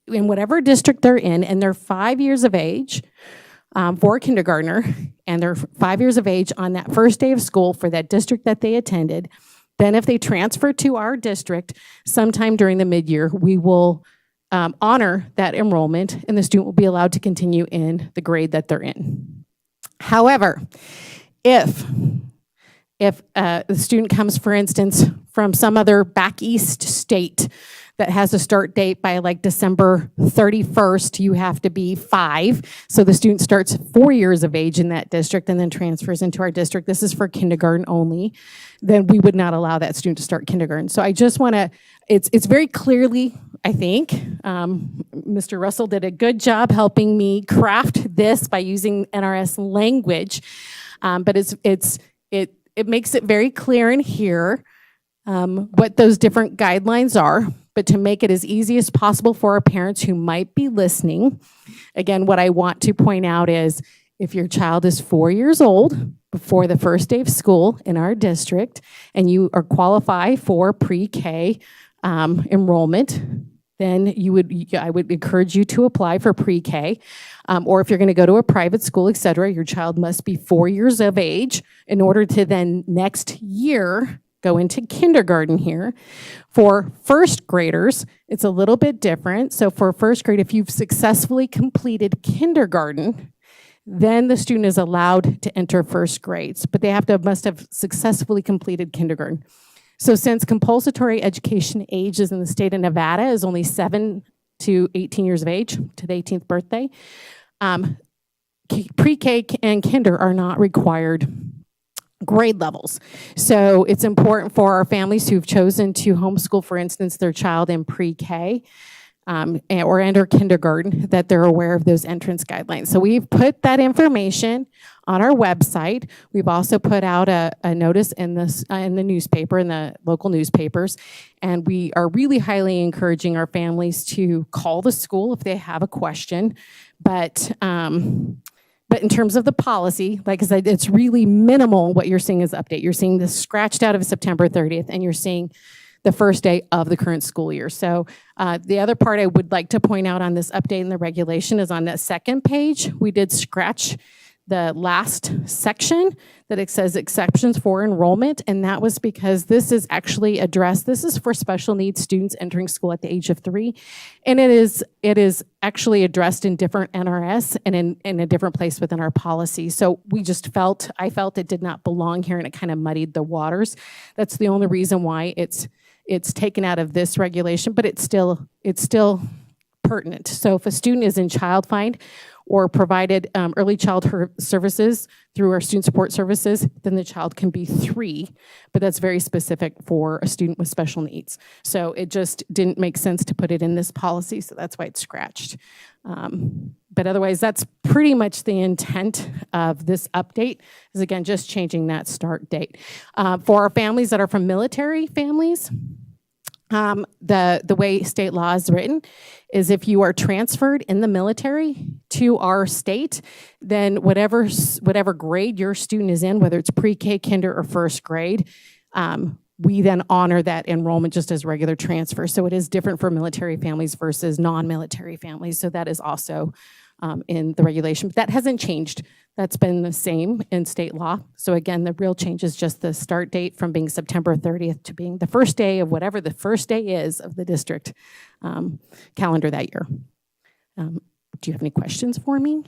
in whatever district they're in, and they're 5 years of age for a kindergartner, and they're 5 years of age on that first day of school for that district that they attended, then if they transfer to our district sometime during the mid-year, we will honor that enrollment, and the student will be allowed to continue in the grade that they're in. However, if the student comes, for instance, from some other back east state that has a start date by like December 31st, you have to be 5. So the student starts 4 years of age in that district and then transfers into our district. This is for kindergarten only. Then we would not allow that student to start kindergarten. So I just want to, it's very clearly, I think, Mr. Russell did a good job helping me craft this by using NRS language. But it makes it very clear in here what those different guidelines are. But to make it as easy as possible for our parents who might be listening, again, what I want to point out is if your child is 4 years old before the first day of school in our district and you are qualify for pre-K enrollment, then I would encourage you to apply for pre-K. Or if you're going to go to a private school, et cetera, your child must be 4 years of age in order to then next year go into kindergarten here. For first graders, it's a little bit different. So for first grade, if you've successfully completed kindergarten, then the student is allowed to enter first grades, but they must have successfully completed kindergarten. So since compulsory education ages in the state of Nevada is only 7 to 18 years of age, to the 18th birthday, pre-K and kinder are not required grade levels. So it's important for our families who've chosen to homeschool, for instance, their child in pre-K or enter kindergarten, that they're aware of those entrance guidelines. So we've put that information on our website. We've also put out a notice in the newspaper, in the local newspapers, and we are really highly encouraging our families to call the school if they have a question. But in terms of the policy, like I said, it's really minimal what you're seeing as update. You're seeing this scratched out of September 30th, and you're seeing the first day of the current school year. So the other part I would like to point out on this update in the regulation is on that second page, we did scratch the last section that it says exceptions for enrollment, and that was because this is actually addressed. This is for special needs students entering school at the age of 3, and it is actually addressed in different NRS and in a different place within our policy. So I felt it did not belong here, and it kind of muddied the waters. That's the only reason why it's taken out of this regulation, but it's still pertinent. So if a student is in child find or provided early childhood services through our student support services, then the child can be 3, but that's very specific for a student with special needs. So it just didn't make sense to put it in this policy, so that's why it's scratched. But otherwise, that's pretty much the intent of this update, is again, just changing that start date. For our families that are from military families, the way state law is written is if you are transferred in the military to our state, then whatever grade your student is in, whether it's pre-K, kinder, or first grade, we then honor that enrollment just as regular transfer. So it is different for military families versus non-military families. So that is also in the regulation. But that hasn't changed. That's been the same in state law. So again, the real change is just the start date from being September 30th to being the first day of whatever the first day is of the district calendar that year. Do you have any questions for me?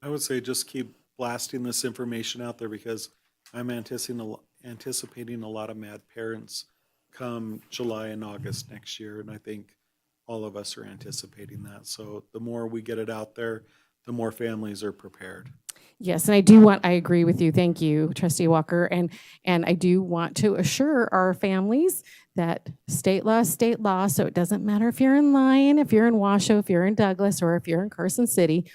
I would say just keep blasting this information out there, because I'm anticipating a lot of mad parents come July and August next year, and I think all of us are anticipating that. So the more we get it out there, the more families are prepared. Yes, and I agree with you. Thank you, Trustee Walker. And I do want to assure our families that state law is state law, so it doesn't matter if you're in Lyon, if you're in Washoe, if you're in Douglas, or if you're in Carson City.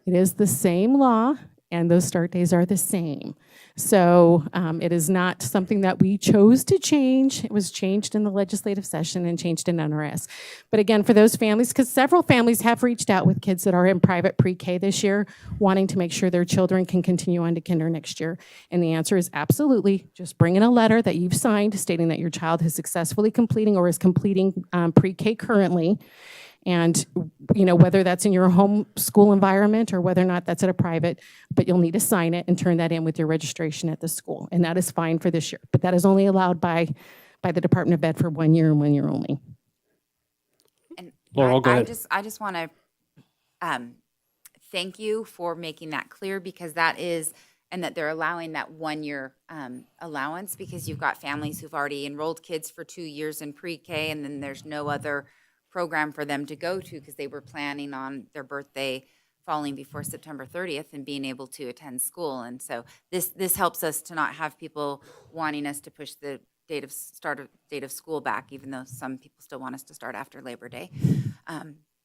It is the same law, and those start days are the same. So it is not something that we chose to change. It was changed in the legislative session and changed in NRS. But again, for those families, because several families have reached out with kids that are in private pre-K this year, wanting to make sure their children can continue on to kinder next year. And the answer is absolutely. Just bring in a letter that you've signed stating that your child is successfully completing or is completing pre-K currently. And, whether that's in your home school environment or whether or not that's at a private, but you'll need to sign it and turn that in with your registration at the school. And that is fine for this year. But that is only allowed by the Department of Ed for 1 year and 1 year only. And Laurel, go ahead. I just want to thank you for making that clear, because and that they're allowing that 1 year allowance, because you've got families who've already enrolled kids for 2 years in pre-K, and then there's no other program for them to go to because they were planning on their birthday falling before September 30th and being able to attend school. And so this helps us to not have people wanting us to push the date of school back, even though some people still want us to start after Labor Day.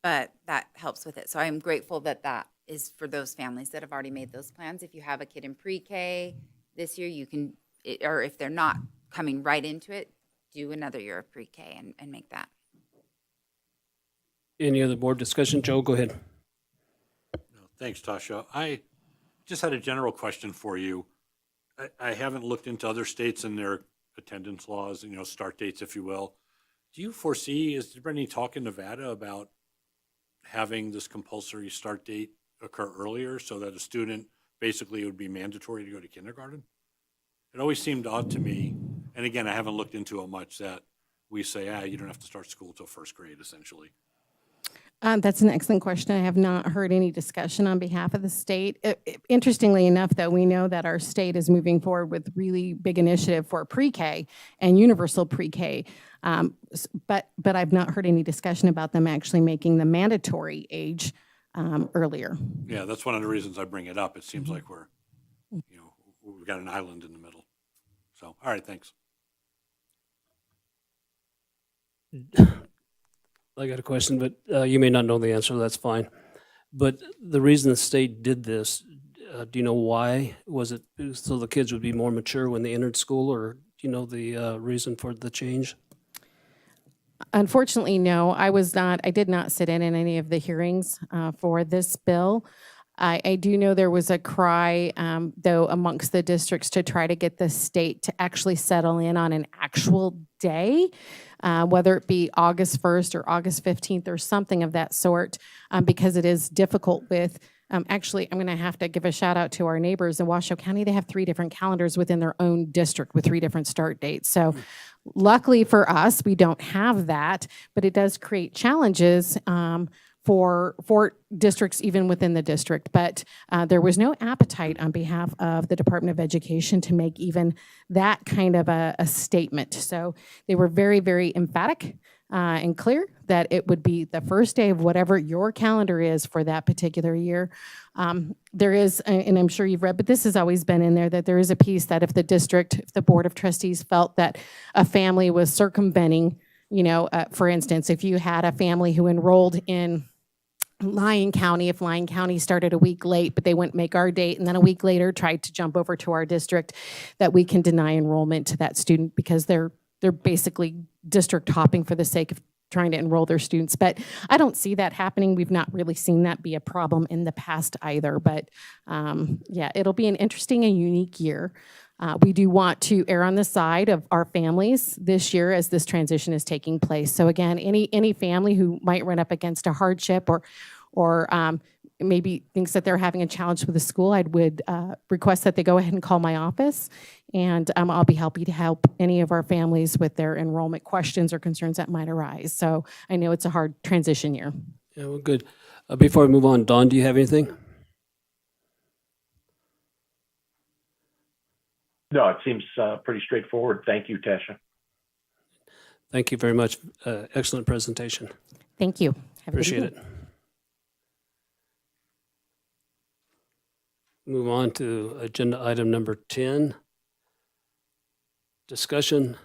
But that helps with it. So I'm grateful that is for those families that have already made those plans. If you have a kid in pre-K this year, you can, or if they're not coming right into it, do another year of pre-K and make that. Any other board discussion? Joe, go ahead. Thanks, Tasha. I just had a general question for you. I haven't looked into other states and their attendance laws, start dates, if you will. Do you foresee, is there any talk in Nevada about having this compulsory start date occur earlier so that a student, basically it would be mandatory to go to kindergarten? It always seemed odd to me, and again, I haven't looked into it much, that we say, you don't have to start school till first grade, essentially. That's an excellent question. I have not heard any discussion on behalf of the state. Interestingly enough, though, we know that our state is moving forward with really big initiative for pre-K and universal pre-K. But I've not heard any discussion about them actually making the mandatory age earlier. Yeah, that's one of the reasons I bring it up. It seems like we've got an island in the middle. So, all right, thanks. I got a question, but you may not know the answer. That's fine. But the reason the state did this, do you know why? Was it so the kids would be more mature when they entered school, or do you know the reason for the change? Unfortunately, no. I did not sit in any of the hearings for this bill. I do know there was a cry, though, amongst the districts to try to get the state to actually settle in on an actual day, whether it be August 1st or August 15th or something of that sort, because it is difficult with, actually, I'm going to have to give a shout out to our neighbors in Washoe County. They have 3 different calendars within their own district with 3 different start dates. So luckily for us, we don't have that, but it does create challenges for districts even within the district. But there was no appetite on behalf of the Department of Education to make even that kind of a statement. So they were very, very emphatic and clear that it would be the first day of whatever your calendar is for that particular year. There is, and I'm sure you've read, but this has always been in there, that there is a piece that if the Board of Trustees felt that a family was circumventing, for instance, if you had a family who enrolled in Lyon County, if Lyon County started a week late, but they wouldn't make our date, and then a week later tried to jump over to our district, that we can deny enrollment to that student because they're basically district hopping for the sake of trying to enroll their students. But I don't see that happening. We've not really seen that be a problem in the past either. But yeah, it'll be an interesting and unique year. We do want to err on the side of our families this year as this transition is taking place. So again, any family who might run up against a hardship or maybe thinks that they're having a challenge with the school, I would request that they go ahead and call my office, and I'll be happy to help any of our families with their enrollment questions or concerns that might arise. So I know it's a hard transition year. Yeah, well, good. Before we move on, Dawn, do you have anything? No, it seems pretty straightforward. Thank you, Tasha. Thank you very much. Excellent presentation. Thank you. Have a good Appreciate evening. it. Move on to agenda item number 10. Designation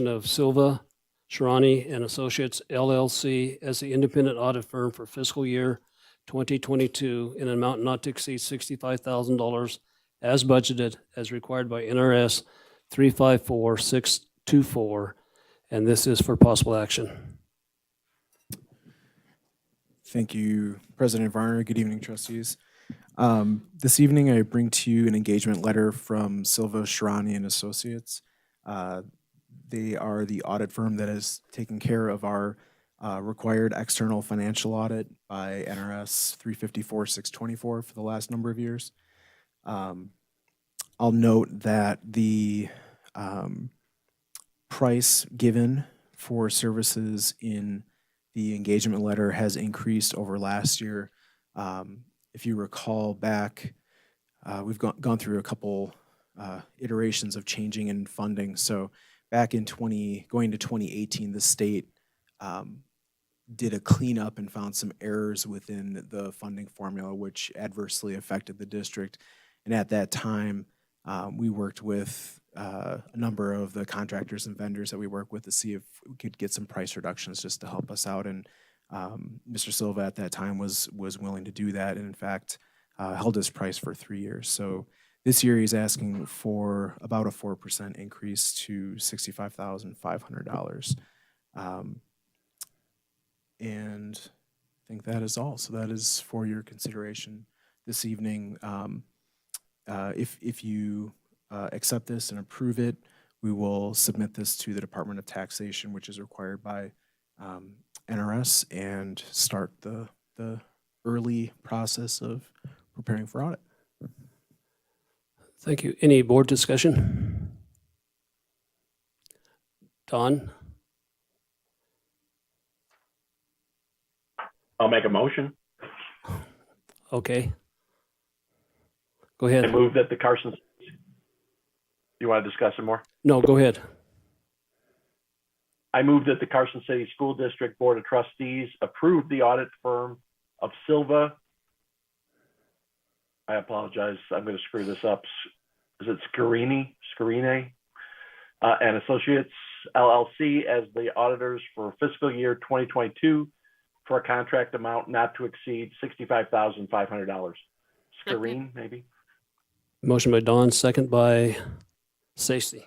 of Silva, Sharani and Associates LLC as the independent audit firm for fiscal year 2022 in an amount not to exceed $65,000 as budgeted as required by NRS 354624, and this is for possible action. Thank you, President Varner. Good evening, trustees. This evening, I bring to you an engagement letter from Silva, Sharani and Associates. They are the audit firm that is taking care of our required external financial audit by NRS 354-624 for the last number of years. I'll note that the price given for services in the engagement letter has increased over last year. If you recall back, we've gone through a couple iterations of changing in funding. So back in going to 2018, the state did a cleanup and found some errors within the funding formula, which adversely affected the district. And at that time, we worked with a number of the contractors and vendors that we work with to see if we could get some price reductions just to help us out. And Mr. Silva at that time was willing to do that, and in fact held his price for 3 years. So This year, he's asking for about a 4% increase to $65,500. And I think that is all. So that is for your consideration this evening. If you accept this and approve it, we will submit this to the Department of Taxation, which is required by NRS, and start the early process of preparing for audit. Thank you. Any board discussion? Don? I'll make a motion. Okay. Go ahead. I move that the Carson. You want to discuss it more? No, go ahead. I move that the Carson City School District Board of Trustees approve the audit firm of Silva. I apologize. I'm going to screw this up. Is it Scarine, and Associates LLC as the auditors for fiscal year 2022 for a contract amount not to exceed $65,500. Scarine, maybe? Motion by Don, second by Stacy.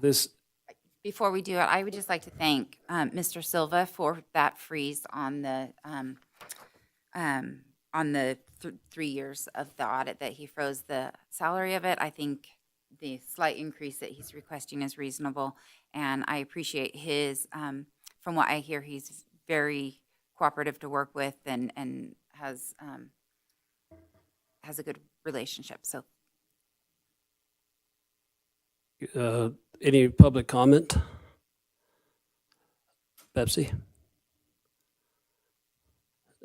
This, Before we do it, I would just like to thank Mr. Silva for that freeze on the 3 years of the audit that he froze the salary of it. I think the slight increase that he's requesting is reasonable, and I appreciate his. From what I hear, he's very cooperative to work with and has a good relationship. So, any public comment? Pepsi?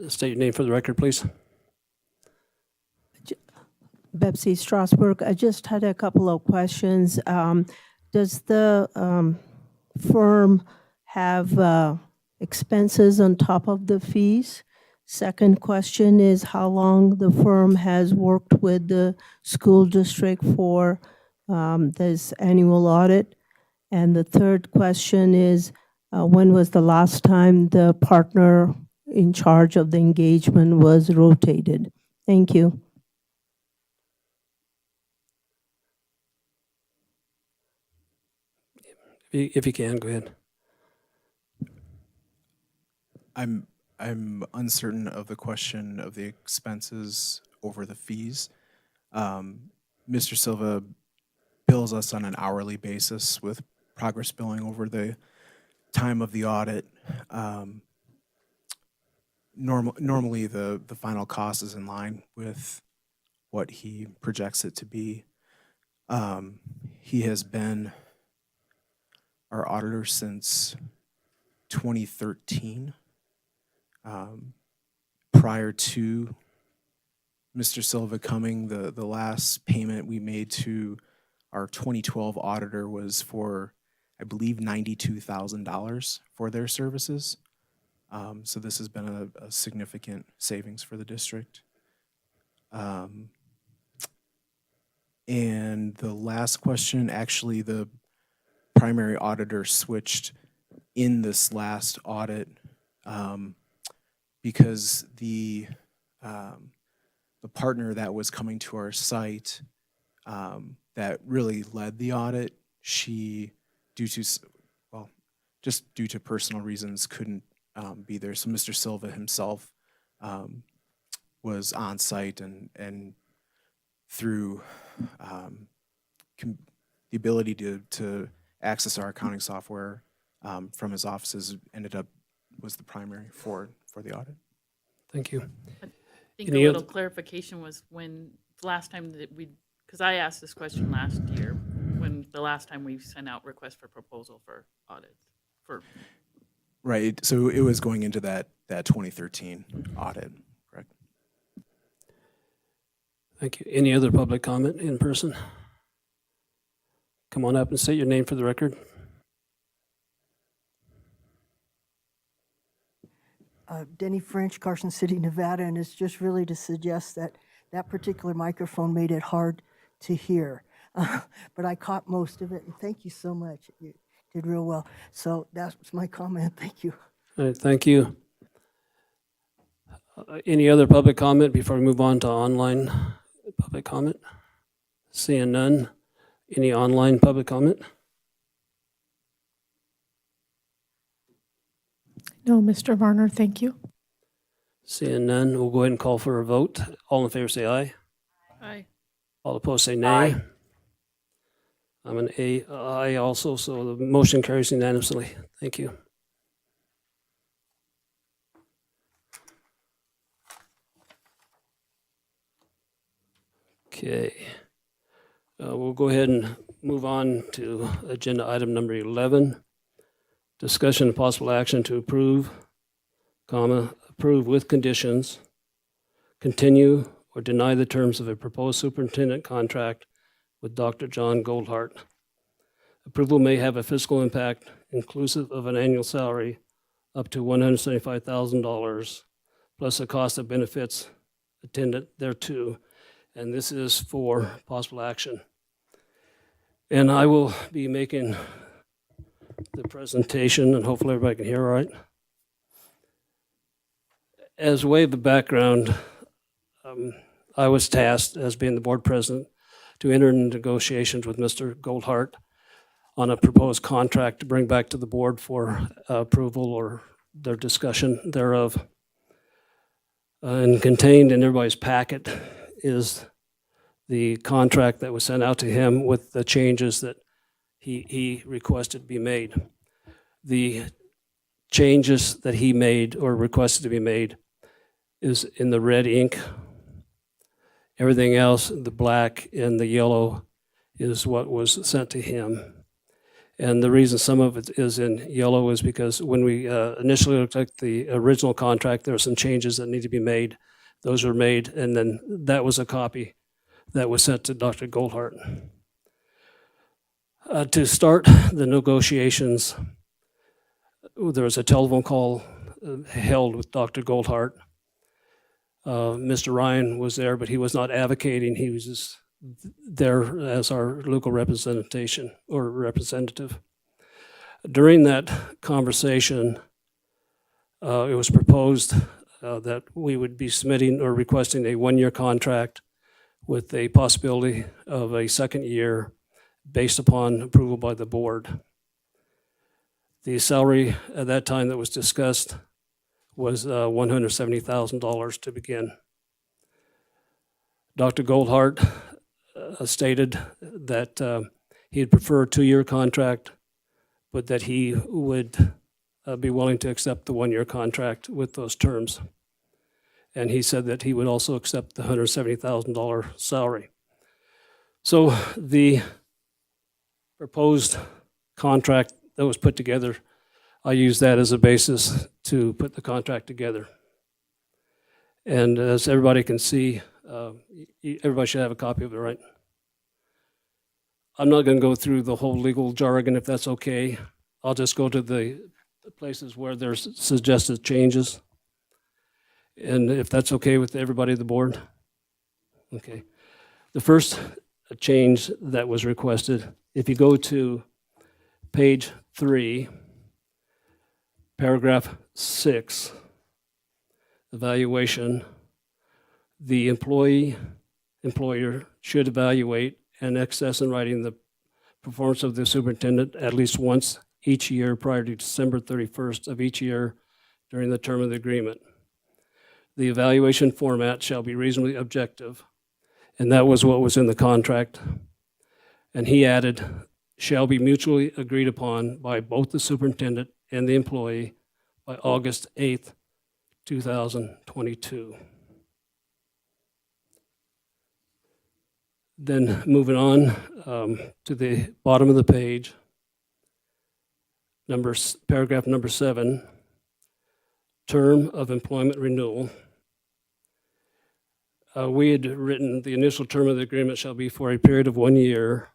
State your name for the record, please. Betsy Strasburg. I just had a couple of questions. Does the firm have expenses on top of the fees? Second question is how long the firm has worked with the school district for this annual audit? And the third question is when was the last time the partner in charge of the engagement was rotated? Thank you. If you can, go ahead. I'm uncertain of the question of the expenses over the fees. Mr. Silva bills us on an hourly basis with progress billing over the time of the audit. Normally, the final cost is in line with what he projects it to be. He has been our auditor since 2013. Prior to Mr. Silva coming, the last payment we made to our 2012 auditor was for, I believe, $92,000 for their services. So this has been a significant savings for the district. And the last question, actually, the primary auditor switched in this last audit because the partner that was coming to our site that really led the audit, she, due to personal reasons, couldn't be there. So Mr. Silva himself was on site and through the ability to access our accounting software from his offices was the primary for the audit. Thank you. I think a little clarification was when the last time that because I asked this question last year, when the last time we sent out requests for proposal for audits. Right, so it was going into that 2013 audit, correct? Thank you. Any other public comment in person? Come on up and state your name for the record. Denny French, Carson City, Nevada, and it's just really to suggest that that particular microphone made it hard to hear. But I caught most of it, and thank you so much. You did real well. So that's my comment. Thank you. All right, thank you. Any other public comment before we move on to online public comment? Seeing none. Any online public comment? No, Mr. Varner, thank you. Seeing none, we'll go ahead and call for a vote. All in favor say aye. Aye. All opposed say nay. Aye. I'm an aye also, so the motion carries unanimously. Thank you. Okay. We'll go ahead and move on to agenda item number 11. Discussion and possible action to approve, approve with conditions, continue or deny the terms of a proposed superintendent contract with Dr. John Goldhart. Approval may have a fiscal impact inclusive of an annual salary up to $175,000 plus the cost of benefits attendant thereto. And this is for possible action. And I will be making the presentation, and hopefully everybody can hear all right. As way of the background, I was tasked as being the board president to enter into negotiations with Mr. Goldhart on a proposed contract to bring back to the board for approval or their discussion thereof. And contained in everybody's packet is the contract that was sent out to him with the changes that he requested be made. The changes that he made or requested to be made is in the red ink. Everything else, the black and the yellow, is what was sent to him. And the reason some of it is in yellow is because when we initially looked at the original contract, there were some changes that need to be made. Those were made, and then that was a copy that was sent to Dr. Goldhart. To start the negotiations, there was a telephone call held with Dr. Goldhart. Mr. Ryan was there, but he was not advocating. He was just there as our local representation or representative. During that conversation, it was proposed that we would be submitting or requesting a one-year contract with a possibility of a second year based upon approval by the board. The salary at that time that was discussed was $170,000 to begin. Dr. Goldhart stated that he'd prefer a 2-year contract, but that he would be willing to accept the 1-year contract with those terms. And he said that he would also accept the $170,000 salary. So the proposed contract that was put together, I used that as a basis to put the contract together. And as everybody can see, everybody should have a copy of it, right? I'm not going to go through the whole legal jargon if that's okay. I'll just go to the places where there's suggested changes. And if that's okay with everybody at the board? Okay. The first change that was requested, if you go to page 3, paragraph 6, evaluation, the employer should evaluate and assess in writing the performance of the superintendent at least once each year prior to December 31st of each year during the term of the agreement. The evaluation format shall be reasonably objective, and that was what was in the contract. And he added, shall be mutually agreed upon by both the superintendent and the employee by August 8th, 2022. Then moving on to the bottom of the page, paragraph number 7, term of employment renewal. We had written the initial term of the agreement shall be for a period of 1 year,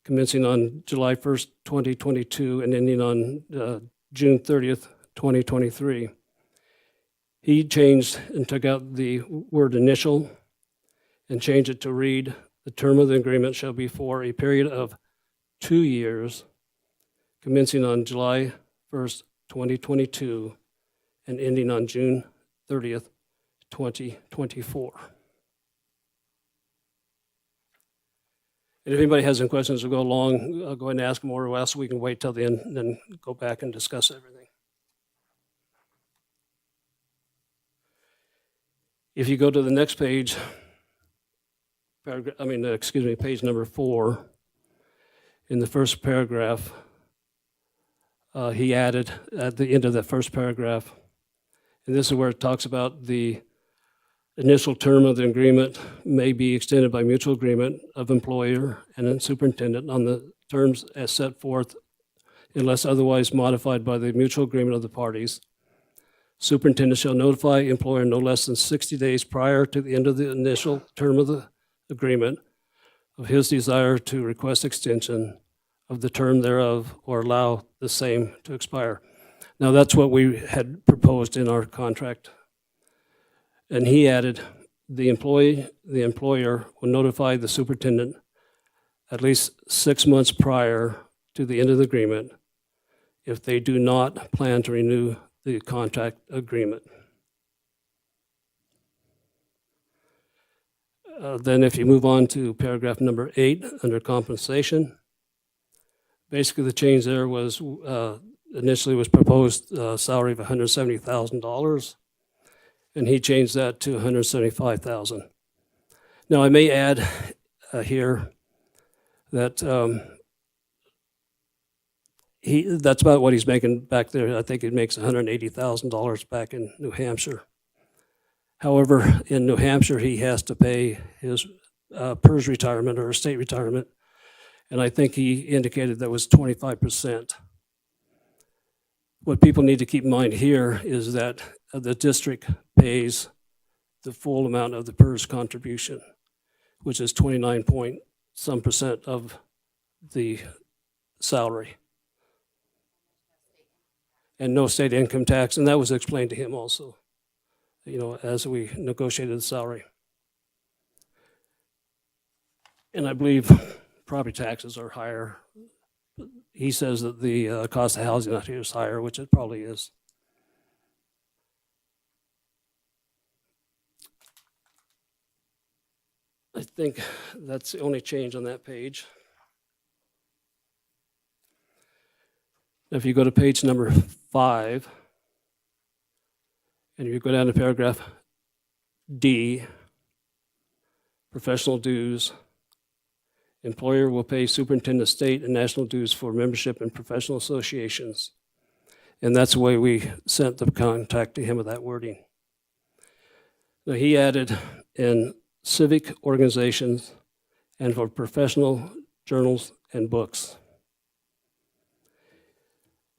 commencing on July 1st, 2022, and ending on June 30th, 2023. He changed and took out the word initial and changed it to read, the term of the agreement shall be for a period of 2 years, commencing on July 1st, 2022, and ending on June 30th, 2024. And if anybody has any questions to go along, go ahead and ask them, or else we can wait till the end and then go back and discuss everything. If you go to the next page, page number 4, in the first paragraph, he added at the end of the first paragraph, and this is where it talks about the initial term of the agreement may be extended by mutual agreement of employer and then superintendent on the terms as set forth unless otherwise modified by the mutual agreement of the parties. Superintendent shall notify employer no less than 60 days prior to the end of the initial term of the agreement of his desire to request extension of the term thereof or allow the same to expire. Now, that's what we had proposed in our contract. And he added, the employer will notify the superintendent at least 6 months prior to the end of the agreement if they do not plan to renew the contract agreement. Then if you move on to paragraph number 8, under compensation, basically the change there was initially was proposed salary of $170,000, and he changed that to $175,000. Now I may add here that that's about what he's making back there. I think he makes $180,000 back in New Hampshire. However, in New Hampshire, he has to pay his PERS retirement or state retirement, and I think he indicated that was 25%. What people need to keep in mind here is that the district pays the full amount of the PERS contribution, which is 29-point-some% of the salary. And no state income tax, and that was explained to him also, as we negotiated the salary. And I believe property taxes are higher. He says that the cost of housing out here is higher, which it probably is. I think that's the only change on that page. If you go to page number 5, and you go down to paragraph D, professional dues, employer will pay superintendent state and national dues for membership in professional associations. And that's the way we sent the contact to him with that wording. Now he added in civic organizations and for professional journals and books.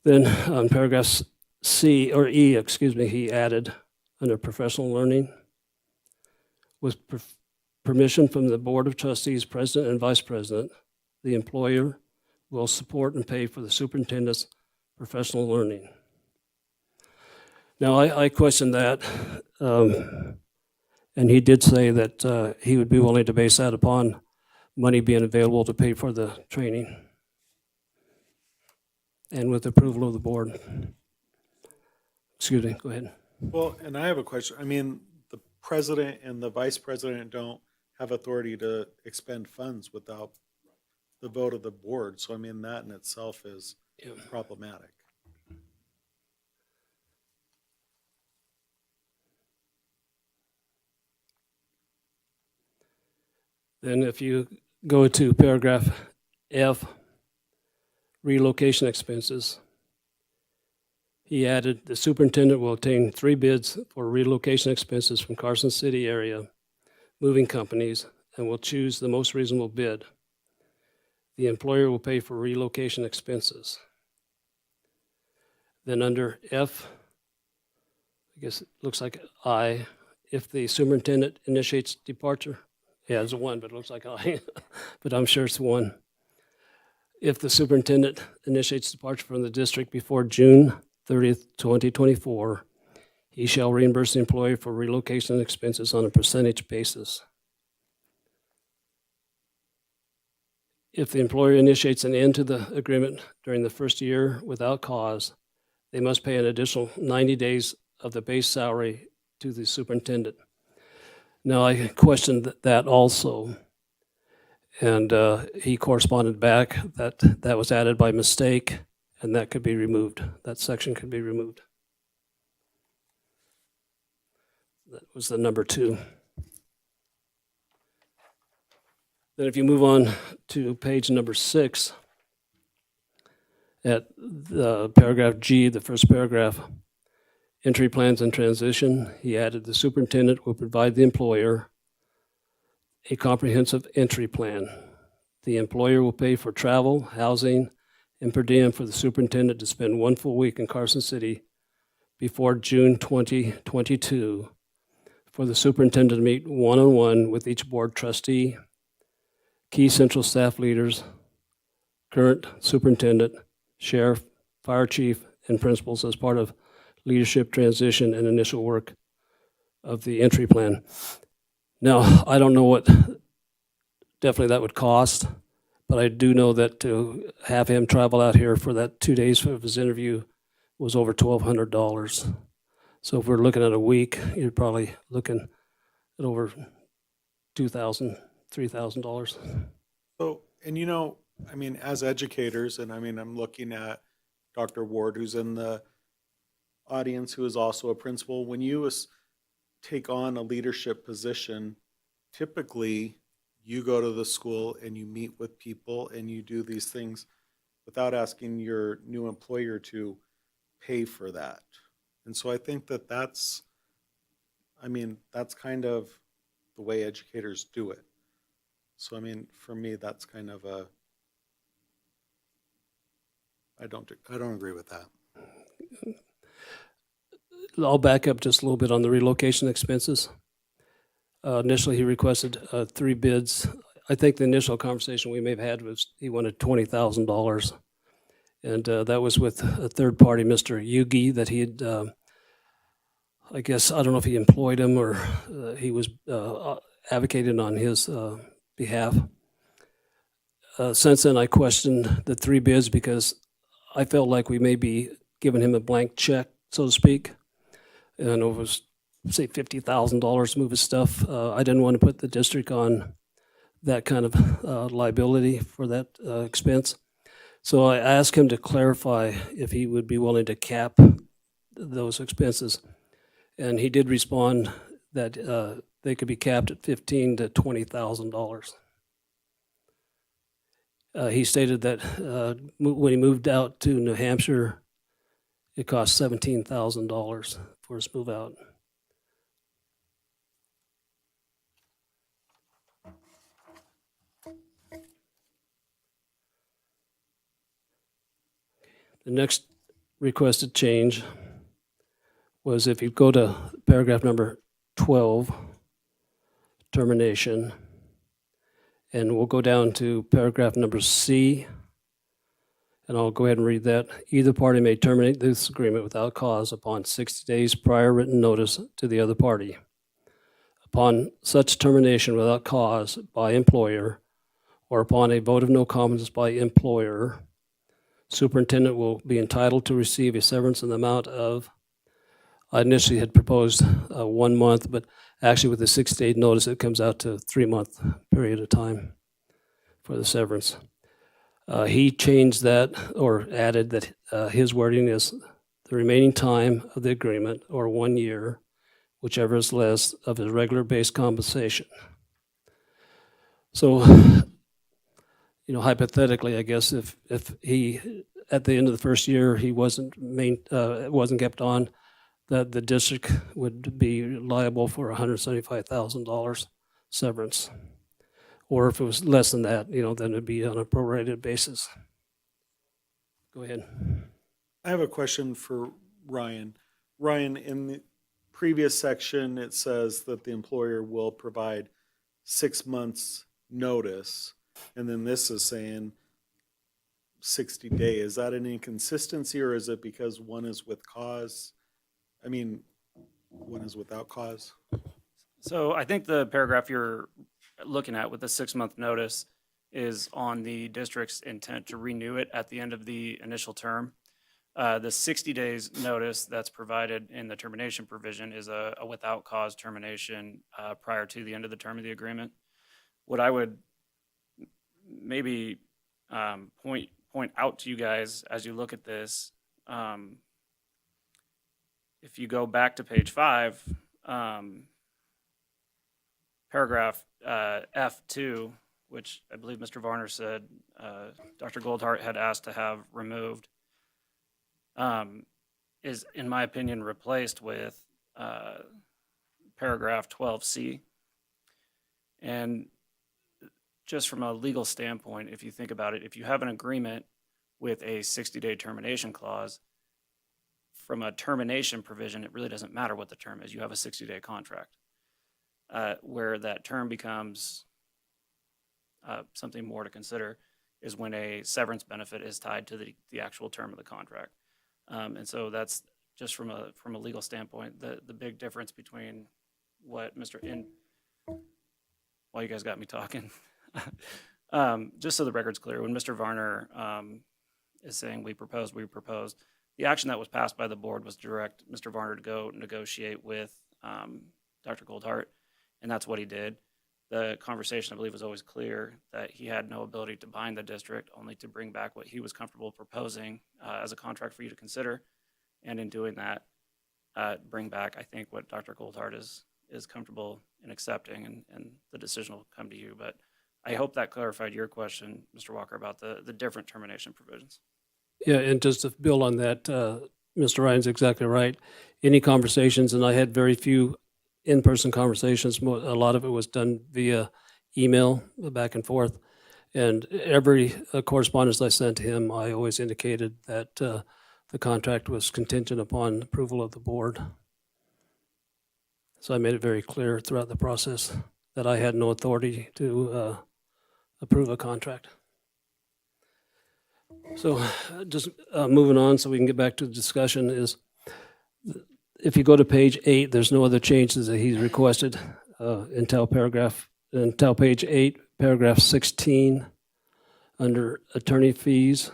Then on paragraph E, he added under professional learning, with permission from the Board of Trustees, President and Vice President, the employer will support and pay for the superintendent's professional learning. Now, I questioned that, and he did say that he would be willing to base that upon money being available to pay for the training and with approval of the board. Excuse me, go ahead. Well, and I have a question. I mean, the president and the vice president don't have authority to expend funds without the vote of the board. So, I mean, that in itself is problematic. Then if you go to paragraph F, relocation expenses, he added, the superintendent will obtain 3 bids for relocation expenses from Carson City area moving companies and will choose the most reasonable bid. The employer will pay for relocation expenses. Then under F, I guess it looks like I, if the superintendent initiates departure, yeah, it's a 1, but it looks like I, but I'm sure it's 1. If the superintendent initiates departure from the district before June 30th, 2024, he shall reimburse the employee for relocation expenses on a percentage basis. If the employer initiates an end to the agreement during the first year without cause, they must pay an additional 90 days of the base salary to the superintendent. Now, I questioned that also, And he corresponded back that that was added by mistake and that could be removed. That section could be removed. That was the number 2. Then if you move on to page number 6, at the paragraph G, the first paragraph, entry plans and transition, he added the superintendent will provide the employer a comprehensive entry plan. The employer will pay for travel, housing, and per diem for the superintendent to spend 1 full week in Carson City before June 2022 for the superintendent to meet one-on-one with each board trustee, key central staff leaders, current superintendent, sheriff, fire chief, and principals as part of leadership transition and initial work of the entry plan. Now, I don't know what definitely that would cost, but I do know that to have him travel out here for that 2 days of his interview was over $1,200. So if we're looking at a week, you're probably looking at over $2,000, $3,000. So, and you know, I mean, as educators, and I mean, I'm looking at Dr. Ward, who's in the audience, who is also a principal. When you take on a leadership position, typically you go to the school and you meet with people and you do these things without asking your new employer to pay for that. And so I think that that's kind of the way educators do it. So, I mean, for me, that's kind of a, I don't agree with that. I'll back up just a little bit on the relocation expenses. Initially, he requested 3 bids. I think the initial conversation we may have had was he wanted $20,000. And that was with a third party, Mr. Yugi, that he had, I guess, I don't know if he employed him or he was advocating on his behalf. Since then, I questioned the 3 bids because I felt like we may be giving him a blank check, so to speak. And it was, say, $50,000 to move his stuff. I didn't want to put the district on that kind of liability for that expense. So I asked him to clarify if he would be willing to cap those expenses. And he did respond that they could be capped at $15,000 to $20,000. He stated that when he moved out to New Hampshire, it cost $17,000 for his move out. The next requested change was if you go to paragraph number 12, termination, and we'll go down to paragraph number C, and I'll go ahead and read that. Either party may terminate this agreement without cause upon 60 days prior written notice to the other party. Upon such termination without cause by employer, or upon a vote of no confidence by employer, superintendent will be entitled to receive a severance in the amount of, I initially had proposed 1 month, but actually with the 6-day notice, it comes out to a 3-month period of time for the severance. He changed that or added that his wording is the remaining time of the agreement or 1 year, whichever is less of his regular base compensation. So, you know, hypothetically, I guess if he, at the end of the first year, he wasn't kept on, that the district would be liable for $175,000 severance. Or if it was less than that, you know, then it'd be on a prorated basis. Go ahead. I have a question for Ryan. Ryan, in the previous section, it says that the employer will provide 6 months notice, and then this is saying 60 days. Is that an inconsistency, or is it because one is with cause? I mean, one is without cause? So I think the paragraph you're looking at with the 6-month notice is on the district's intent to renew it at the end of the initial term. The 60 days notice that's provided in the termination provision is a without cause termination prior to the end of the term of the agreement. What I would maybe point out to you guys as you look at this. If you go back to page 5, paragraph F2, which I believe Mr. Varner said Dr. Goldhart had asked to have removed, is, in my opinion, replaced with paragraph 12C. And just from a legal standpoint, if you think about it, if you have an agreement with a 60-day termination clause, from a termination provision, it really doesn't matter what the term is. You have a 60-day contract. Where that term becomes something more to consider is when a severance benefit is tied to the actual term of the contract. And so that's just from a legal standpoint, the big difference between what while you guys got me talking, just so the record's clear, when Mr. Varner is saying we proposed, the action that was passed by the board was direct Mr. Varner to go negotiate with Dr. Goldhart, and that's what he did. The conversation, I believe, was always clear that he had no ability to bind the district, only to bring back what he was comfortable proposing as a contract for you to consider. And in doing that, bring back, I think, what Dr. Goldhart is comfortable in accepting, and the decision will come to you. But I hope that clarified your question, Mr. Walker, about the different termination provisions. Yeah, and just to build on that, Mr. Ryan's exactly right. Any conversations, and I had very few in-person conversations. A lot of it was done via email, back and forth. And every correspondence I sent to him, I always indicated that the contract was contingent upon approval of the board. So I made it very clear throughout the process that I had no authority to approve a contract. So just moving on so we can get back to the discussion is, if you go to page 8, there's no other changes that he's requested until page 8, paragraph 16, under attorney fees.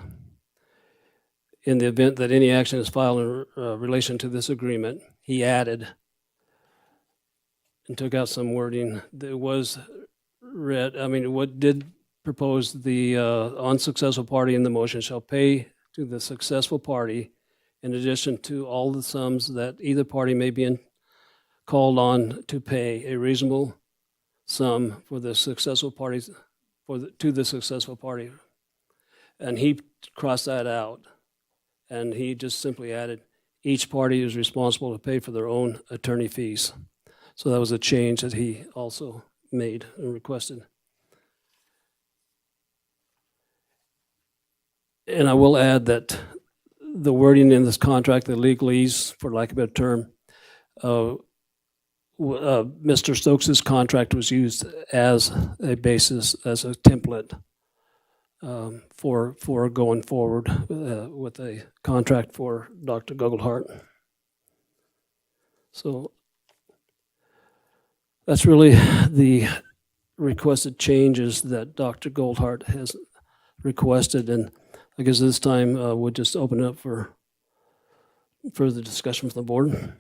In the event that any action is filed in relation to this agreement, he added and took out some wording that was read. I mean, what did propose the unsuccessful party in the motion shall pay to the successful party, in addition to all the sums that either party may be called on to pay, a reasonable sum for the successful parties to the successful party. And he crossed that out, and he just simply added, each party is responsible to pay for their own attorney fees. So that was a change that he also made and requested. And I will add that the wording in this contract, the legalese, for lack of a better term, Mr. Stokes' contract was used as a basis, as a template for going forward with a contract for Dr. Goldhart. So that's really the requested changes that Dr. Goldhart has requested, and I guess this time we'll just open it up for further discussion from the board.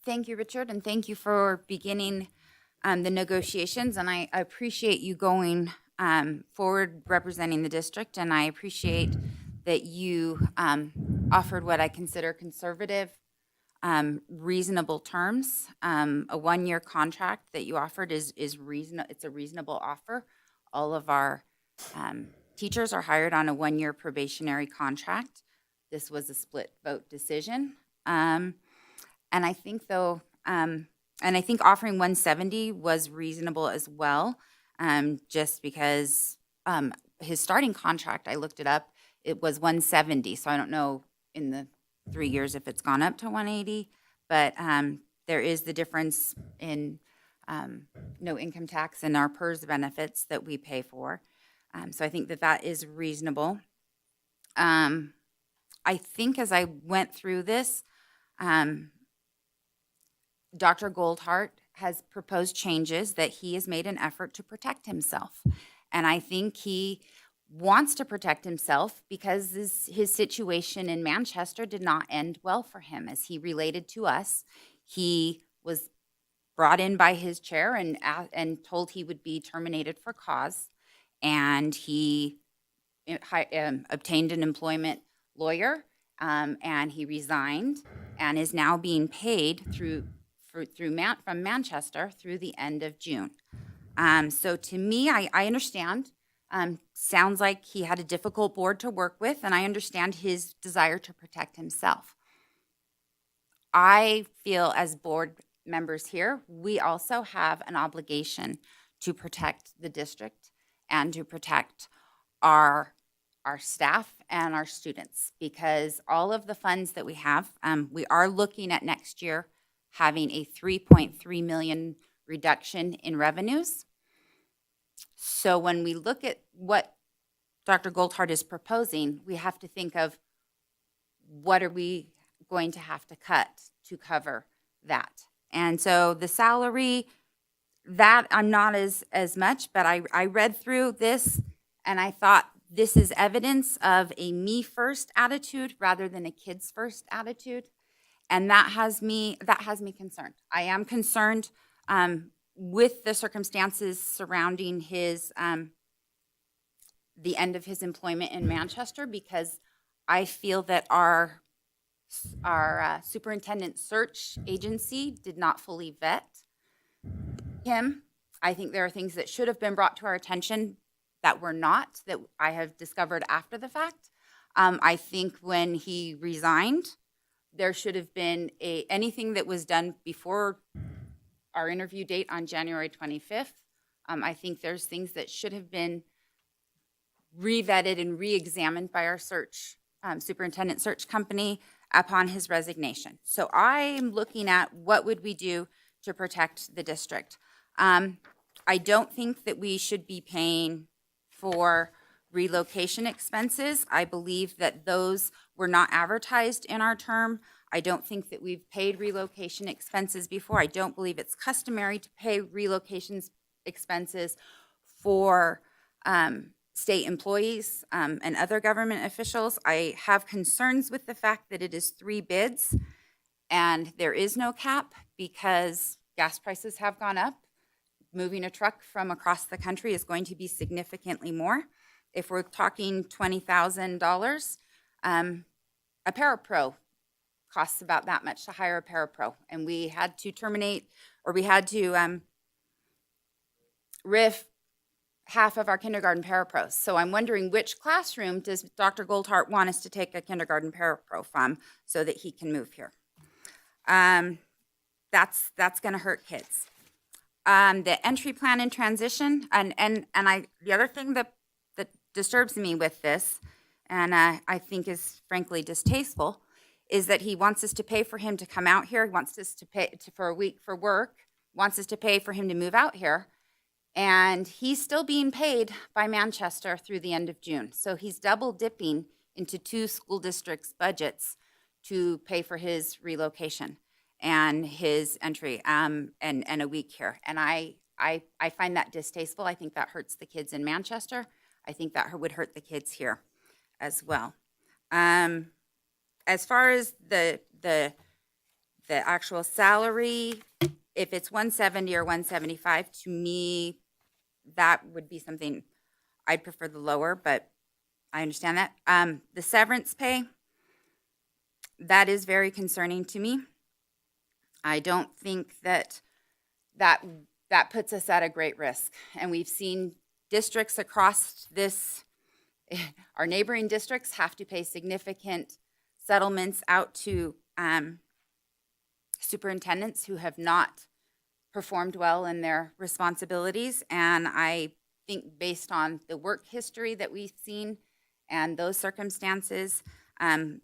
Thank you, Richard, and thank you for beginning the negotiations. And I appreciate you going forward representing the district, and I appreciate that you offered what I consider conservative, reasonable terms. A one-year contract that you offered is reasonable. It's a reasonable offer. All of our teachers are hired on a one-year probationary contract. This was a split vote decision. And I think and I think offering 170 was reasonable as well, just because his starting contract, I looked it up, it was 170. So I don't know in the 3 years if it's gone up to 180, but there is the difference in no income tax and our PERS benefits that we pay for. So I think that is reasonable. I think as I went through this, Dr. Goldhart has proposed changes that he has made an effort to protect himself. And I think he wants to protect himself because his situation in Manchester did not end well for him. As he related to us, he was brought in by his chair and told he would be terminated for cause. And he obtained an employment lawyer, and he resigned and is now being paid from Manchester through the end of June. So to me, I understand. Sounds like he had a difficult board to work with, and I understand his desire to protect himself. I feel as board members here, we also have an obligation to protect the district and to protect our staff and our students, because all of the funds that we have, we are looking at next year having a $3.3 million reduction in revenues. So when we look at what Dr. Goldhart is proposing, we have to think of what are we going to have to cut to cover that. And so the salary, that I'm not as much, but I read through this and I thought this is evidence of a me first attitude rather than a kids first attitude. And that has me concerned. I am concerned with the circumstances surrounding his the end of his employment in Manchester, because I feel that our superintendent search agency did not fully vet him. I think there are things that should have been brought to our attention that were not, that I have discovered after the fact. I think when he resigned, there should have been anything that was done before our interview date on January 25th. I think there's things that should have been re-vetted and re-examined by our superintendent search company upon his resignation. So I'm looking at what would we do to protect the district. I don't think that we should be paying for relocation expenses. I believe that those were not advertised in our term. I don't think that we've paid relocation expenses before. I don't believe it's customary to pay relocation expenses for state employees and other government officials. I have concerns with the fact that it is 3 bids and there is no cap because gas prices have gone up. Moving a truck from across the country is going to be significantly more. If we're talking $20,000, a parapro costs about that much to hire a parapro. And we had to terminate, or we had to RIF half of our kindergarten parapros. So I'm wondering, which classroom does Dr. Goldhart want us to take a kindergarten parapro from so that he can move here? That's going to hurt kids. The entry plan and transition, and the other thing that disturbs me with this, and I think is frankly distasteful, is that he wants us to pay for him to come out here. He wants us to pay for a week for work, wants us to pay for him to move out here. And he's still being paid by Manchester through the end of June. So he's double dipping into 2 school districts' budgets to pay for his relocation and his entry and a week here. And I find that distasteful. I think that hurts the kids in Manchester. I think that would hurt the kids here as well. As far as the actual salary, if it's 170 or 175, to me, that would be something I'd prefer the lower, but I understand that. The severance pay, that is very concerning to me. I don't think that puts us at a great risk. And we've seen districts across our neighboring districts have to pay significant settlements out to superintendents who have not performed well in their responsibilities. And I think based on the work history that we've seen and those circumstances, I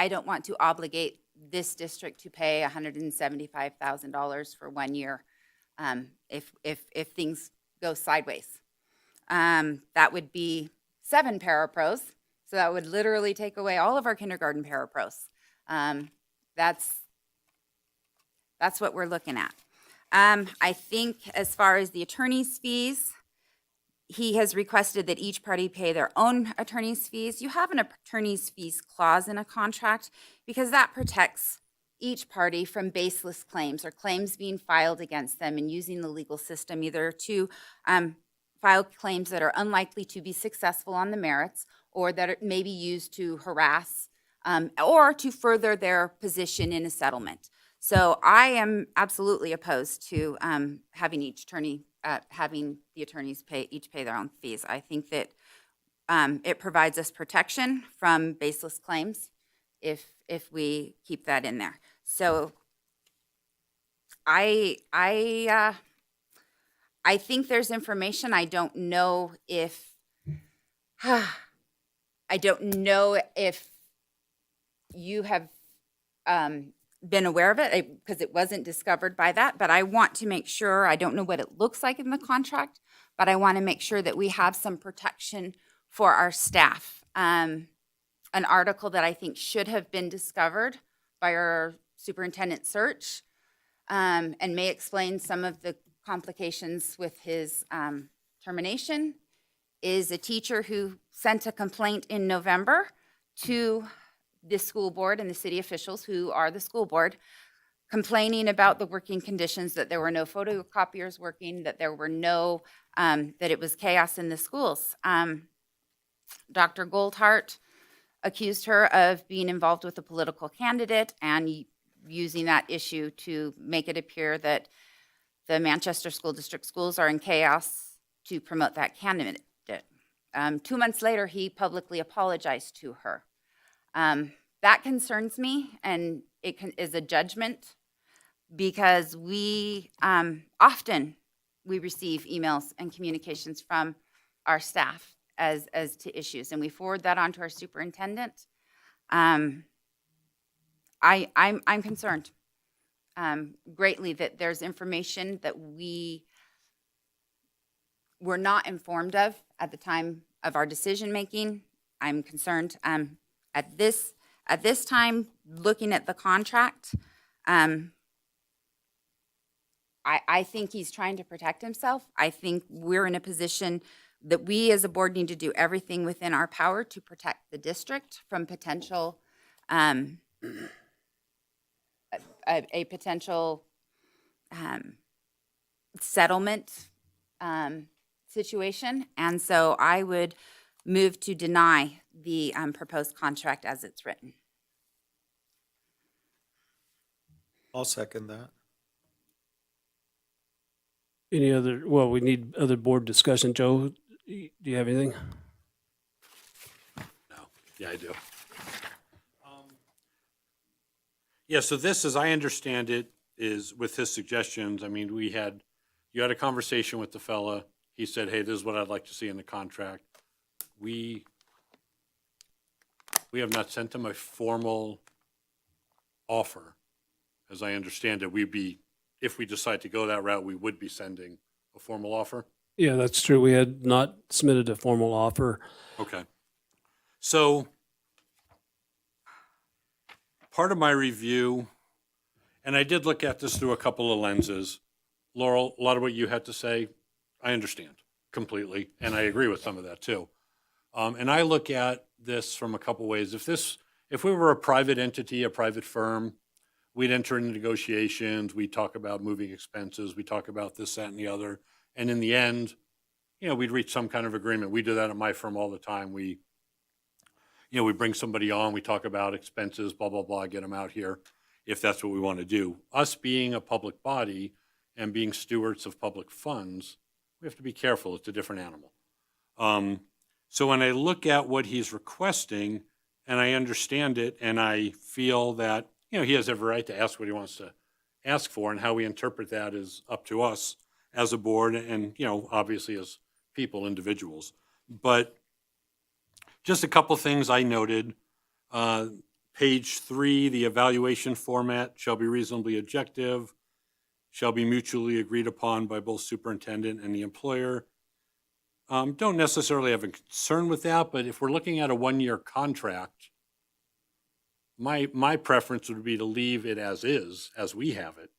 don't want to obligate this district to pay $175,000 for 1 year if things go sideways. That would be 7 parapros. So that would literally take away all of our kindergarten parapros. That's what we're looking at. I think as far as the attorney's fees, he has requested that each party pay their own attorney's fees. You have an attorney's fees clause in a contract because that protects each party from baseless claims or claims being filed against them and using the legal system either to file claims that are unlikely to be successful on the merits or that may be used to harass or to further their position in a settlement. So I am absolutely opposed to having the attorneys each pay their own fees. I think that it provides us protection from baseless claims if we keep that in there. So I think there's information. I don't know if you have been aware of it because it wasn't discovered by that, but I want to make sure, I don't know what it looks like in the contract, but I want to make sure that we have some protection for our staff. An article that I think should have been discovered by our superintendent search and may explain some of the complications with his termination is a teacher who sent a complaint in November to the school board and the city officials who are the school board, complaining about the working conditions, that there were no photocopiers working, that there were no, that it was chaos in the schools. Dr. Goldhart accused her of being involved with a political candidate and using that issue to make it appear that the Manchester School District schools are in chaos to promote that candidate. 2 months later, he publicly apologized to her. That concerns me, and it is a judgment because we often receive emails and communications from our staff as to issues, and we forward that on to our superintendent. I'm concerned greatly that there's information that we were not informed of at the time of our decision making. I'm concerned at this time, looking at the contract. I think he's trying to protect himself. I think we're in a position that we as a board need to do everything within our power to protect the district from potential a potential settlement situation. And so I would move to deny the proposed contract as it's written. I'll second that. Any other, well, we need other board discussion. Joe, do you have anything? No. Yeah, I do. Yeah, so this, as I understand it, is with his suggestions. I mean, you had a conversation with the fella. He said, hey, this is what I'd like to see in the contract. We have not sent him a formal offer. As I understand it, if we decide to go that route, we would be sending a formal offer. Yeah, that's true. We had not submitted a formal offer. Okay. So part of my review, and I did look at this through a couple of lenses. Laurel, a lot of what you had to say, I understand completely, and I agree with some of that too. And I look at this from a couple ways. If we were a private entity, a private firm, we'd enter into negotiations, we'd talk about moving expenses, we talk about this, that, and the other. And in the end, we'd reach some kind of agreement. We do that at my firm all the time. We bring somebody on, we talk about expenses, blah, blah, blah, get them out here, if that's what we want to do. Us being a public body and being stewards of public funds, we have to be careful. It's a different animal. So when I look at what he's requesting, and I understand it, and I feel that, he has every right to ask what he wants to ask for, and how we interpret that is up to us as a board and, obviously as people, individuals. But just a couple things I noted. Page 3, the evaluation format shall be reasonably objective, shall be mutually agreed upon by both superintendent and the employer. Don't necessarily have a concern with that, but if we're looking at a 1-year contract, my preference would be to leave it as is, as we have it.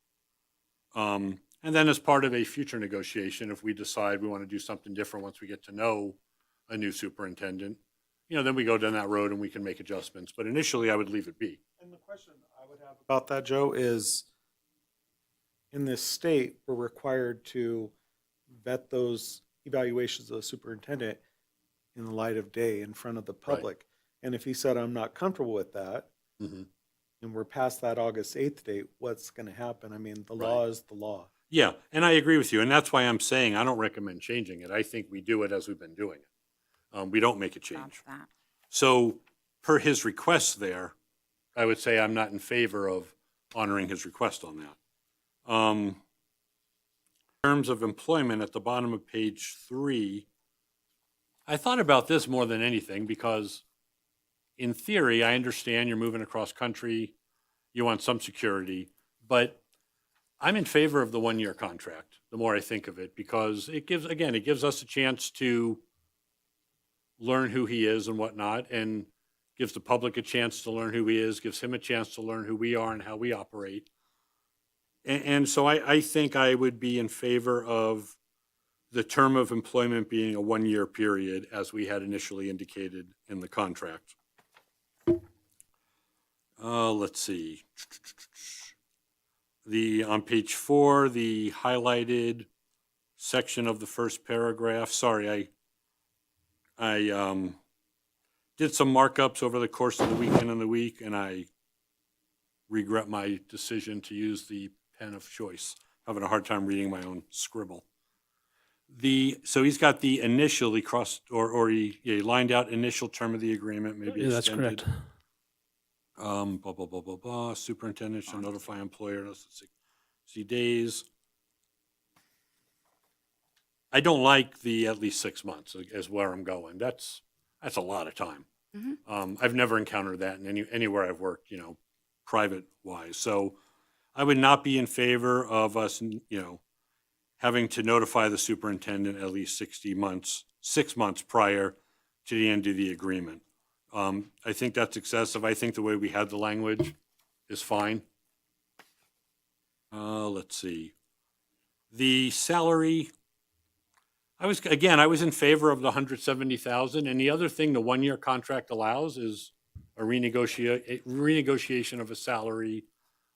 And then as part of a future negotiation, if we decide we want to do something different once we get to know a new superintendent, then we go down that road and we can make adjustments. But initially, I would leave it be. And the question I would have about that, Joe, is in this state, we're required to vet those evaluations of the superintendent in the light of day in front of the public. And if he said, I'm not comfortable with that, Mhm. and we're past that August 8th date, what's going to happen? I mean, the law is the law. Yeah, and I agree with you, and that's why I'm saying I don't recommend changing it. I think we do it as we've been doing it. We don't make a change. that. So per his request there, I would say I'm not in favor of honoring his request on that. In terms of employment, at the bottom of page 3, I thought about this more than anything because in theory, I understand you're moving across country, you want some security, but I'm in favor of the 1-year contract, the more I think of it, because it gives us a chance to learn who he is and whatnot, and gives the public a chance to learn who he is, gives him a chance to learn who we are and how we operate. And so I think I would be in favor of the term of employment being a 1-year period, as we had initially indicated in the contract. Let's see. On page 4, the highlighted section of the first paragraph. Sorry, I did some markups over the course of the weekend and the week, and I regret my decision to use the pen of choice. Having a hard time reading my own scribble. So he's got the initially crossed, or he lined out initial term of the agreement, maybe Yeah, that's extended. correct. Blah, blah, blah, blah, blah. Superintendent shall notify employer in 60 days. I don't like the at least 6 months is where I'm going. That's a lot of time. I've never encountered that in anywhere I've worked, private wise. So I would not be in favor of us, having to notify the superintendent at least 6 months prior to the end of the agreement. I think that's excessive. I think the way we had the language is fine. Let's see. The salary, I was in favor of the 170,000, and the other thing the 1-year contract allows is a renegotiation of a salary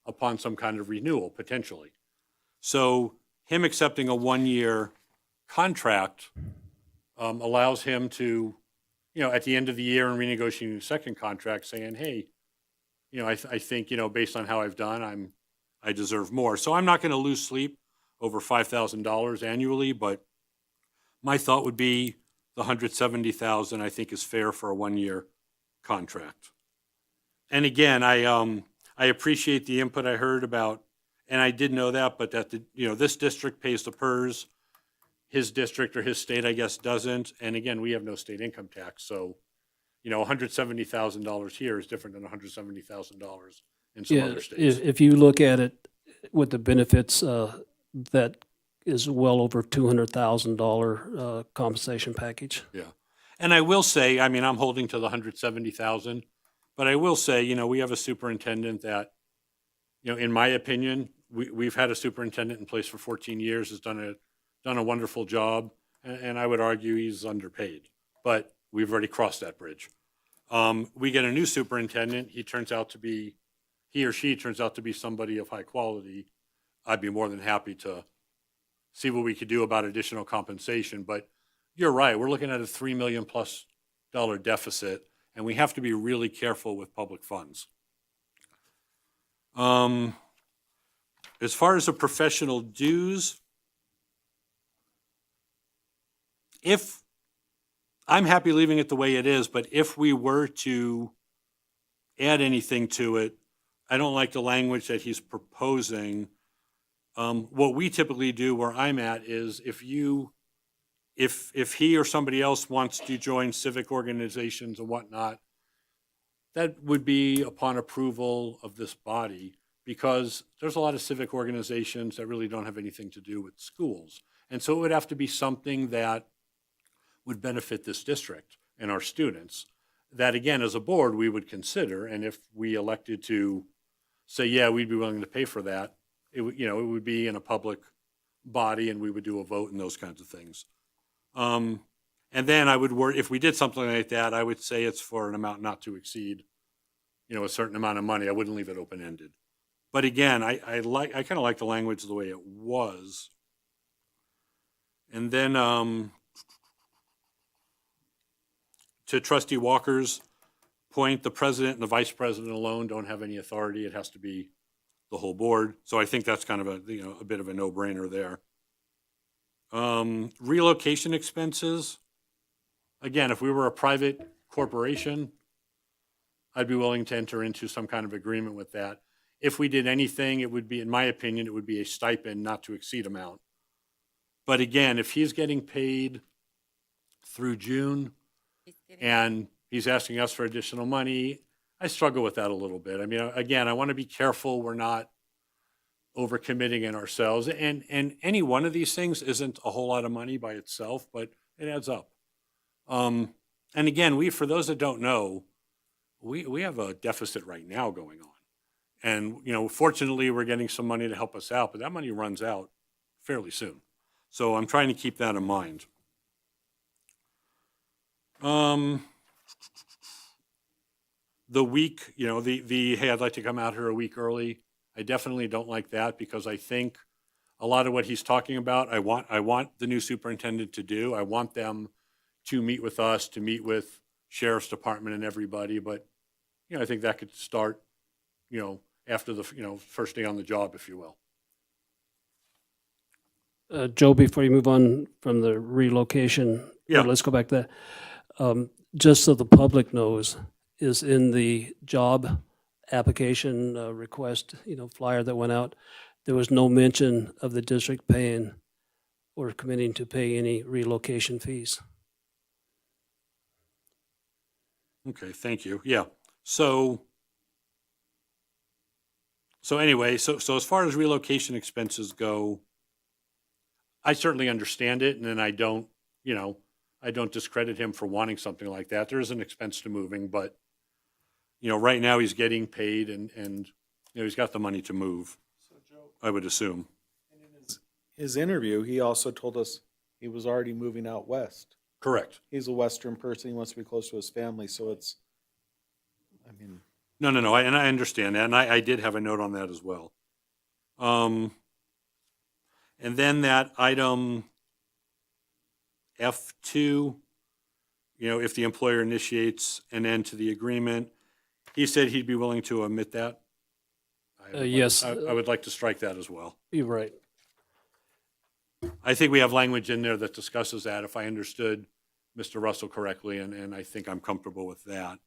upon some kind of renewal, potentially. So him accepting a 1-year contract allows him to, at the end of the year and renegotiating the second contract, saying, hey, I think, based on how I've done, I deserve more. So I'm not going to lose sleep over $5,000 annually, but my thought would be the 170,000 I think is fair for a 1-year contract. And again, I appreciate the input I heard about, and I did know that, but that this district pays the PERS, his district or his state, I guess, doesn't. And again, we have no state income tax, so $170,000 here is different than $170,000 in some other states. If you look at it with the benefits, that is well over $200,000 compensation package. Yeah. And I will say, I'm holding to the 170,000, but I will say, we have a superintendent that, in my opinion, we've had a superintendent in place for 14 years, has done a wonderful job, and I would argue he's underpaid, but we've already crossed that bridge. We get a new superintendent, he or she turns out to be somebody of high quality. I'd be more than happy to see what we could do about additional compensation, but you're right, we're looking at a $3 million+ deficit, and we have to be really careful with public funds. As far as the professional dues, I'm happy leaving it the way it is, but if we were to add anything to it, I don't like the language that he's proposing. What we typically do where I'm at is if he or somebody else wants to join civic organizations and whatnot, that would be upon approval of this body, because there's a lot of civic organizations that really don't have anything to do with schools. And so it would have to be something that would benefit this district and our students, that again, as a board, we would consider. And if we elected to say, yeah, we'd be willing to pay for that, it would be in a public body and we would do a vote and those kinds of things. And then if we did something like that, I would say it's for an amount not to exceed a certain amount of money. I wouldn't leave it open-ended. But again, I kind of like the language the way it was. And then to Trustee Walker's point, the president and the vice president alone don't have any authority. It has to be the whole board. So I think that's kind of a bit of a no-brainer there. Relocation expenses. Again, if we were a private corporation, I'd be willing to enter into some kind of agreement with that. If we did anything, it would be, in my opinion, it would be a stipend not to exceed amount. But again, if he's getting paid through June and he's asking us for additional money, I struggle with that a little bit. I mean, again, I want to be careful we're not overcommitting in ourselves. And any one of these things isn't a whole lot of money by itself, but it adds up. And again, for those that don't know, we have a deficit right now going on. And, fortunately, we're getting some money to help us out, but that money runs out fairly soon. So I'm trying to keep that in mind. The week, hey, I'd like to come out here a week early. I definitely don't like that because I think a lot of what he's talking about, I want the new superintendent to do. I want them to meet with us, to meet with Sheriff's Department and everybody. But, I think that could start, after the, first day on the job, if you will. Joe, before you move on from the relocation, Yeah. let's go back to that. Just so the public knows, is in the job application request, flyer that went out, there was no mention of the district paying or committing to pay any relocation fees. Okay, thank you. Yeah. So anyway, so as far as relocation expenses go, I certainly understand it, and then I don't discredit him for wanting something like that. There is an expense to moving, but right now he's getting paid and he's got the money to move. So Joe, I would assume. and in his interview, he also told us he was already moving out west. Correct. He's a Western person. He wants to be close to his family. So No, and I understand that, and I did have a note on that as well. And then that item F2, if the employer initiates an end to the agreement, he said he'd be willing to omit that. Yes. I would like to strike that as well. You're right. I think we have language in there that discusses that, if I understood Mr. Russell correctly, and I think I'm comfortable with that.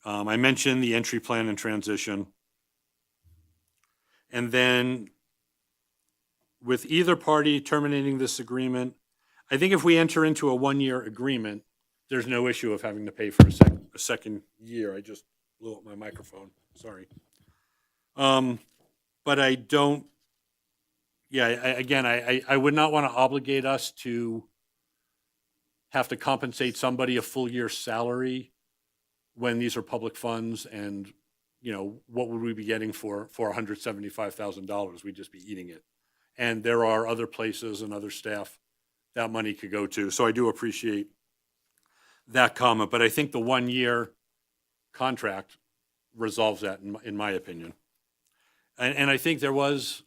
I mentioned the entry plan and transition. And then with either party terminating this agreement, I think if we enter into a one-year agreement, there's no issue of having to pay for a second year. I just blew up my microphone, sorry. But I don't, I would not want to obligate us to have to compensate somebody a full year's salary when these are public funds, and, what would we be getting for $175,000? We'd just be eating it. And there are other places and other staff that money could go to. So I do appreciate that comment, but I think the 1 year contract resolves that in my opinion. And I think there was,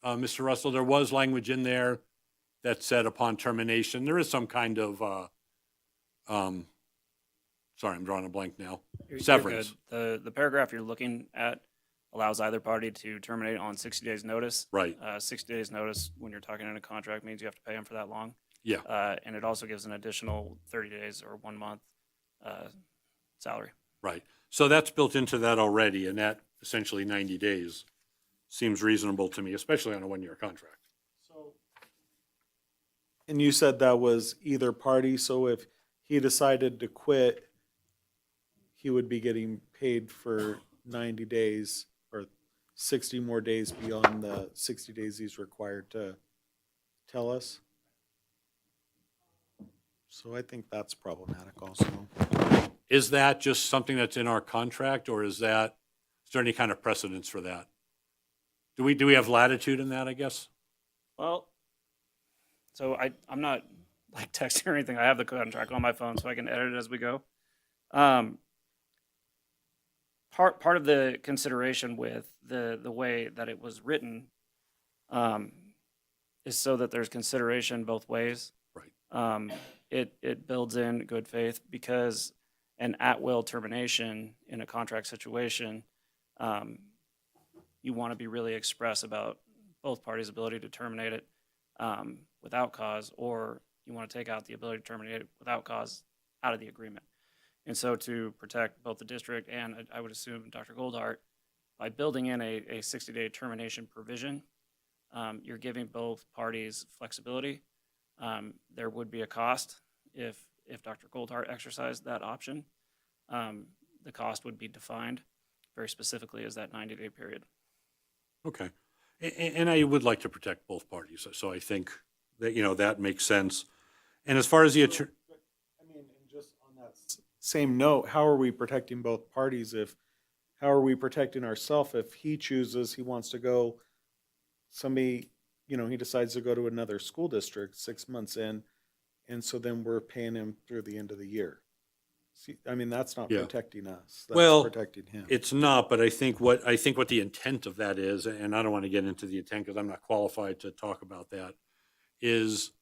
Mr. Russell, there was language in there that said upon termination, there is some kind of, sorry, I'm drawing a blank now. You're Severance. good. The paragraph you're looking at allows either party to terminate on 60 days notice. Right. 60 days notice when you're talking in a contract means you have to pay them for that long. Yeah. And it also gives an additional 30 days or 1 month salary. Right. So that's built into that already, and that essentially 90 days seems reasonable to me, especially on a 1 year contract. and you said that was either party. So if he decided to quit, he would be getting paid for 90 days or 60 more days beyond the 60 days he's required to tell us. So I think that's problematic also. Is that just something that's in our contract, or is there any kind of precedence for that? Do we have latitude in that, I guess? Well, so I'm not like texting or anything. I have the contract on my phone so I can edit it as we go. part of the consideration with the way that it was written is so that there's consideration both ways. Right. It builds in good faith because an at-will termination in a contract situation, you want to be really express about both parties' ability to terminate it without cause, or you want to take out the ability to terminate it without cause out of the agreement. And so to protect both the district and I would assume Dr. Goldhart, by building in a 60-day termination provision, you're giving both parties flexibility. There would be a cost if Dr. Goldhart exercised that option. The cost would be defined very specifically as that 90-day period. Okay. And I would like to protect both parties, so I think that, that makes sense. And as far as the attorney, I mean, and just on that same note, how are we protecting both parties how are we protecting ourselves if he chooses, he wants to go, somebody, he decides to go to another school district 6 months in, and so then we're paying him through the end of the year. See, I mean, that's not Yeah. protecting us. That's well, protecting him. it's not, but I think what the intent of that is, and I don't want to get into the intent because I'm not qualified to talk about that, is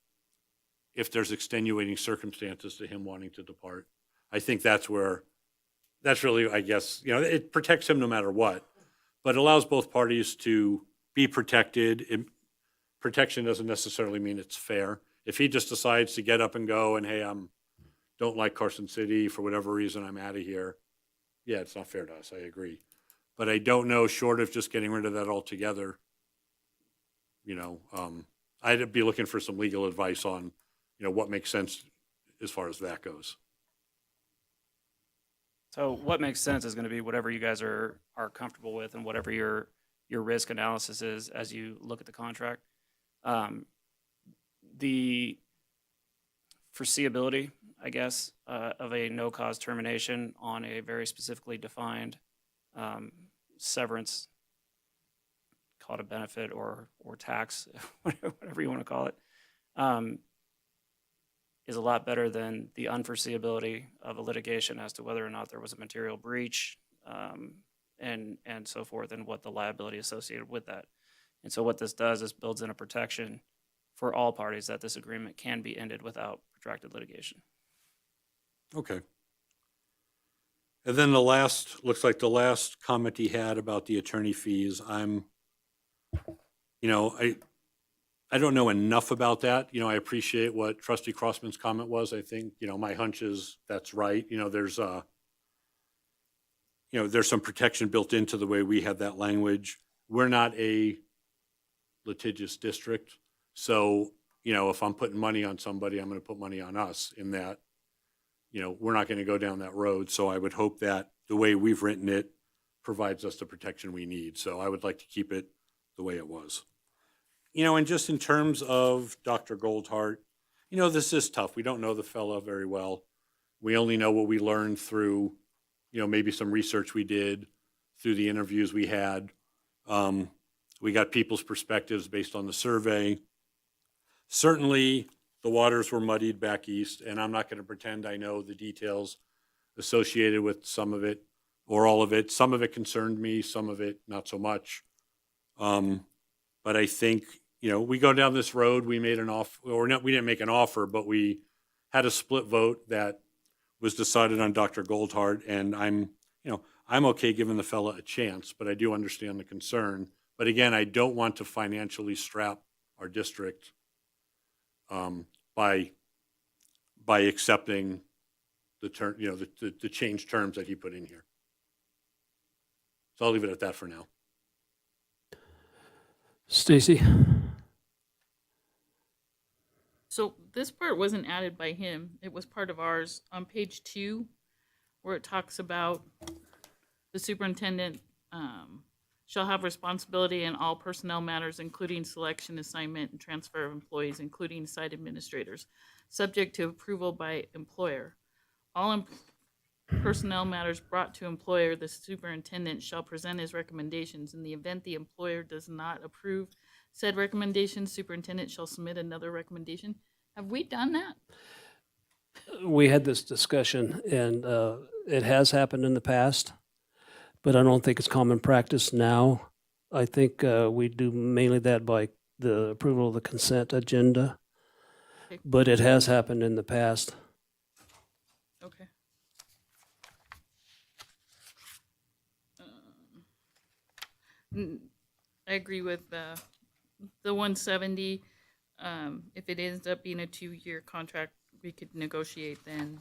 if there's extenuating circumstances to him wanting to depart. I think that's really, I guess, it protects him no matter what, but allows both parties to be protected. Protection doesn't necessarily mean it's fair. If he just decides to get up and go and, hey, don't like Carson City for whatever reason, I'm out of here. Yeah, it's not fair to us. I agree. But I don't know, short of just getting rid of that altogether, I'd be looking for some legal advice on, what makes sense as far as that goes. So what makes sense is going to be whatever you guys are comfortable with and whatever your risk analysis is as you look at the contract. The foreseeability, I guess, of a no-cause termination on a very specifically defined severance, call it a benefit or tax, whatever you want to call it, is a lot better than the unforeseeability of a litigation as to whether or not there was a material breach and so forth, and what the liability associated with that. And so what this does is builds in a protection for all parties that this agreement can be ended without protracted litigation. Okay. And then looks like the last comment he had about the attorney fees, I don't know enough about that. I appreciate what Trustee Crossman's comment was. I think, my hunch is that's right. There's some protection built into the way we have that language. We're not a litigious district. So, if I'm putting money on somebody, I'm going to put money on us in that, we're not going to go down that road. So I would hope that the way we've written it provides us the protection we need. So I would like to keep it the way it was. And just in terms of Dr. Goldhart, this is tough. We don't know the fellow very well. We only know what we learned through, maybe some research we did, through the interviews we had. We got people's perspectives based on the survey. Certainly, the waters were muddied back east, and I'm not going to pretend I know the details associated with some of it or all of it. Some of it concerned me, some of it not so much. But I think, we go down this road, we made an offer, or not, we didn't make an offer, but we had a split vote that was decided on Dr. Goldhart, and I'm okay giving the fella a chance, but I do understand the concern. But again, I don't want to financially strap our district by accepting the term, the changed terms that he put in here. So I'll leave it at that for now. Stacy? So this part wasn't added by him. It was part of ours on page 2, where it talks about the superintendent shall have responsibility in all personnel matters, including selection, assignment, and transfer of employees, including site administrators, subject to approval by employer. All personnel matters brought to employer, the superintendent shall present his recommendations. In the event the employer does not approve said recommendation, superintendent shall submit another recommendation. Have we done that? We had this discussion, and it has happened in the past. but I don't think it's common practice now. I think we do mainly that by the approval of the consent agenda, Okay. but it has happened in the past. Okay. I agree with the 170. If it ends up being a 2-year contract, we could negotiate then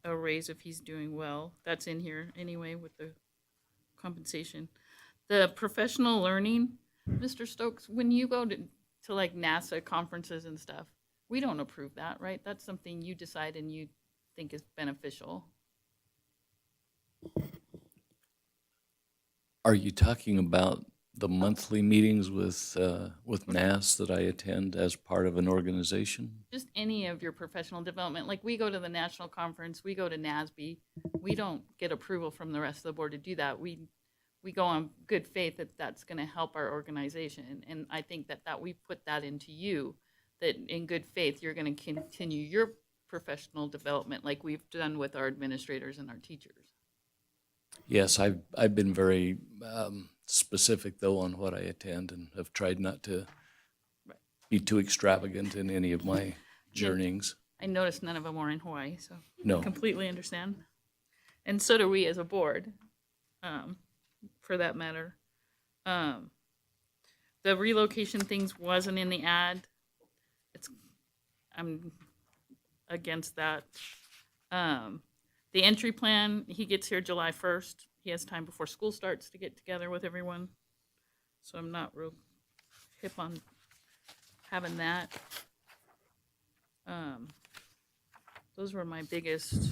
a raise if he's doing well. That's in here anyway with the compensation. The professional learning, Mr. Stokes, when you go to like NASA conferences and stuff, we don't approve that, right? That's something you decide and you think is beneficial. Are you talking about the monthly meetings with NAS that I attend as part of an organization? Just any of your professional development. Like we go to the national conference, we go to NASB. We don't get approval from the rest of the board to do that. We go on good faith that that's going to help our organization. And I think that we put that into you, that in good faith, you're going to continue your professional development like we've done with our administrators and our teachers. Yes, I've been very specific though on what I attend and have tried not to be too extravagant in any of my journeyings. I noticed none of them were in Hawaii, so No. I completely understand. And so do we as a board, for that matter. The relocation things wasn't in the ad. I'm against that. The entry plan, he gets here July 1st. He has time before school starts to get together with everyone. So I'm not real hip on having that. Those were my biggest,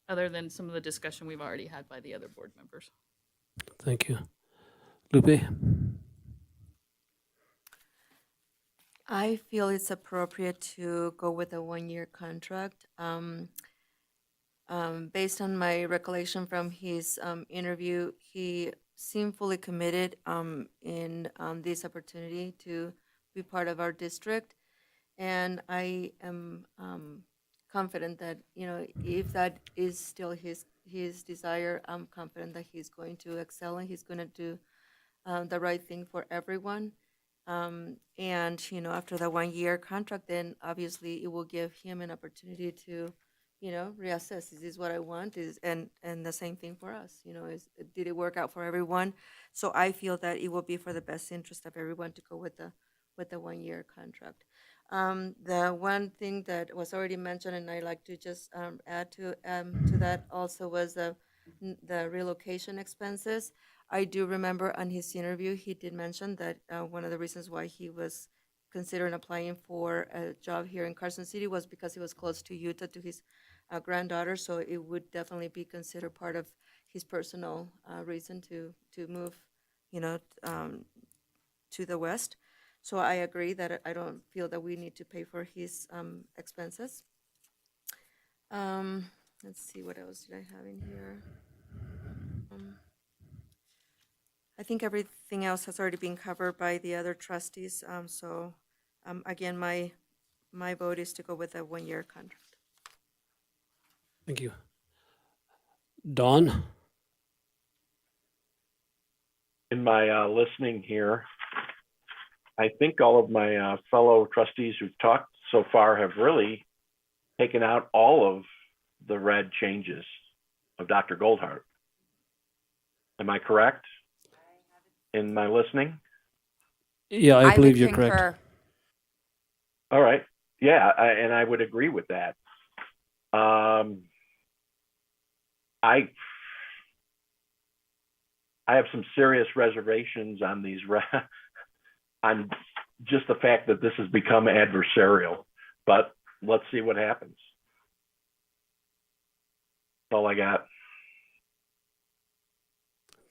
other than some of the discussion we've already had by the other board members. Thank you. Lupe? I feel it's appropriate to go with a 1-year contract. Based on my recollection from his interview, he seemed fully committed in this opportunity to be part of our district. And I am confident that, if that is still his desire, I'm confident that he's going to excel and he's going to do the right thing for everyone. And, after the 1-year contract, then obviously it will give him an opportunity to, reassess. Is this what I want? And the same thing for us, did it work out for everyone? So I feel that it will be for the best interest of everyone to go with the 1-year contract. The one thing that was already mentioned, and I'd like to just add to that also, was the relocation expenses. I do remember on his interview, he did mention that one of the reasons why he was considering applying for a job here in Carson City was because he was close to Utah, to his granddaughter. So it would definitely be considered part of his personal reason to move, to the west. So I agree that I don't feel that we need to pay for his expenses. Let's see, what else did I have in here? I think everything else has already been covered by the other trustees. So again, my vote is to go with a 1-year contract. Thank you. Dawn? In my listening here, I think all of my fellow trustees who've talked so far have really taken out all of the red changes of Dr. Goldhart. Am I correct in my listening? Yeah, I believe would you're concur. correct. All right. Yeah, and I would agree with that. I have some serious reservations on these, on just the fact that this has become adversarial, but let's see what happens. That's all I got.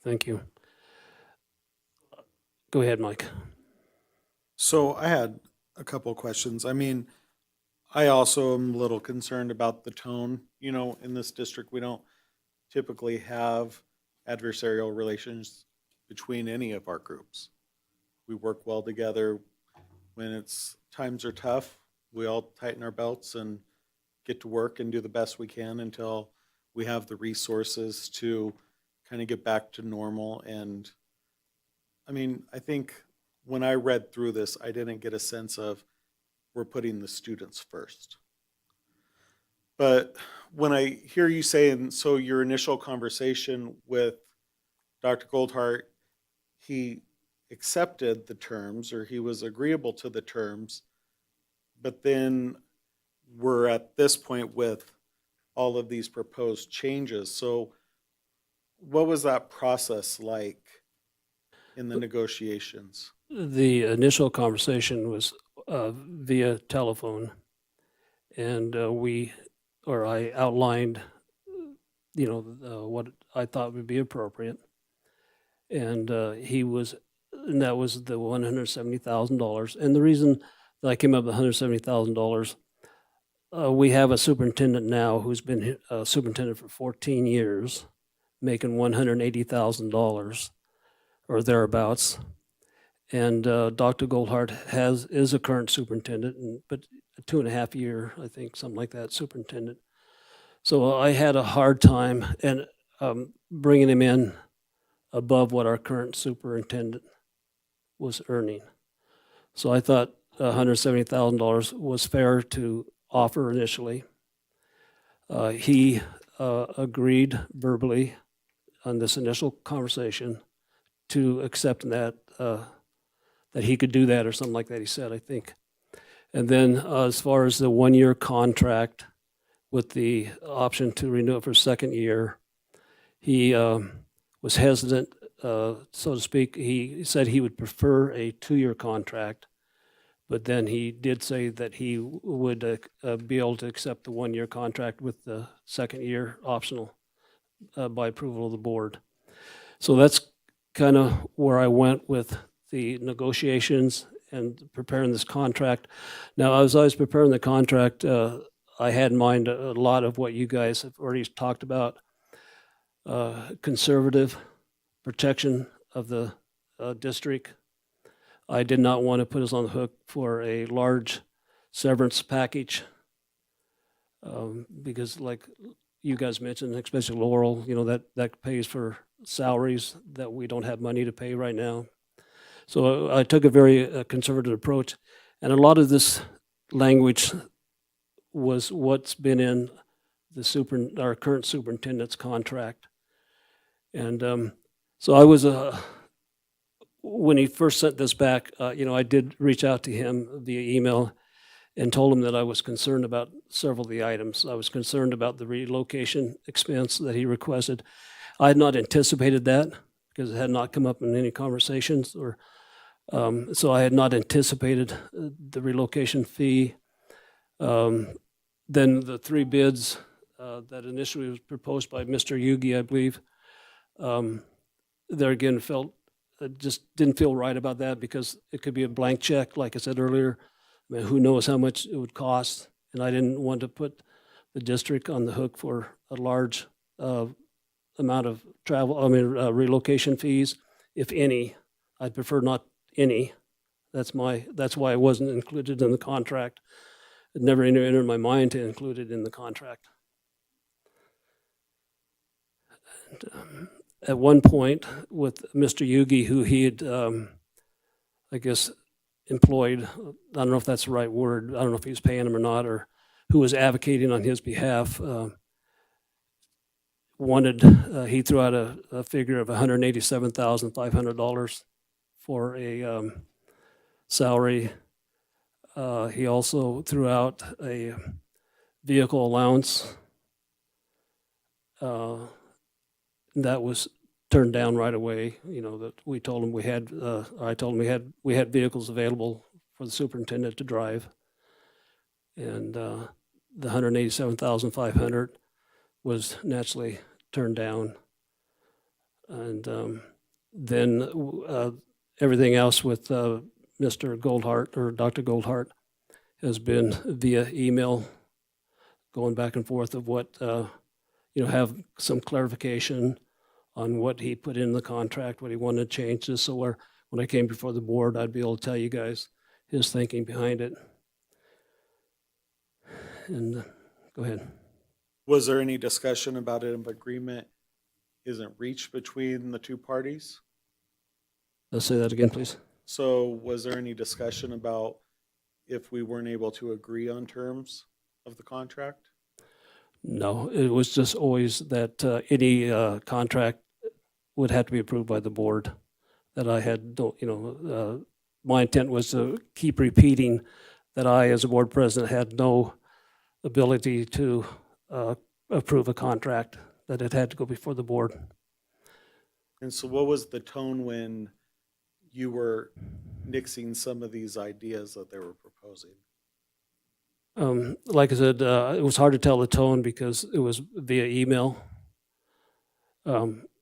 Thank you. Go ahead, Mike. So I had a couple of questions. I mean, I also am a little concerned about the tone. In this district, we don't typically have adversarial relations between any of our groups. We work well together. When times are tough, we all tighten our belts and get to work and do the best we can until we have the resources to kind of get back to normal. And I mean, I think when I read through this, I didn't get a sense of we're putting the students first. But when I hear you say, and so your initial conversation with Dr. Goldhart, he accepted the terms, or he was agreeable to the terms, but then we're at this point with all of these proposed changes. So what was that process like in the negotiations? The initial conversation was via telephone, and I outlined, what I thought would be appropriate, and and that was the $170,000. And the reason that I came up with $170,000, we have a superintendent now who's been a superintendent for 14 years, making $180,000 or thereabouts. And Dr. Goldhart is a current superintendent, but a 2.5 year, I think, something like that, superintendent. So I had a hard time bringing him in above what our current superintendent was earning. So I thought $170,000 was fair to offer initially. He agreed verbally on this initial conversation to accept that he could do that or something like that, he said, I think. And then as far as the 1-year contract with the option to renew it for a second year, he was hesitant, so to speak. He said he would prefer a 2-year contract, but then he did say that he would be able to accept the 1-year contract with the second year optional by approval of the board. So that's kind of where I went with the negotiations and preparing this contract. Now, as I was preparing the contract, I had in mind a lot of what you guys have already talked about, conservative protection of the district. I did not want to put us on the hook for a large severance package because, like you guys mentioned, especially Laurel, that pays for salaries that we don't have money to pay right now. So I took a very conservative approach, and a lot of this language was what's been in our current superintendent's contract. And so I was, when he first sent this back, I did reach out to him via email and told him that I was concerned about several of the items. I was concerned about the relocation expense that he requested. I had not anticipated that because it had not come up in any conversations, so I had not anticipated the relocation fee. Then the 3 bids that initially was proposed by Mr. Yugi, I believe, there again just didn't feel right about that because it could be a blank check, like I said earlier. I mean, who knows how much it would cost, and I didn't want to put the district on the hook for a large amount of relocation fees, if any. I'd prefer not any. That's why it wasn't included in the contract. It never entered my mind to include it in the contract. And, at one point with Mr. Yugi, who he had, I guess, employed, I don't know if that's the right word, I don't know if he was paying him or not, or who was advocating on his behalf, he threw out a figure of $187,500 for a salary. He also threw out a vehicle allowance that was turned down right away. That we told him I told him we had vehicles available for the superintendent to drive, and the $187,500 was naturally turned down. And then everything else with Mr. Goldhart or Dr. Goldhart has been via email, going back and forth of what, have some clarification on what he put in the contract, what he wanted to change, just so when I came before the board, I'd be able to tell you guys his thinking behind it. And go ahead. Was there any discussion about it if agreement isn't reached between the two parties? Let's say that again, please. So was there any discussion about if we weren't able to agree on terms of the contract? No, it was just always that any contract would have to be approved by the board. That I had, my intent was to keep repeating that I, as a board president, had no ability to approve a contract, that it had to go before the board. And so what was the tone when you were nixing some of these ideas that they were proposing? Like I said, it was hard to tell the tone because it was via email.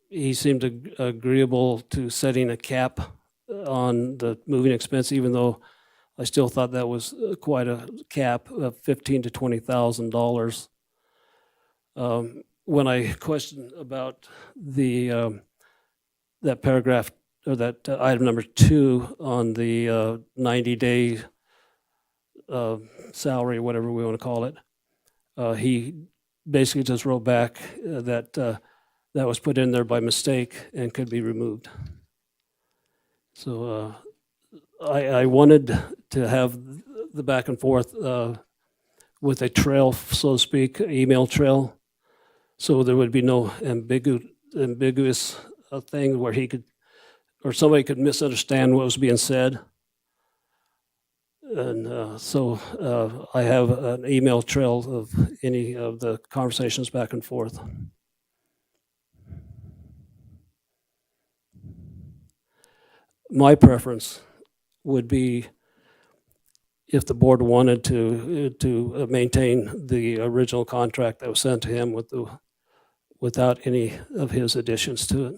He seemed agreeable to setting a cap on the moving expense, even though I still thought that was quite a cap of $15,000 to $20,000. When I questioned about the that paragraph or that item number 2 on the 90-day salary, whatever we want to call it, he basically just wrote back that that was put in there by mistake and could be removed. So I wanted to have the back and forth with a trail, so to speak, email trail, so there would be no ambiguous thing where he could, or somebody could misunderstand what was being said. And so I have an email trail of any of the conversations back and forth. My preference would be if the board wanted to maintain the original contract that was sent to him without any of his additions to it.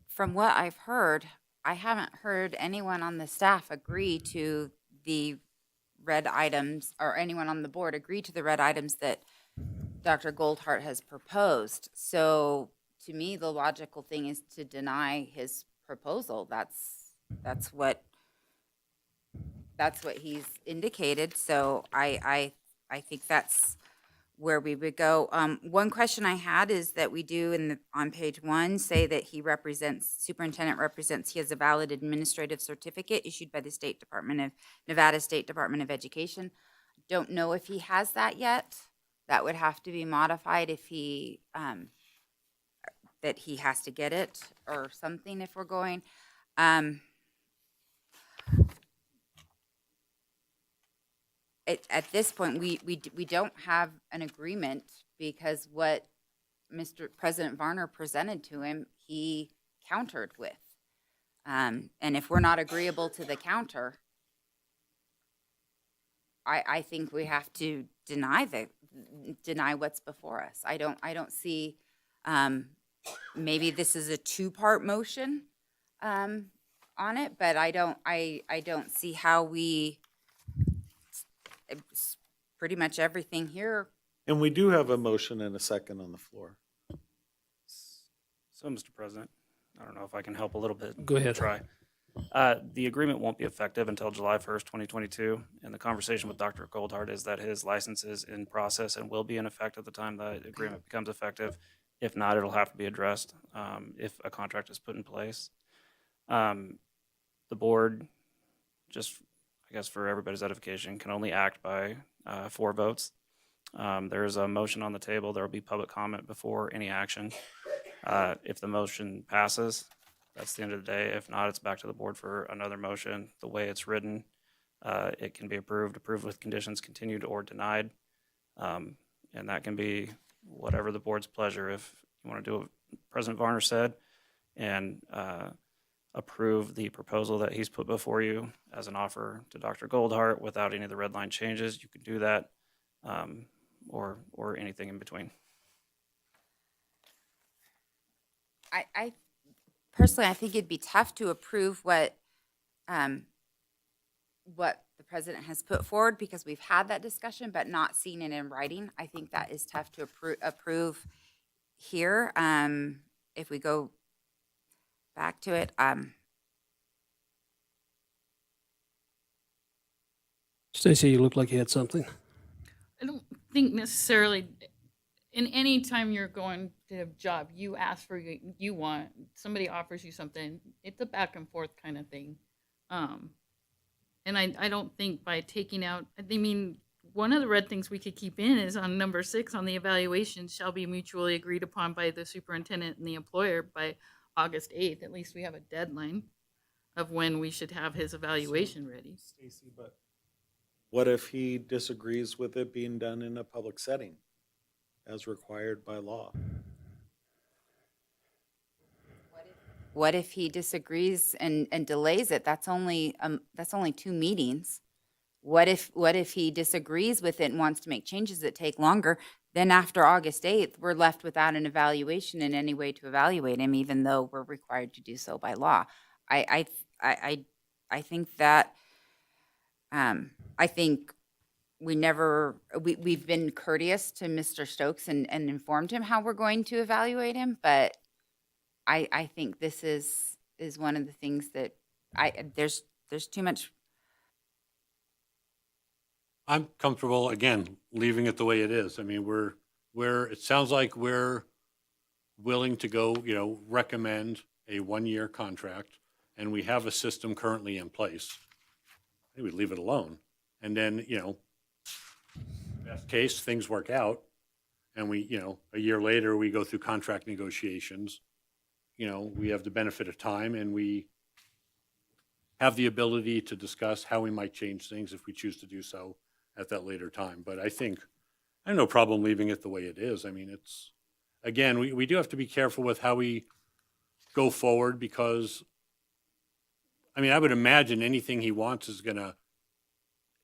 From what I've heard, I haven't heard anyone on the staff agree to the red items, or anyone on the board agree to the red items that Dr. Goldhart has proposed. So to me, the logical thing is to deny his proposal. That's what he's indicated. So I think that's where we would go. One question I had is that we do on page 1 say that superintendent represents, he has a valid administrative certificate issued by the Nevada State Department of Education. Don't know if he has that yet. That would have to be modified if he, that he has to get it or something if we're going. At this point, we don't have an agreement because what Mr. President Varner presented to him, he countered with. And if we're not agreeable to the counter, I think we have to deny what's before us. I don't see, maybe this is a 2-part motion on it, but I don't see how it's pretty much everything here. And we do have a motion and a second on the floor. So, Mr. President, I don't know if I can help a little bit. Go ahead. Try. The agreement won't be effective until July 1st, 2022. And the conversation with Dr. Goldhart is that his license is in process and will be in effect at the time the agreement becomes effective. If not, it'll have to be addressed if a contract is put in place. The board, just I guess for everybody's edification, can only act by 4 votes. There is a motion on the table. There will be public comment before any action. If the motion passes, that's the end of the day. If not, it's back to the board for another motion. The way it's written, it can be approved with conditions continued or denied. And that can be whatever the board's pleasure. If you want to do what President Varner said and approve the proposal that he's put before you as an offer to Dr. Goldhart without any of the red line changes, you can do that, or anything in between. I personally, I think it'd be tough to approve what the president has put forward because we've had that discussion, but not seen it in writing. I think that is tough to approve here. If we go back to it, Stacy, you look like you had something. I don't think necessarily, in any time you're going to a job, you ask for, you want, somebody offers you something, it's a back and forth kind of thing. And I don't think by taking out, I mean, one of the red things we could keep in is on number 6, on the evaluation shall be mutually agreed upon by the superintendent and the employer by August 8th. At least we have a deadline of when we should have his evaluation ready. Stacy, but what if he disagrees with it being done in a public setting as required by law? What if he disagrees and delays it? That's only 2 meetings. What if he disagrees with it and wants to make changes that take longer? Then after August 8th, we're left without an evaluation in any way to evaluate him, even though we're required to do so by law. I think that, I think we've been courteous to Mr. Stokes and informed him how we're going to evaluate him, but I think this is one of the things that there's too much. I'm comfortable, again, leaving it the way it is. I mean, it sounds like we're willing to go, recommend a 1-year contract, and we have a system currently in place. I think we'd leave it alone. And then, best case, things work out, and we, a year later, we go through contract negotiations. We have the benefit of time, and we have the ability to discuss how we might change things if we choose to do so at that later time. But I think I have no problem leaving it the way it is. I mean, again, we do have to be careful with how we go forward, because, I mean, I would imagine anything he wants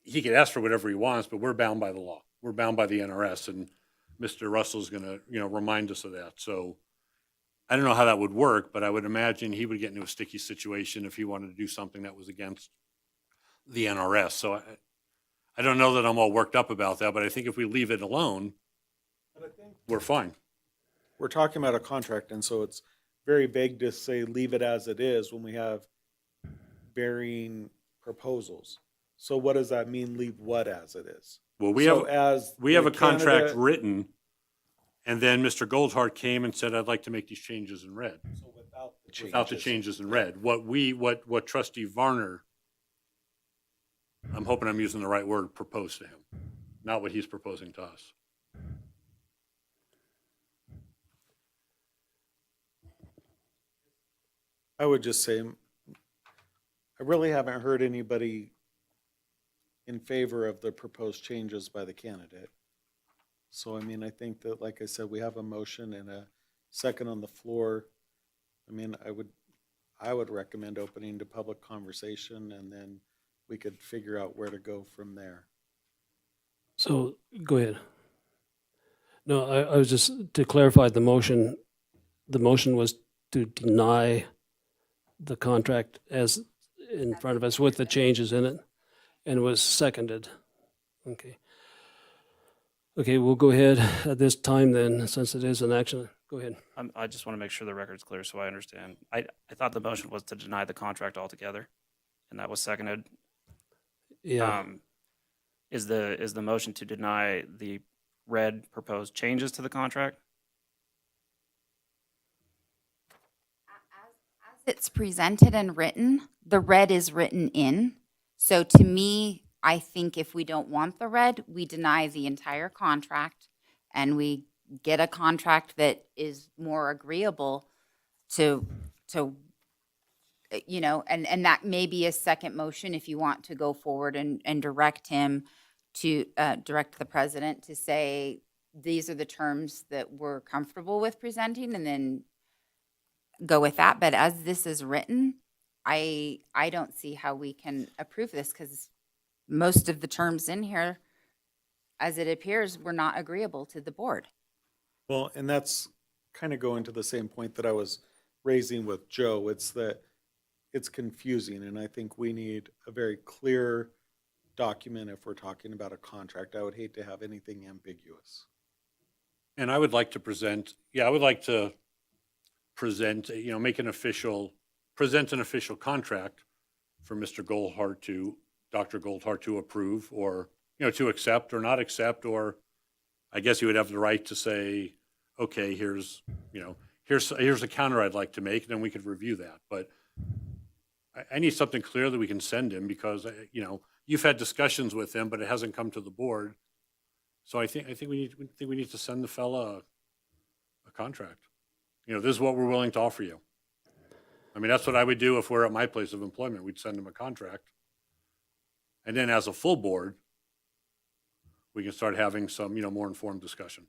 he could ask for whatever he wants, but we're bound by the law. We're bound by the NRS, and Mr. Russell's going to, remind us of that. So I don't know how that would work, but I would imagine he would get into a sticky situation if he wanted to do something that was against the NRS. So I don't know that I'm all worked up about that, but I think if we leave it alone, we're fine. We're talking about a contract, and so it's very vague to say leave it as it is when we have varying proposals. So what does that mean, leave what as it is? Well, we have a contract written, and then Mr. Goldhart came and said, I'd like to make these changes in red. So Without the changes in red. What Trustee Varner, I'm hoping I'm using the right word, proposed to him, not what he's proposing to us. I would just say, I really haven't heard anybody in favor of the proposed changes by the candidate. So, I mean, I think that, like I said, we have a motion and a second on the floor. I mean, I would recommend opening to public conversation, and then we could figure out where to go from there. So, go ahead. No, I was just, to clarify the motion was to deny the contract as in front of us with the changes in it, and was seconded. Okay. Okay, we'll go ahead at this time then, since it is an action. Go ahead. I just want to make sure the record's clear so I understand. I thought the motion was to deny the contract altogether, and that was seconded. Yeah. Is the motion to deny the red proposed changes to the contract? As it's presented and written, the red is written in. So to me, I think if we don't want the red, we deny the entire contract and we get a contract that is more agreeable to and that may be a second motion if you want to go forward and direct him to direct the president to say, these are the terms that we're comfortable with presenting, and then go with that. But as this is written, I don't see how we can approve this, because most of the terms in here, as it appears, were not agreeable to the board. Well, and that's kind of going to the same point that I was raising with Joe. It's that it's confusing, and I think we need a very clear document if we're talking about a contract. I would hate to have anything ambiguous. And I would like to present, make an official, present an official contract for Mr. Goldhart to Dr. Goldhart to approve or, to accept or not accept, or I guess he would have the right to say, okay, here's a counter I'd like to make, and then we could review that. But I need something clear that we can send him because, you've had discussions with him, but it hasn't come to the board. So I think we need to send the fella a contract. This is what we're willing to offer you. I mean, that's what I would do if we're at my place of employment. We'd send him a contract. And then as a full board, we can start having some, more informed discussion.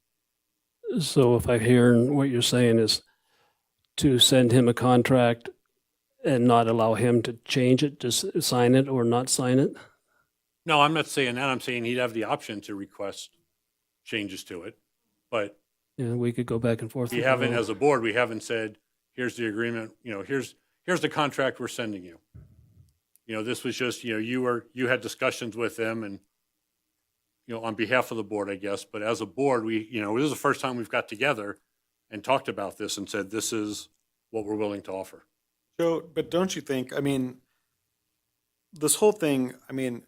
So if I hear what you're saying is to send him a contract and not allow him to change it, just sign it or not sign it? No, I'm not saying that. I'm saying he'd have the option to request changes to it. But Yeah, we could go back and forth. we with the haven't, vote. as a board, we haven't said, here's the agreement, here's the contract we're sending you. This was just, you had discussions with them and, on behalf of the board, I guess, but as a board, this is the first time we've got together and talked about this and said, this is what we're willing to offer. Joe, but don't you think, this whole thing, I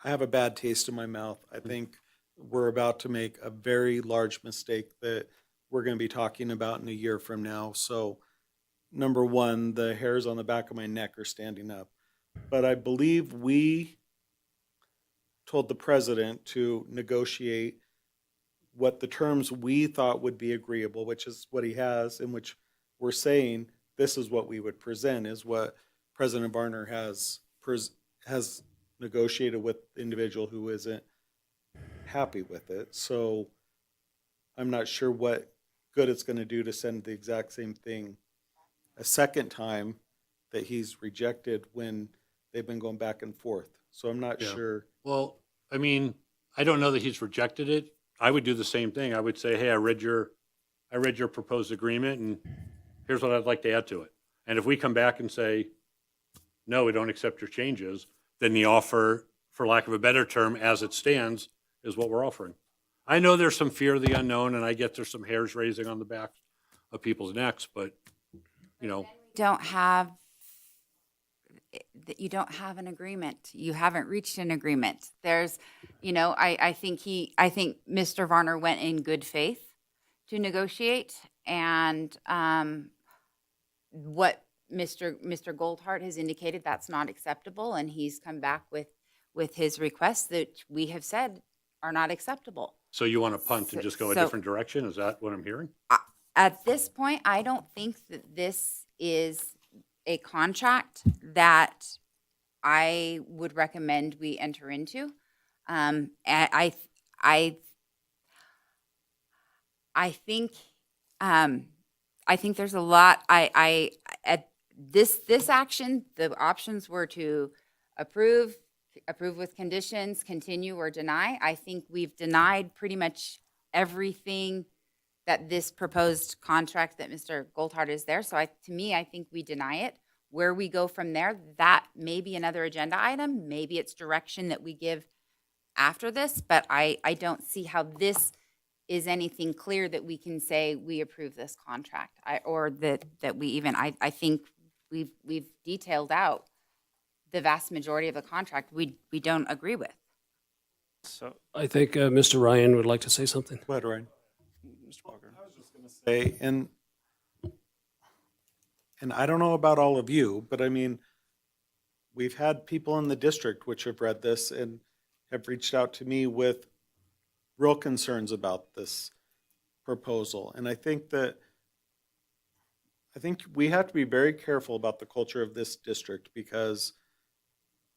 have a bad taste in my mouth. I think we're about to make a very large mistake that we're going to be talking about in a year from now. So, number one, the hairs on the back of my neck are standing up. But I believe we told the president to negotiate what the terms we thought would be agreeable, which is what he has, in which we're saying this is what we would present, is what President Varner has negotiated with the individual who isn't happy with it. So I'm not sure what good it's going to do to send the exact same thing a second time that he's rejected when they've been going back and forth. So I'm not Yeah. sure. Well, I don't know that he's rejected it. I would do the same thing. I would say, hey, I read your proposed agreement and here's what I'd like to add to it. And if we come back and say, no, we don't accept your changes, then the offer, for lack of a better term, as it stands, is what we're offering. I know there's some fear of the unknown and I get there's some hairs raising on the back of people's necks, but, You don't have an agreement. You haven't reached an agreement. There's, I think Mr. Varner went in good faith to negotiate, and what Mr. Goldhart has indicated, that's not acceptable, and he's come back with his requests that we have said are not acceptable. so you want to punt and just go a So- different direction? Is that what I'm hearing? At this point, I don't think that this is a contract that I would recommend we enter into. I think there's a lot. At this action, the options were to approve with conditions, continue or deny. I think we've denied pretty much everything that this proposed contract that Mr. Goldhart is there. So to me, I think we deny it. Where we go from there, that may be another agenda item. Maybe it's direction that we give after this, but I don't see how this is anything clear that we can say we approve this contract. I think we've detailed out the vast majority of the contract we don't agree with. So, I think Mr. Ryan would like to say something. Go ahead, Ryan. Mr. Walker. I was just going to say, and I don't know about all of you, but we've had people in the district which have read this and have reached out to me with real concerns about this proposal. And I think we have to be very careful about the culture of this district, because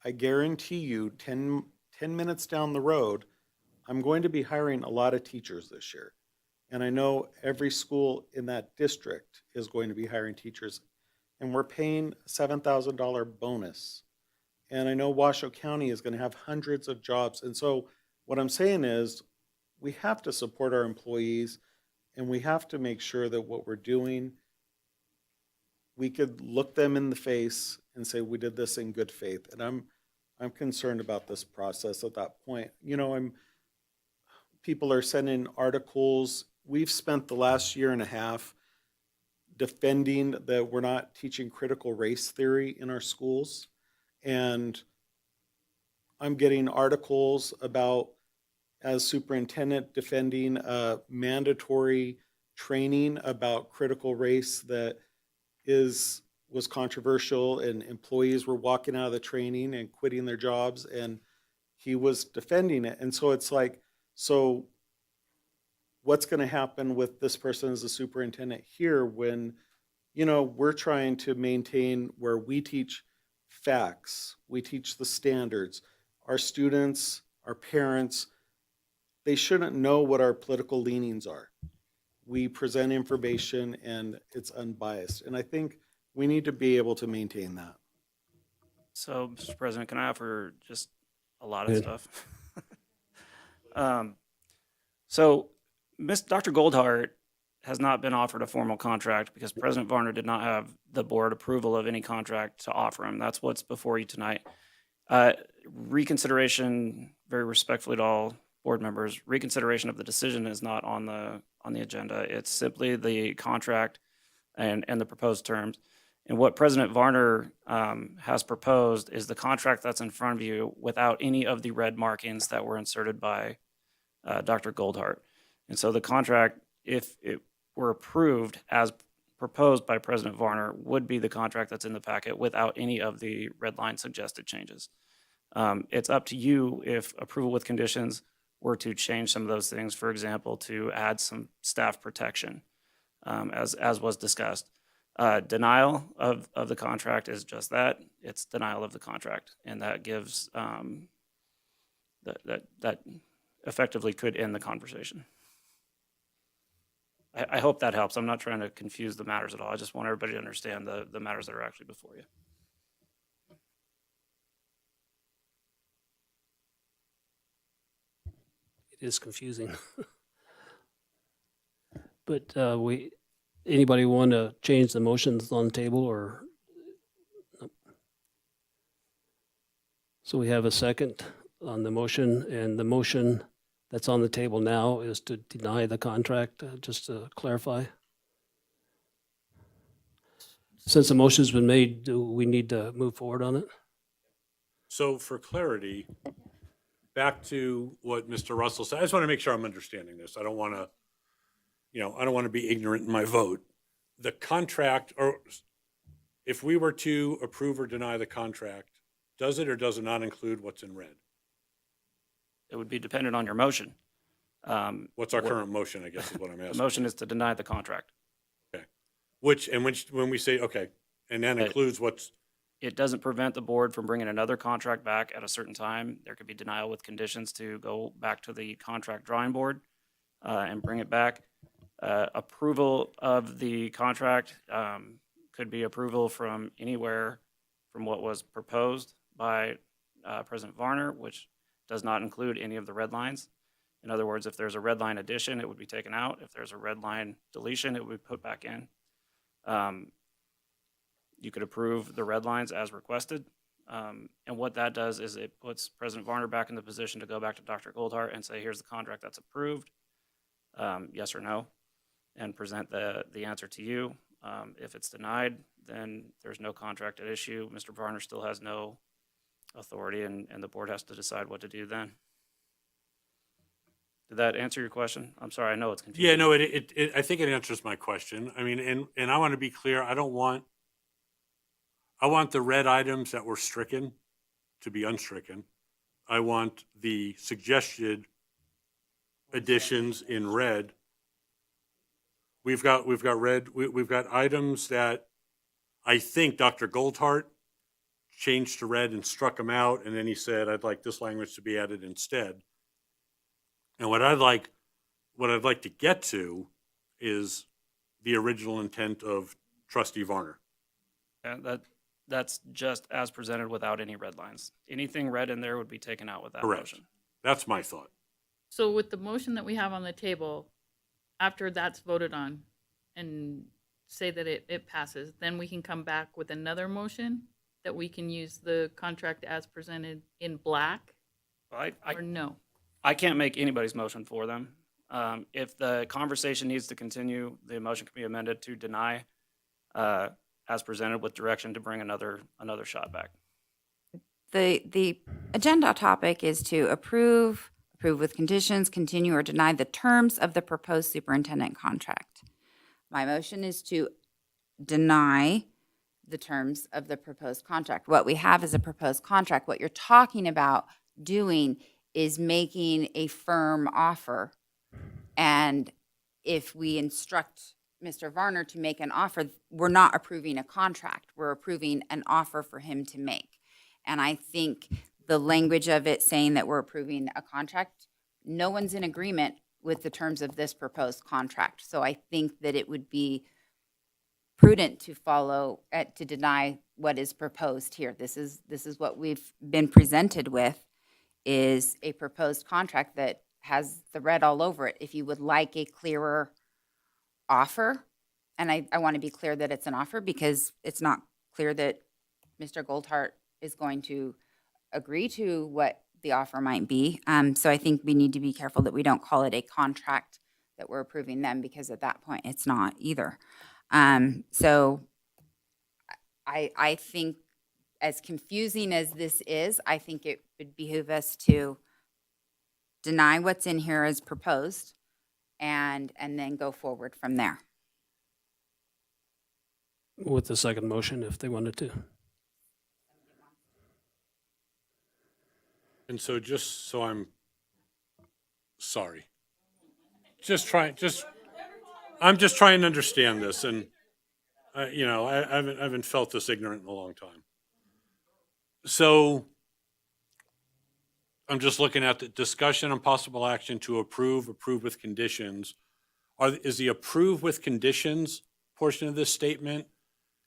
I guarantee you 10 minutes down the road, I'm going to be hiring a lot of teachers this year. And I know every school in that district is going to be hiring teachers. And we're paying a $7,000 bonus. And I know Washoe County is going to have hundreds of jobs. And so what I'm saying is we have to support our employees, and we have to make sure that what we're doing, we could look them in the face and say we did this in good faith. And I'm concerned about this process at that point. People are sending articles. We've spent the last year and a half defending that we're not teaching critical race theory in our schools. And I'm getting articles about, as superintendent, defending mandatory training about critical race that was controversial, and employees were walking out of the training and quitting their jobs, and he was defending it. And so it's like, so what's going to happen with this person as a superintendent here when, we're trying to maintain where we teach facts, we teach the standards. Our students, our parents, they shouldn't know what our political leanings are. We present information and it's unbiased. And I think we need to be able to maintain that. So, Mr. President, can I offer just a lot of Good. stuff? So, Dr. Goldhart has not been offered a formal contract because President Varner did not have the board approval of any contract to offer him. That's what's before you tonight. Reconsideration, very respectfully to all board members, reconsideration of the decision is not on the agenda. It's simply the contract and the proposed terms. And what President Varner has proposed is the contract that's in front of you without any of the red markings that were inserted by Dr. Goldhart. And so the contract, if it were approved as proposed by President Varner, would be the contract that's in the packet without any of the red line suggested changes. It's up to you if approval with conditions were to change some of those things, for example, to add some staff protection, as was discussed. Denial of the contract is just that. It's denial of the contract, and that gives that effectively could end the conversation. I hope that helps. I'm not trying to confuse the matters at all. I just want everybody to understand the matters that are actually before you. It is confusing. But anybody want to change the motions on the table or? Nope. So we have a second on the motion, and the motion that's on the table now is to deny the contract, just to clarify. Since the motion's been made, do we need to move forward on it? So for clarity, back to what Mr. Russell said, I just want to make sure I'm understanding this. I don't want to, I don't want to be ignorant in my vote. The contract, or if we were to approve or deny the contract, does it or does it not include what's in red? It would be dependent on your motion. What's our current motion, I guess is what I'm asking. The motion is to deny the contract. Okay. When we say, okay, and that includes what's. It doesn't prevent the board from bringing another contract back at a certain time. There could be denial with conditions to go back to the contract drawing board and bring it back. Approval of the contract could be approval from anywhere from what was proposed by President Varner, which does not include any of the red lines. In other words, if there's a red line addition, it would be taken out. If there's a red line deletion, it would be put back in. You could approve the red lines as requested. And what that does is it puts President Varner back in the position to go back to Dr. Goldhart and say, here's the contract that's approved, yes or no, and present the answer to you. If it's denied, then there's no contract at issue. Mr. Varner still has no authority, and the board has to decide what to do then. Did that answer your question? I'm sorry, I know it's confusing. Yeah, no, I think it answers my question. I mean, and I want to be clear, I want the red items that were stricken to be unstricken. I want the suggested additions in red. We've got items that I think Dr. Goldhart changed to red and struck them out, and then he said, I'd like this language to be added instead. And what I'd like to get to is the original intent of Trustee Varner. And that's just as presented without any red lines. Anything red in there would be taken out with that Correct. motion. That's my thought. So with the motion that we have on the table, after that's voted on and say that it passes, then we can come back with another motion that we can use the contract as presented in black, or no? I can't make anybody's motion for them. If the conversation needs to continue, the motion can be amended to deny as presented with direction to bring another shot back. the agenda topic is to approve with conditions, continue or deny the terms of the proposed superintendent contract. My motion is to deny the terms of the proposed contract. What we have is a proposed contract. What you're talking about doing is making a firm offer. And if we instruct Mr. Varner to make an offer, we're not approving a contract. We're approving an offer for him to make. And I think the language of it saying that we're approving a contract, no one's in agreement with the terms of this proposed contract. So I think that it would be prudent to follow, to deny what is proposed here. This is what we've been presented with, is a proposed contract that has the red all over it. If you would like a clearer offer, and I want to be clear that it's an offer because it's not clear that Mr. Goldhart is going to agree to what the offer might be. So I think we need to be careful that we don't call it a contract that we're approving them, because at that point it's not either. So I think, as confusing as this is, I think it would behoove us to deny what's in here as proposed and then go forward from there. With the second motion, if they wanted to. And so just so I'm sorry, I'm just trying to understand this, and I haven't felt this ignorant in a long time. So I'm just looking at the discussion and possible action to approve with conditions. Is the approve with conditions portion of this statement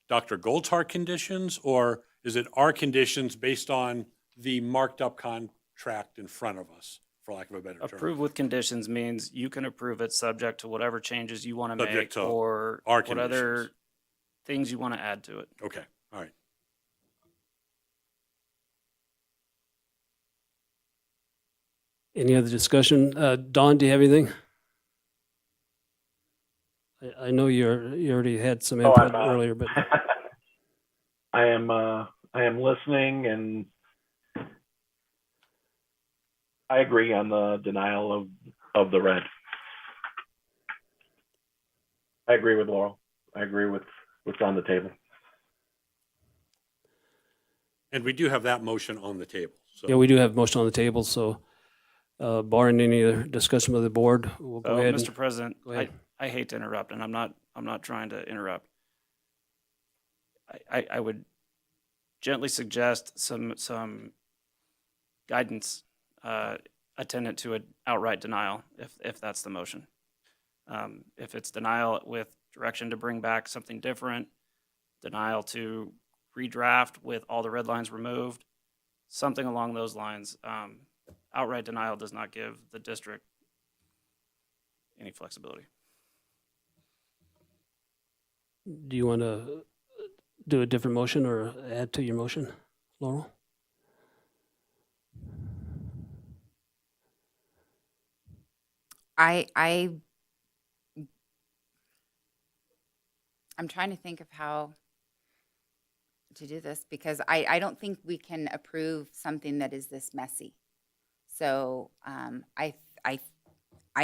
Dr. Goldhart conditions, or is it our conditions based on the marked up contract in front of us, for lack of a better term? Approve with conditions means you can approve it subject to whatever changes you want to make, Subject to or our what other conditions. things you want to add to it. Okay, all right. Any other discussion? Dawn, do you have anything? I know you already had some input earlier, but I am listening, and I agree on the denial of the red. I agree with Laurel. I agree with what's on the table. And we do have that motion on the table. So. yeah, we do have motion on the table, so barring any other discussion with the board, we'll go ahead. Mr. President, go ahead. I hate to interrupt, and I'm not trying to interrupt. I would gently suggest some guidance attendant to an outright denial, if that's the motion. If it's denial with direction to bring back something different, denial to redraft with all the red lines removed, something along those lines. Outright denial does not give the district any flexibility. Do you want to do a different motion or add to your motion, Laurel? I'm trying to think of how to do this, because I don't think we can approve something that is this messy. So I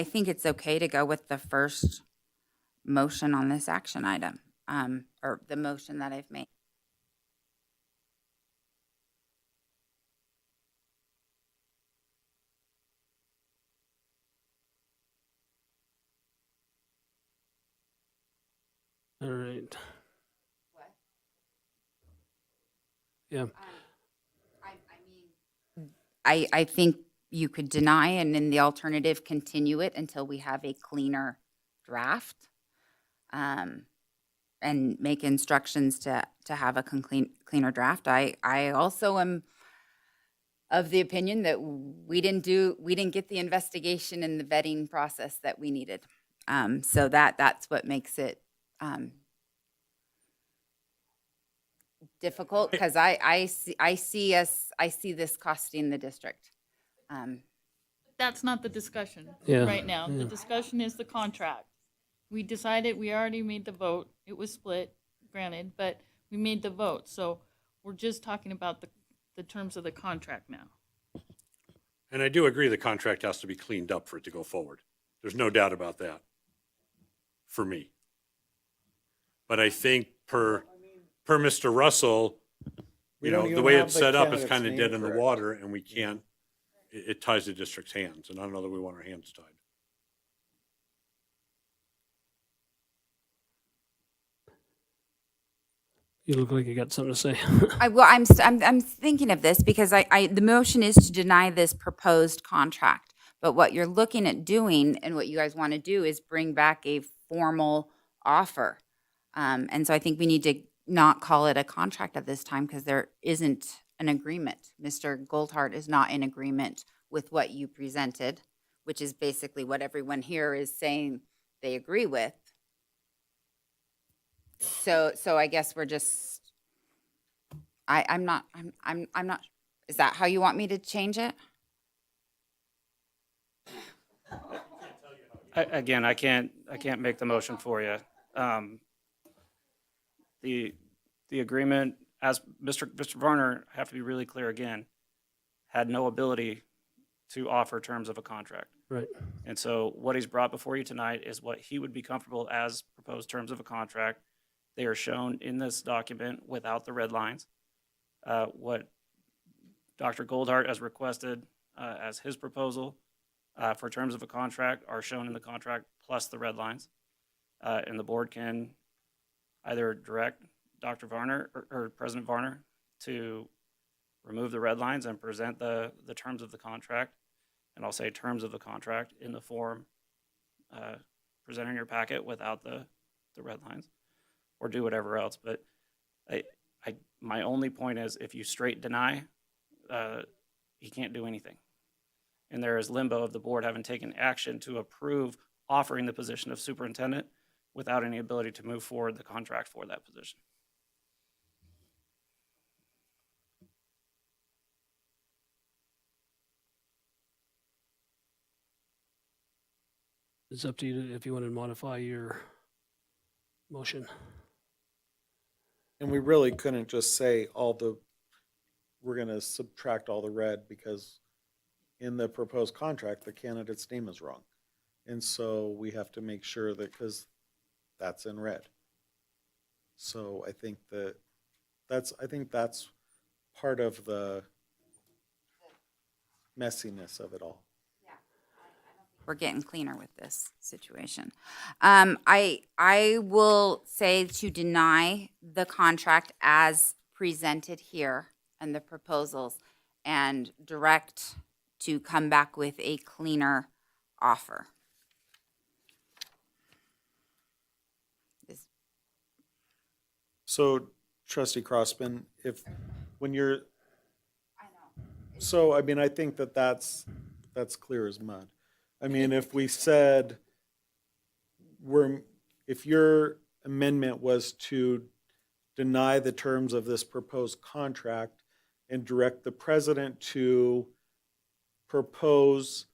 think it's okay to go with the first motion on this action item, or the motion that I've made. All right. Yeah. I think you could deny, and in the alternative, continue it until we have a cleaner draft, and make instructions to have a cleaner draft. I also am of the opinion that we didn't get the investigation and the vetting process that we needed. So that's what makes it difficult, because I see this costing the district. That's not the discussion Yeah, right now. The yeah. discussion is the contract. We decided, we already made the vote. It was split, granted, but we made the vote. So we're just talking about the the terms of the contract now. And I do agree the contract has to be cleaned up for it to go forward. There's no doubt about that, for me. But I think per Mr. Russell, We you don't know, the even way have it's the set up, it's candidate's kind of name dead in the correct. water, and we can't, it ties the district's hands, and I don't know that we want our hands tied. You look like you got something to say. I'm thinking of this because the motion is to deny this proposed contract. But what you're looking at doing and what you guys want to do is bring back a formal offer. And so I think we need to not call it a contract at this time because there isn't an agreement. Mr. Goldhart is not in agreement with what you presented, which is basically what everyone here is saying they agree with. So I guess we're just, I'm not, is that how you want me to change it? Again, I can't make the motion for you. The agreement, as Mr. Varner, I have to be really clear again, had no ability to offer terms of a contract. Right. And so what he's brought before you tonight is what he would be comfortable as proposed terms of a contract. They are shown in this document without the red lines. What Dr. Goldhart has requested as his proposal for terms of a contract are shown in the contract plus the red lines. And the board can either direct Dr. Varner or President Varner to remove the red lines and present the terms of the contract. And I'll say terms of the contract in the form presented in your packet without the red lines, or do whatever else. But my only point is if you straight deny, he can't do anything. And there is limbo of the board having taken action to approve offering the position of superintendent without any ability to move forward the contract for that position. It's up to you if you want to modify your motion. And we really couldn't just say we're going to subtract all the red because in the proposed contract, the candidate's name is wrong. And so we have to make sure that, because that's in red. So I think that's part of the messiness of it all. We're getting cleaner with this situation. I will say to deny the contract as presented here and the proposals and direct to come back with a cleaner offer. So Trustee Crossman, so I mean, I think that's clear as mud. I mean, if we said, if your amendment was to deny the terms of this proposed contract and direct the president to propose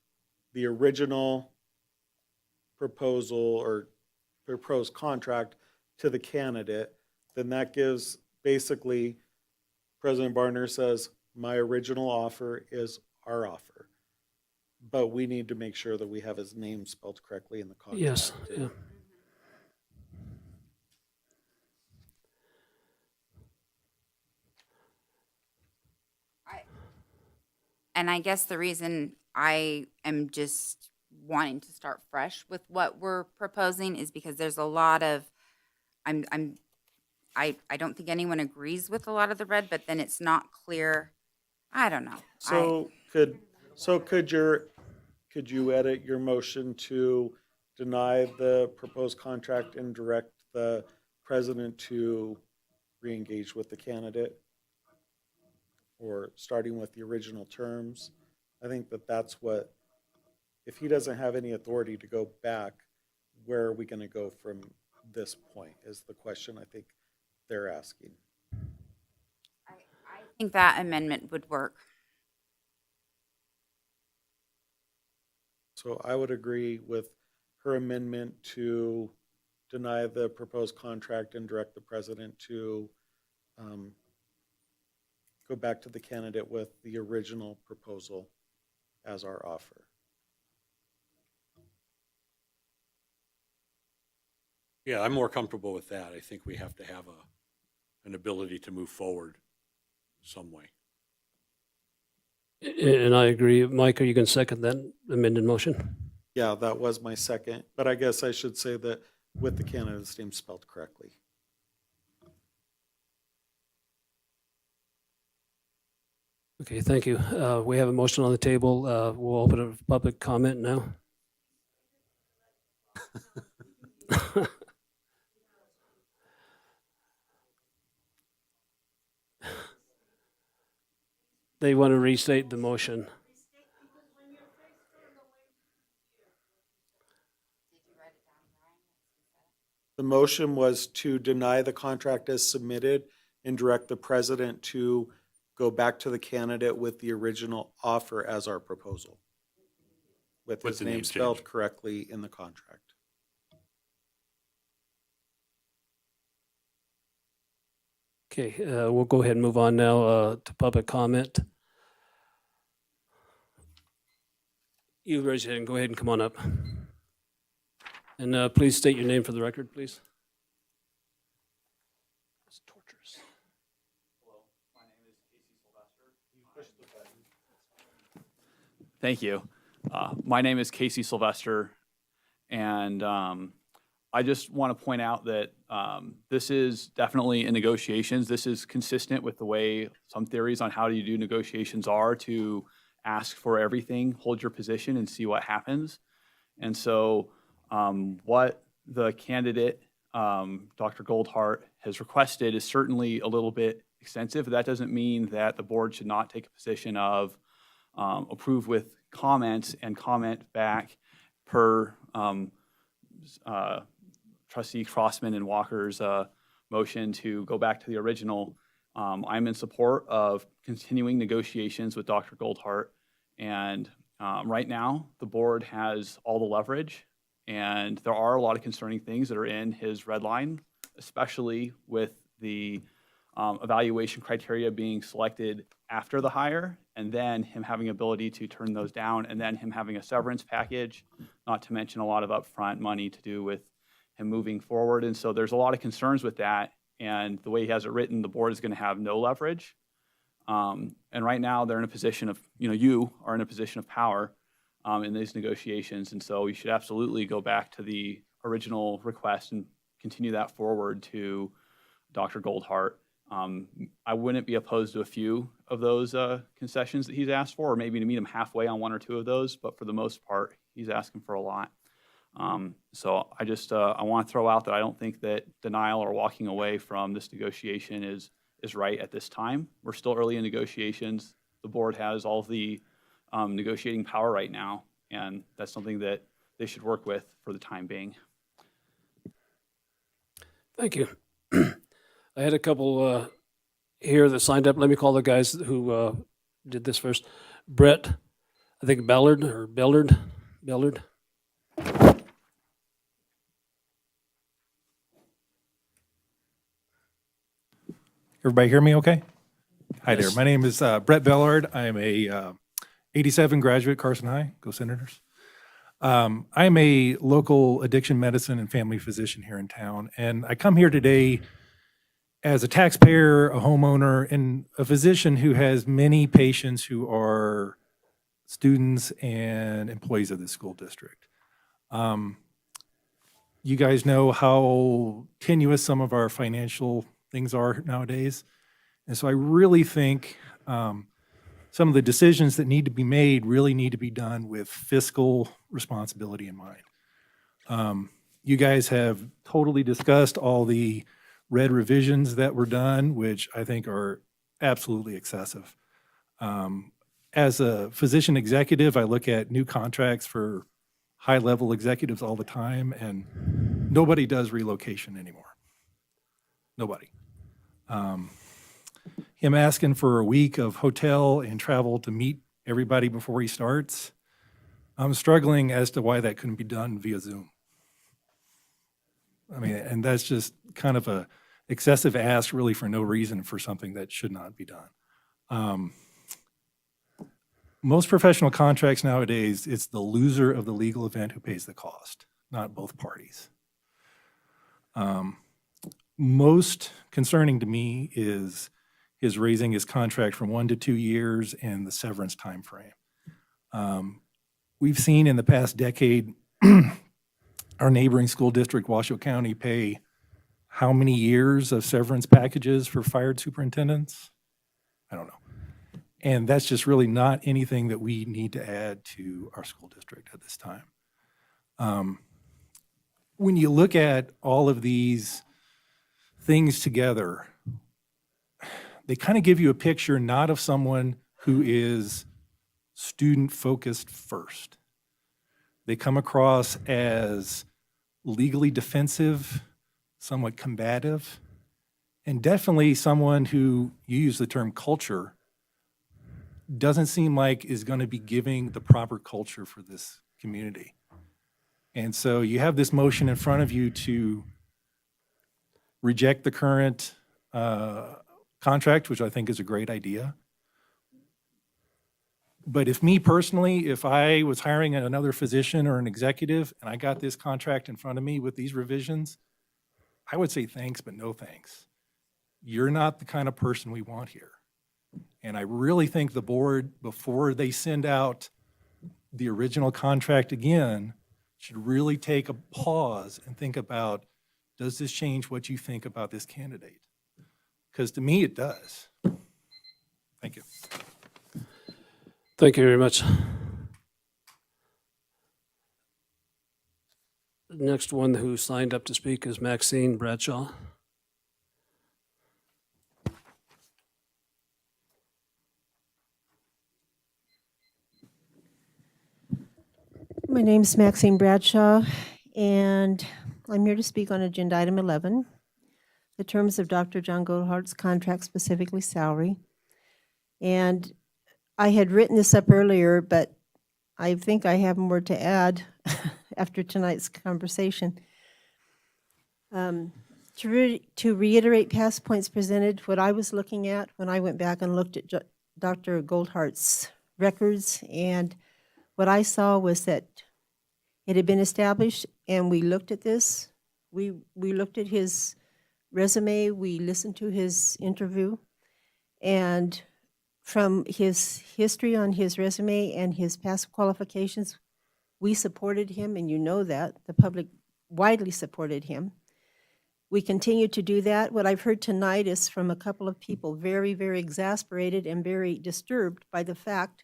the original proposal or proposed contract to the candidate, then that gives basically, President Barner says, my original offer is our offer. But we need to make sure that we have his name spelled correctly in the contract. Yes, too. yeah. And I guess the reason I am just wanting to start fresh with what we're proposing is because there's a lot of, I don't think anyone agrees with a lot of the red, but then it's not clear. I don't know. Could you edit your motion to deny the proposed contract and direct the president to re-engage with the candidate? Or starting with the original terms? I think that's what, if he doesn't have any authority to go back, where are we going to go from this point is the question I think they're asking. I think that amendment would work. So I would agree with her amendment to deny the proposed contract and direct the president to go back to the candidate with the original proposal as our offer. Yeah, I'm more comfortable with that. I think we have to have an ability to move forward some way. And I agree. Mike, are you going to second that amended motion? Yeah, that was my second, but I guess I should say that with the candidate's name spelled correctly. Okay, thank you. We have a motion on the table. We'll open a public comment now. They want to restate the motion. The motion was to deny the contract as submitted and direct the president to go back to the candidate with the original offer as our proposal, with his the name name spelled change. correctly in the contract. Okay, we'll go ahead and move on now to public comment. You raise your hand. Go ahead and come on up. And please state your name for the record, please. It's torturous. Thank you. My name is Casey Sylvester, and I just want to point out that this is definitely in negotiations. This is consistent with the way some theories on how you do negotiations are, to ask for everything, hold your position, and see what happens. And so what the candidate, Dr. Goldhart, has requested is certainly a little bit extensive. That doesn't mean that the board should not take a position of approve with comments and comment back per Trustee Crossman and Walker's motion to go back to the original. I'm in support of continuing negotiations with Dr. Goldhart. And right now, the board has all the leverage, and there are a lot of concerning things that are in his red line, especially with the evaluation criteria being selected after the hire, and then him having ability to turn those down, and then him having a severance package, not to mention a lot of upfront money to do with him moving forward. And so there's a lot of concerns with that. And the way he has it written, the board is going to have no leverage. And right now they're in a position of, you are in a position of power in these negotiations. And so you should absolutely go back to the original request and continue that forward to Dr. Goldhart. I wouldn't be opposed to a few of those concessions that he's asked for, or maybe to meet him halfway on one or two of those, but for the most part, he's asking for a lot. So I just, I want to throw out that I don't think that denial or walking away from this negotiation is right at this time. We're still early in negotiations. The board has all the negotiating power right now, and that's something that they should work with for the time being. Thank you. I had a couple here that signed up. Let me call the guys who did this first. Brett, I think Bellard. Everybody hear me okay? Hi there. Yes. My name is Brett Bellard. I am a 87 graduate, Carson High. Go Senators. I'm a local addiction medicine and family physician here in town, and I come here today as a taxpayer, a homeowner, and a physician who has many patients who are students and employees of the school district. You guys know how tenuous some of our financial things are nowadays. And so I really think some of the decisions that need to be made really need to be done with fiscal responsibility in mind. You guys have totally discussed all the red revisions that were done, which I think are absolutely excessive. As a physician executive, I look at new contracts for high-level executives all the time, and nobody does relocation anymore. Nobody. Him asking for a week of hotel and travel to meet everybody before he starts, I'm struggling as to why that couldn't be done via Zoom. I mean, and that's just kind of a excessive ask really for no reason for something that should not be done. Most professional contracts nowadays, it's the loser of the legal event who pays the cost, not both parties. Most concerning to me is his raising his contract from 1 to 2 years and the severance timeframe. We've seen in the past decade our neighboring school district, Washoe County, pay how many years of severance packages for fired superintendents? I don't know. And that's just really not anything that we need to add to our school district at this time. When you look at all of these things together, they kind of give you a picture not of someone who is student-focused first. They come across as legally defensive, somewhat combative, and definitely someone who, you use the term culture, doesn't seem like is going to be giving the proper culture for this community. And so you have this motion in front of you to reject the current contract, which I think is a great idea. But if me personally, if I was hiring another physician or an executive and I got this contract in front of me with these revisions, I would say thanks, but no thanks. You're not the kind of person we want here. And I really think the board, before they send out the original contract again, should really take a pause and think about, does this change what you think about this candidate? Because to me, it does. Thank you. Thank you very much. The next one who signed up to speak is Maxine Bradshaw. My name is Maxine Bradshaw, and I'm here to speak on agenda item 11, the terms of Dr. John Goldhart's contract, specifically salary. And I had written this up earlier, but I think I have more to add after tonight's conversation. To reiterate past points presented, what I was looking at when I went back and looked at Dr. Goldhart's records, and what I saw was that it had been established, and we looked at this. We looked at his resume, we listened to his interview, and from his history on his resume and his past qualifications, we supported him, and you know that. The public widely supported him. We continue to do that. What I've heard tonight is from a couple of people very, very exasperated and very disturbed by the fact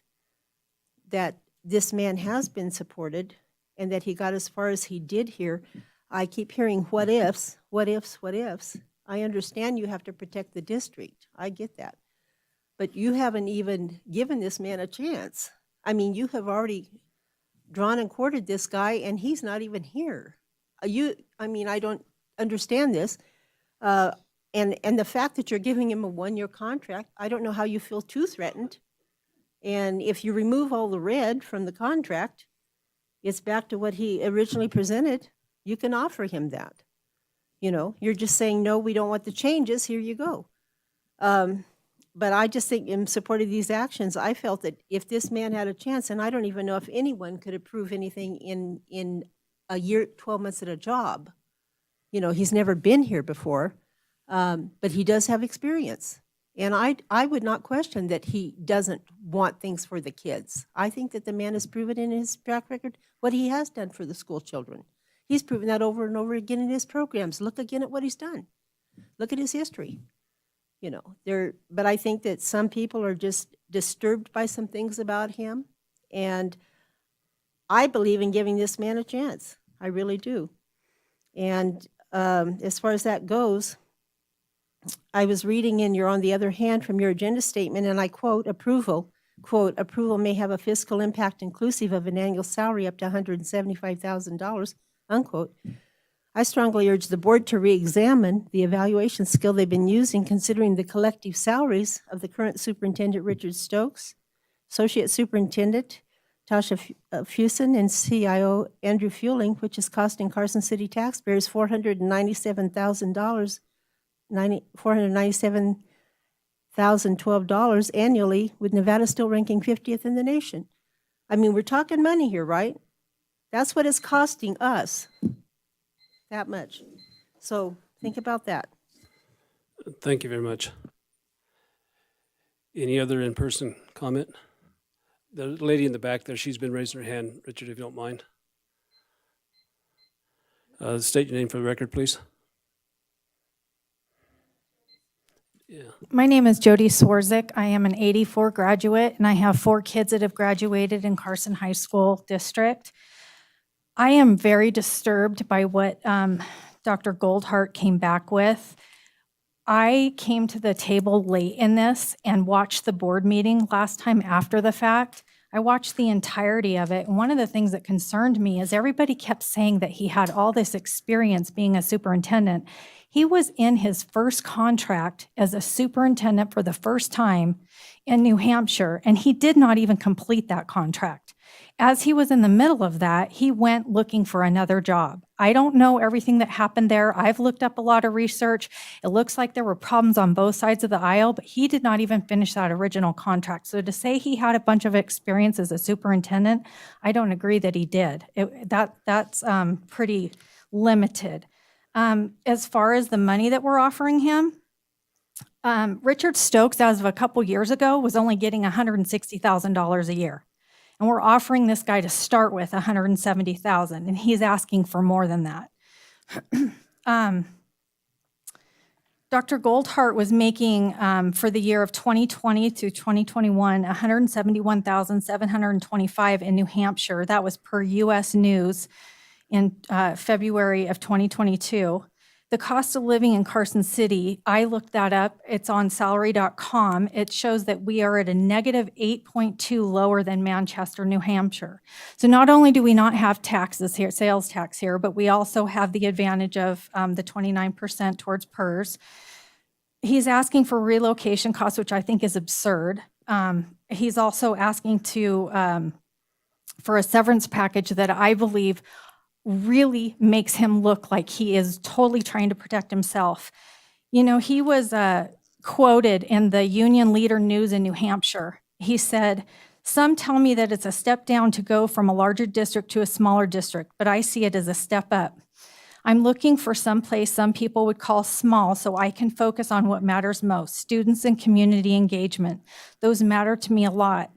that this man has been supported and that he got as far as he did here. I keep hearing what ifs, what ifs, what ifs. I understand you have to protect the district. I get that. But you haven't even given this man a chance. I mean, you have already drawn and quartered this guy, and he's not even here. I don't understand this. And the fact that you're giving him a one-year contract, I don't know how you feel too threatened. And if you remove all the red from the contract, it's back to what he originally presented. You can offer him that. You know, you're just saying, no, we don't want the changes, here you go. But I just think in support of these actions, I felt that if this man had a chance, and I don't even know if anyone could approve anything in a year, 12 months at a job. You know, he's never been here before, but he does have experience. And I would not question that he doesn't want things for the kids. I think that the man has proven in his track record what he has done for the school children. He's proven that over and over again in his programs. Look again at what he's done. Look at his history. You know, but I think that some people are just disturbed by some things about him. And I believe in giving this man a chance. I really do. And as far as that goes, I was reading in your On the Other Hand from your agenda statement, and I quote, approval may have a fiscal impact inclusive of an annual salary up to $175,000, unquote. I strongly urge the board to re-examine the evaluation skill they've been using, considering the collective salaries of the current superintendent, Richard Stokes, associate superintendent, Tasha Fusen, and CIO, Andrew Fueling, which is costing Carson City taxpayers $497,000, $1,012 annually, with Nevada still ranking 50th in the nation. I mean, we're talking money here, right? That's what it's costing us, that much. So think about that. Thank you very much. Any other in-person comment? The lady in the back there, she's been raising her hand. Richard, if you don't mind. State your name for the record, please. Yeah. My name is Jody Swarzik. I am an 84 graduate, and I have 4 kids that have graduated in Carson High School District. I am very disturbed by what Dr. Goldhart came back with. I came to the table late in this and watched the board meeting last time after the fact. I watched the entirety of it, and one of the things that concerned me is everybody kept saying that he had all this experience being a superintendent. He was in his first contract as a superintendent for the first time in New Hampshire, and he did not even complete that contract. As he was in the middle of that, he went looking for another job. I don't know everything that happened there. I've looked up a lot of research. It looks like there were problems on both sides of the aisle, but he did not even finish that original contract. So to say he had a bunch of experience as a superintendent, I don't agree that he did. That's pretty limited. As far as the money that we're offering him, Richard Stokes, as of a couple years ago, was only getting $160,000 a year. And we're offering this guy to start with $170,000, and he's asking for more than that. Dr. Goldhart was making, for the year of 2020 through 2021, $171,725 in New Hampshire. That was per US News in February of 2022. The cost of living in Carson City, I looked that up. It's on salary.com. It shows that we are at a negative 8.2 lower than Manchester, New Hampshire. So not only do we not have taxes here, sales tax here, but we also have the advantage of the 29% towards PERS. He's asking for relocation costs, which I think is absurd. He's also asking for a severance package that I believe really makes him look like he is totally trying to protect himself. You know, he was quoted in the Union Leader News in New Hampshire. He said, "Some tell me that it's a step down to go from a larger district to a smaller district, but I see it as a step up. I'm looking for some place some people would call small so I can focus on what matters most, students and community engagement. Those matter to me a lot."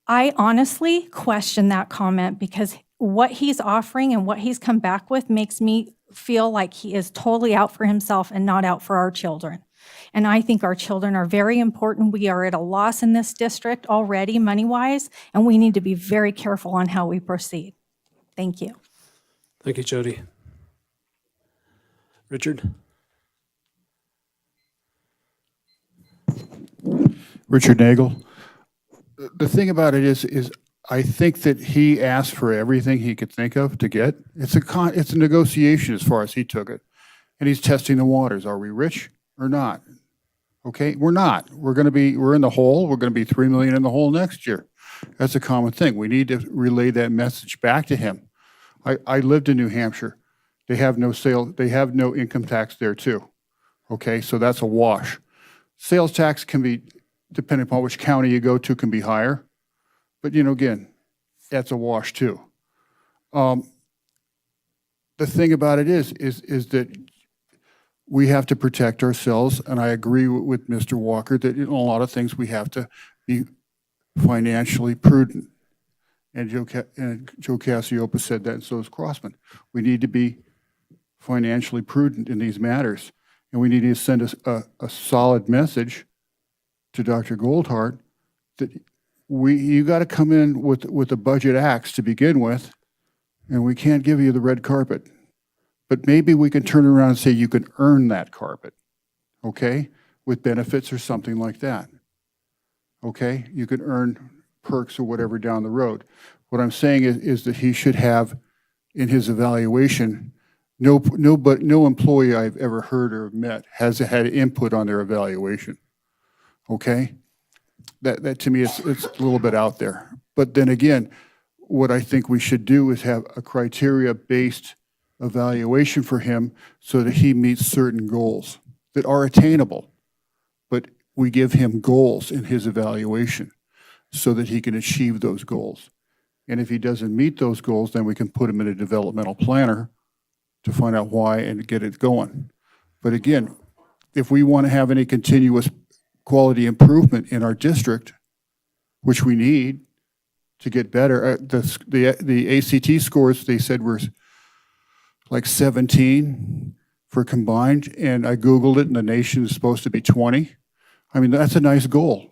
I honestly question that comment because what he's offering and what he's come back with makes me feel like he is totally out for himself and not out for our children. And I think our children are very important. We are at a loss in this district already, money-wise, and we need to be very careful on how we proceed. Thank you. Thank you, Jody. Richard? Richard Nagel. The thing about it is I think that he asked for everything he could think of to get. It's a negotiation as far as he took it. And he's testing the waters. Are we rich or not? Okay, we're not. We're in the hole. We're going to be $3 million in the hole next year. That's a common thing. We need to relay that message back to him. I lived in New Hampshire. They have no income tax there too. Okay, so that's a wash. Sales tax can be, depending upon which county you go to, can be higher. But, you know, again, that's a wash too. The thing about it is that we have to protect ourselves, and I agree with Mr. Walker that in a lot of things we have to be financially prudent. And Joe Cassiopa said that, and so does Crossman. We need to be financially prudent in these matters, and we need to send a solid message to Dr. Goldhart that you got to come in with a budget axe to begin with, and we can't give you the red carpet. But maybe we can turn around and say you can earn that carpet, okay, with benefits or something like that. Okay, you can earn perks or whatever down the road. What I'm saying is that he should have in his evaluation, no employee I've ever heard or met has had input on their evaluation. Okay, that to me it's a little bit out there. But then again, what I think we should do is have a criteria-based evaluation for him so that he meets certain goals that are attainable. But we give him goals in his evaluation so that he can achieve those goals. And if he doesn't meet those goals, then we can put him in a developmental planner to find out why and get it going. But again, if we want to have any continuous quality improvement in our district, which we need to get better, the ACT scores, they said were like 17 for combined, and I Googled it, and the nation is supposed to be 20. I mean, that's a nice goal,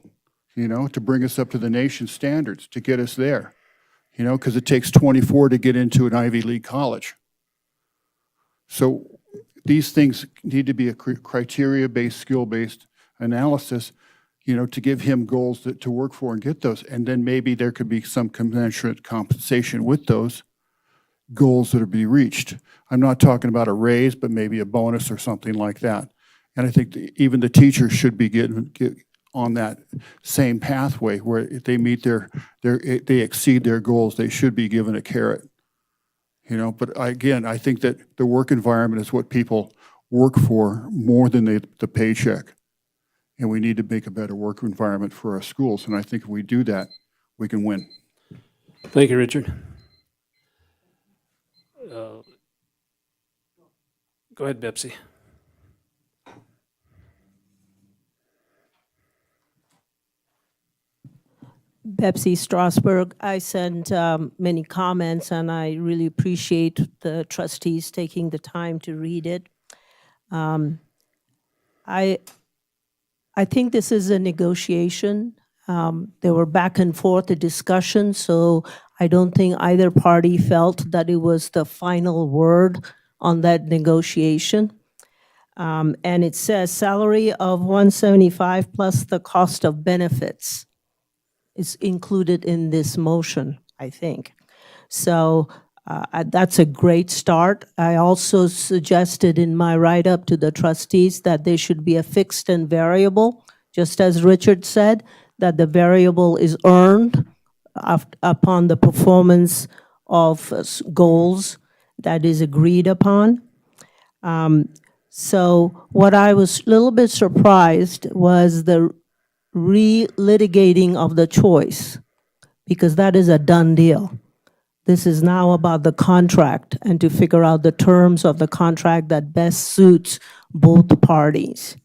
you know, to bring us up to the nation standards, to get us there, you know, because it takes 24 to get into an Ivy League college. So these things need to be a criteria-based, skill-based analysis, you know, to give him goals to work for and get those. And then maybe there could be some commensurate compensation with those goals that are be reached. I'm not talking about a raise, but maybe a bonus or something like that. And I think even the teachers should be get on that same pathway where if they meet they exceed their goals, they should be given a carrot. You know, but again, I think that the work environment is what people work for more than the paycheck. And we need to make a better work environment for our schools. And I think if we do that, we can win. Thank you, Richard. Go ahead, Betsy. Pepsi Strasburg. I sent many comments, and I really appreciate the trustees taking the time to read it. I think this is a negotiation. There were back and forth a discussion, so I don't think either party felt that it was the final word on that negotiation. And it says salary of 175 plus the cost of benefits is included in this motion, I think. So that's a great start. I also suggested in my write-up to the trustees that there should be a fixed and variable, just as Richard said, that the variable is earned upon the performance of goals that is agreed upon. So what I was a little bit surprised was the relitigating of the choice, because that is a done deal. This is now about the contract and to figure out the terms of the contract that best suits both parties.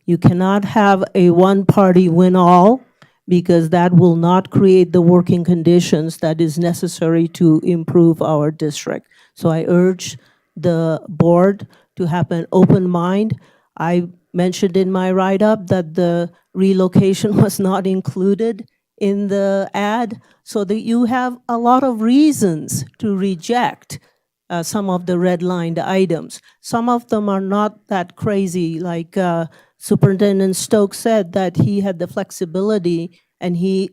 You cannot have a one-party win-all, because that will not create the working conditions that is necessary to improve our district. So I urge the board to have an open mind. I mentioned in my write-up that the relocation was not included in the ad, so that you have a lot of reasons to reject some of the redlined items. Some of them are not that crazy, like Superintendent Stokes said that he had the flexibility and he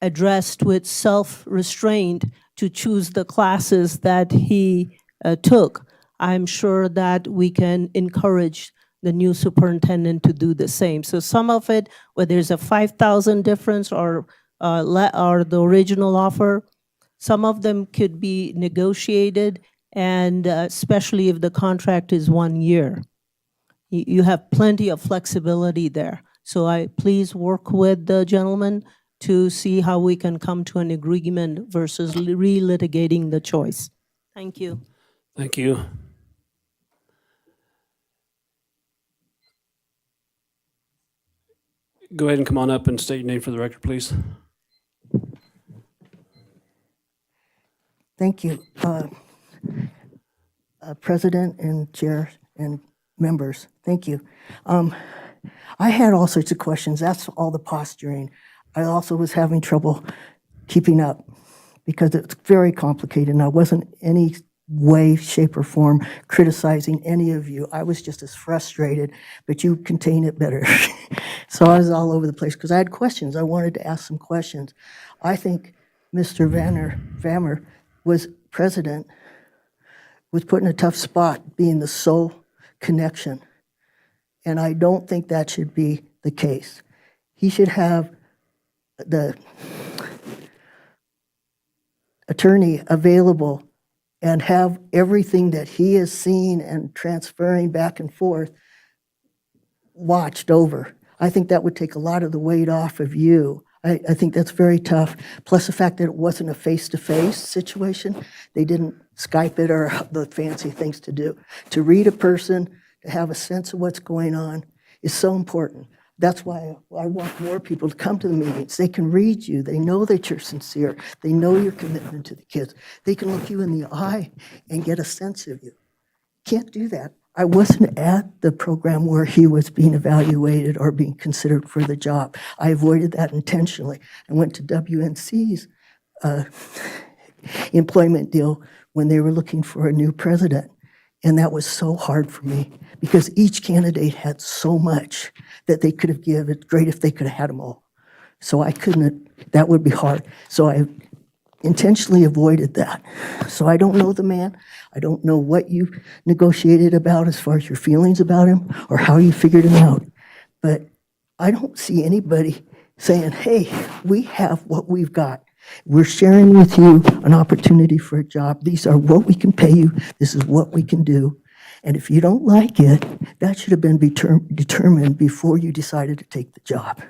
addressed with self-restraint to choose the classes that he took. I'm sure that we can encourage the new superintendent to do the same. So some of it, whether there's a 5,000 difference or the original offer, some of them could be negotiated, and especially if the contract is 1 year. You have plenty of flexibility there. So please work with the gentleman to see how we can come to an agreement versus relitigating the choice. Thank you. Thank you. Go ahead and come on up and state your name for the record, please. Thank you, President and Chair and members. Thank you. I had all sorts of questions. That's all the posturing. I also was having trouble keeping up because it's very complicated, and I wasn't any way, shape, or form criticizing any of you. I was just as frustrated, but you contain it better. So I was all over the place because I had questions. I wanted to ask some questions. I think Mr. Vammer was president, was put in a tough spot being the sole connection. And I don't think that should be the case. He should have the attorney available and have everything that he has seen and transferring back and forth watched over. I think that would take a lot of the weight off of you. I think that's very tough. Plus the fact that it wasn't a face-to-face situation. They didn't Skype it or the fancy things to do. To read a person, to have a sense of what's going on is so important. That's why I want more people to come to the meetings. They can read you. They know that you're sincere. They know your commitment to the kids. They can look you in the eye and get a sense of you. Can't do that. I wasn't at the program where he was being evaluated or being considered for the job. I avoided that intentionally. I went to WNC's employment deal when they were looking for a new president. And that was so hard for me because each candidate had so much that they could have given. It's great if they could have had them all. So I couldn't, that would be hard. So I intentionally avoided that. So I don't know the man. I don't know what you negotiated about as far as your feelings about him or how you figured him out. But I don't see anybody saying, hey, we have what we've got. We're sharing with you an opportunity for a job. These are what we can pay you. This is what we can do. And if you don't like it, that should have been determined before you decided to take the job.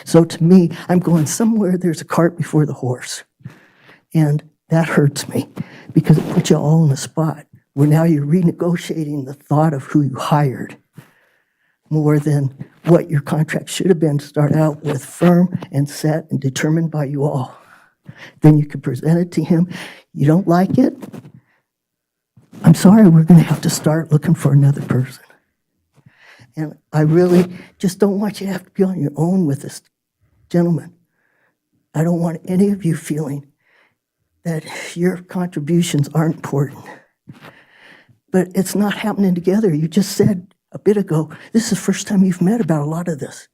So to me, I'm going somewhere there's a cart before the horse. And that hurts me because it puts you all in a spot where now you're renegotiating the thought of who you hired more than what your contract should have been to start out with, firm and set and determined by you all. Then you could present it to him. You don't like it? I'm sorry, we're going to have to start looking for another person. And I really just don't want you to have to be on your own with this gentleman. I don't want any of you feeling that your contributions aren't important. But it's not happening together. You just said a bit ago, this is the first time you've met about a lot of this.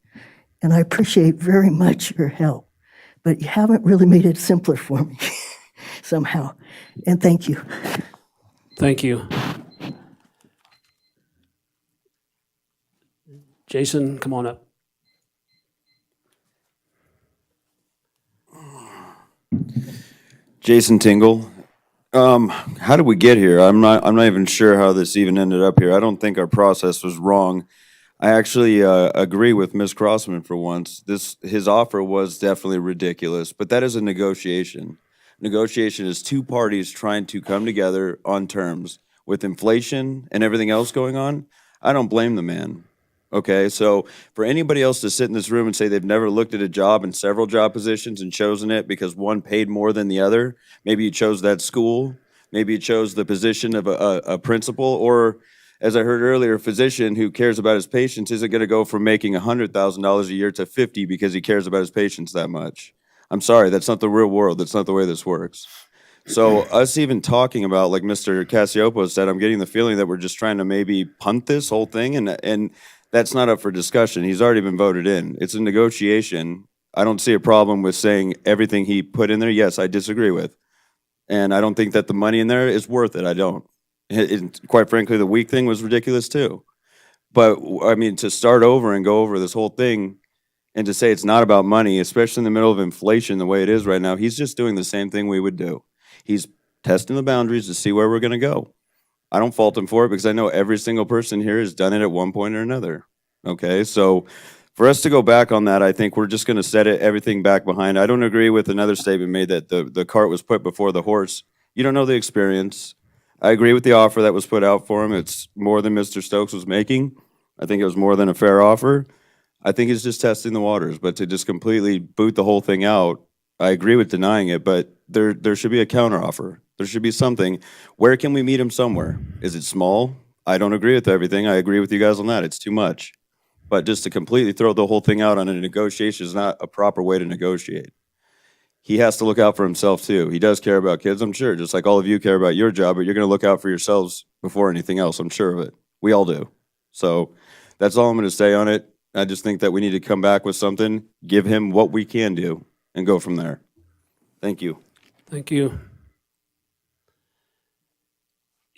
And I appreciate very much your help. But you haven't really made it simpler for me somehow. And thank you. Thank you. Jason, come on up. Jason Tingle. How did we get here? I'm not even sure how this even ended up here. I don't think our process was wrong. I actually agree with Ms. Crossman for once. His offer was definitely ridiculous, but that is a negotiation. Negotiation is two parties trying to come together on terms. With inflation and everything else going on, I don't blame the man. Okay, so for anybody else to sit in this room and say they've never looked at a job in several job positions and chosen it because one paid more than the other, maybe you chose that school, maybe you chose the position of a principal, or as I heard earlier, a physician who cares about his patients isn't going to go from making $100,000 a year to 50 because he cares about his patients that much. I'm sorry, that's not the real world. That's not the way this works. So us even talking about, like Mr. Cassiopo said, I'm getting the feeling that we're just trying to maybe punt this whole thing, and that's not up for discussion. He's already been voted in. It's a negotiation. I don't see a problem with saying everything he put in there, yes, I disagree with. And I don't think that the money in there is worth it. I don't. Quite frankly, the week thing was ridiculous too. But I mean, to start over and go over this whole thing and to say it's not about money, especially in the middle of inflation the way it is right now, he's just doing the same thing we would do. He's testing the boundaries to see where we're going to go. I don't fault him for it because I know every single person here has done it at one point or another. Okay, so for us to go back on that, I think we're just going to set everything back behind. I don't agree with another statement made that the cart was put before the horse. You don't know the experience. I agree with the offer that was put out for him. It's more than Mr. Stokes was making. I think it was more than a fair offer. I think he's just testing the waters, but to just completely boot the whole thing out, I agree with denying it, but there should be a counteroffer. There should be something. Where can we meet him somewhere? Is it small? I don't agree with everything. I agree with you guys on that. It's too much. But just to completely throw the whole thing out on a negotiation is not a proper way to negotiate. He has to look out for himself too. He does care about kids, I'm sure, just like all of you care about your job, but you're going to look out for yourselves before anything else. I'm sure of it. We all do. So that's all I'm going to say on it. I just think that we need to come back with something, give him what we can do, and go from there. Thank you. Thank you.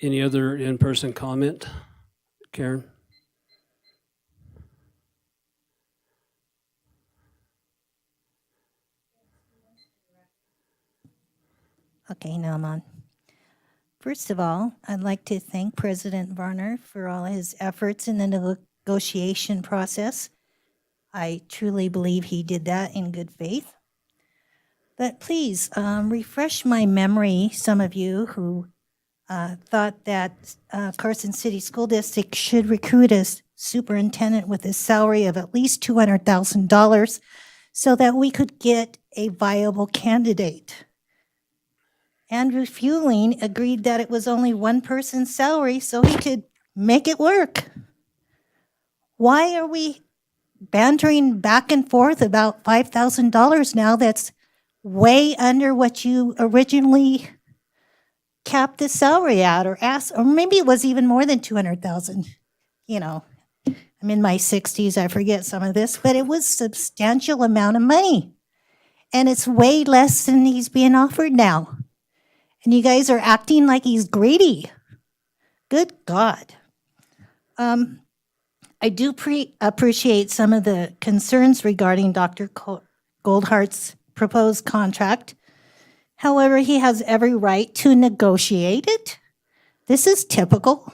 Any other in-person comment? Karen? Okay, now I'm on. First of all, I'd like to thank President Varner for all his efforts in the negotiation process. I truly believe he did that in good faith. But please refresh my memory, some of you who thought that Carson City School District should recruit a superintendent with a salary of at least $200,000 so that we could get a viable candidate. Andrew Fueling agreed that it was only one person's salary so he could make it work. Why are we bantering back and forth about $5,000 now? That's way under what you originally capped the salary at, or asked, or maybe it was even more than 200,000. You know, I'm in my 60s, I forget some of this, but it was a substantial amount of money. And it's way less than he's being offered now. And you guys are acting like he's greedy. Good God. I do appreciate some of the concerns regarding Dr. Goldhart's proposed contract. However, he has every right to negotiate it. This is typical.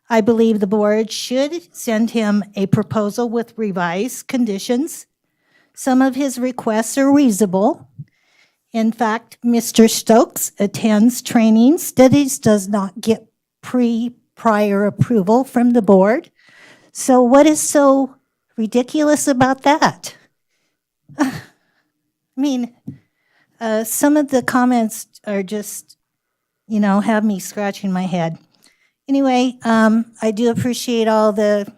I believe the board should send him a proposal with revised conditions. Some of his requests are reasonable. In fact, Mr. Stokes attends training studies, does not get prior approval from the board. So what is so ridiculous about that? I mean, some of the comments are just, you know, have me scratching my head. Anyway, I do appreciate all the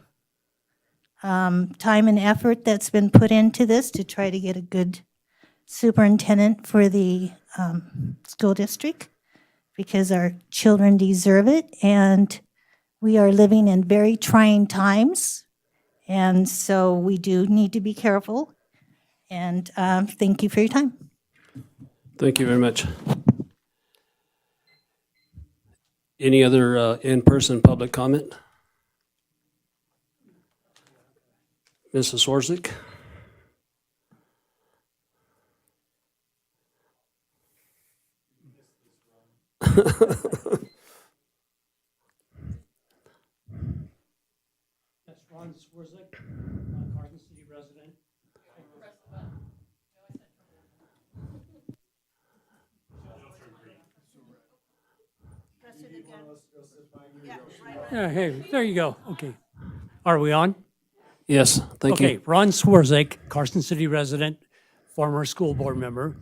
time and effort that's been put into this to try to get a good superintendent for the school district, because our children deserve it, and we are living in very trying times, and so we do need to be careful. And thank you for your time. Thank you very much. Any other in-person public comment? Mrs. Swarzik? That's Ron Swarzik, Carson City resident. Yeah, hey, there you go. Okay. Are we on? Yes, thank you. Okay, Ron Swarzik, Carson City resident, former school board member.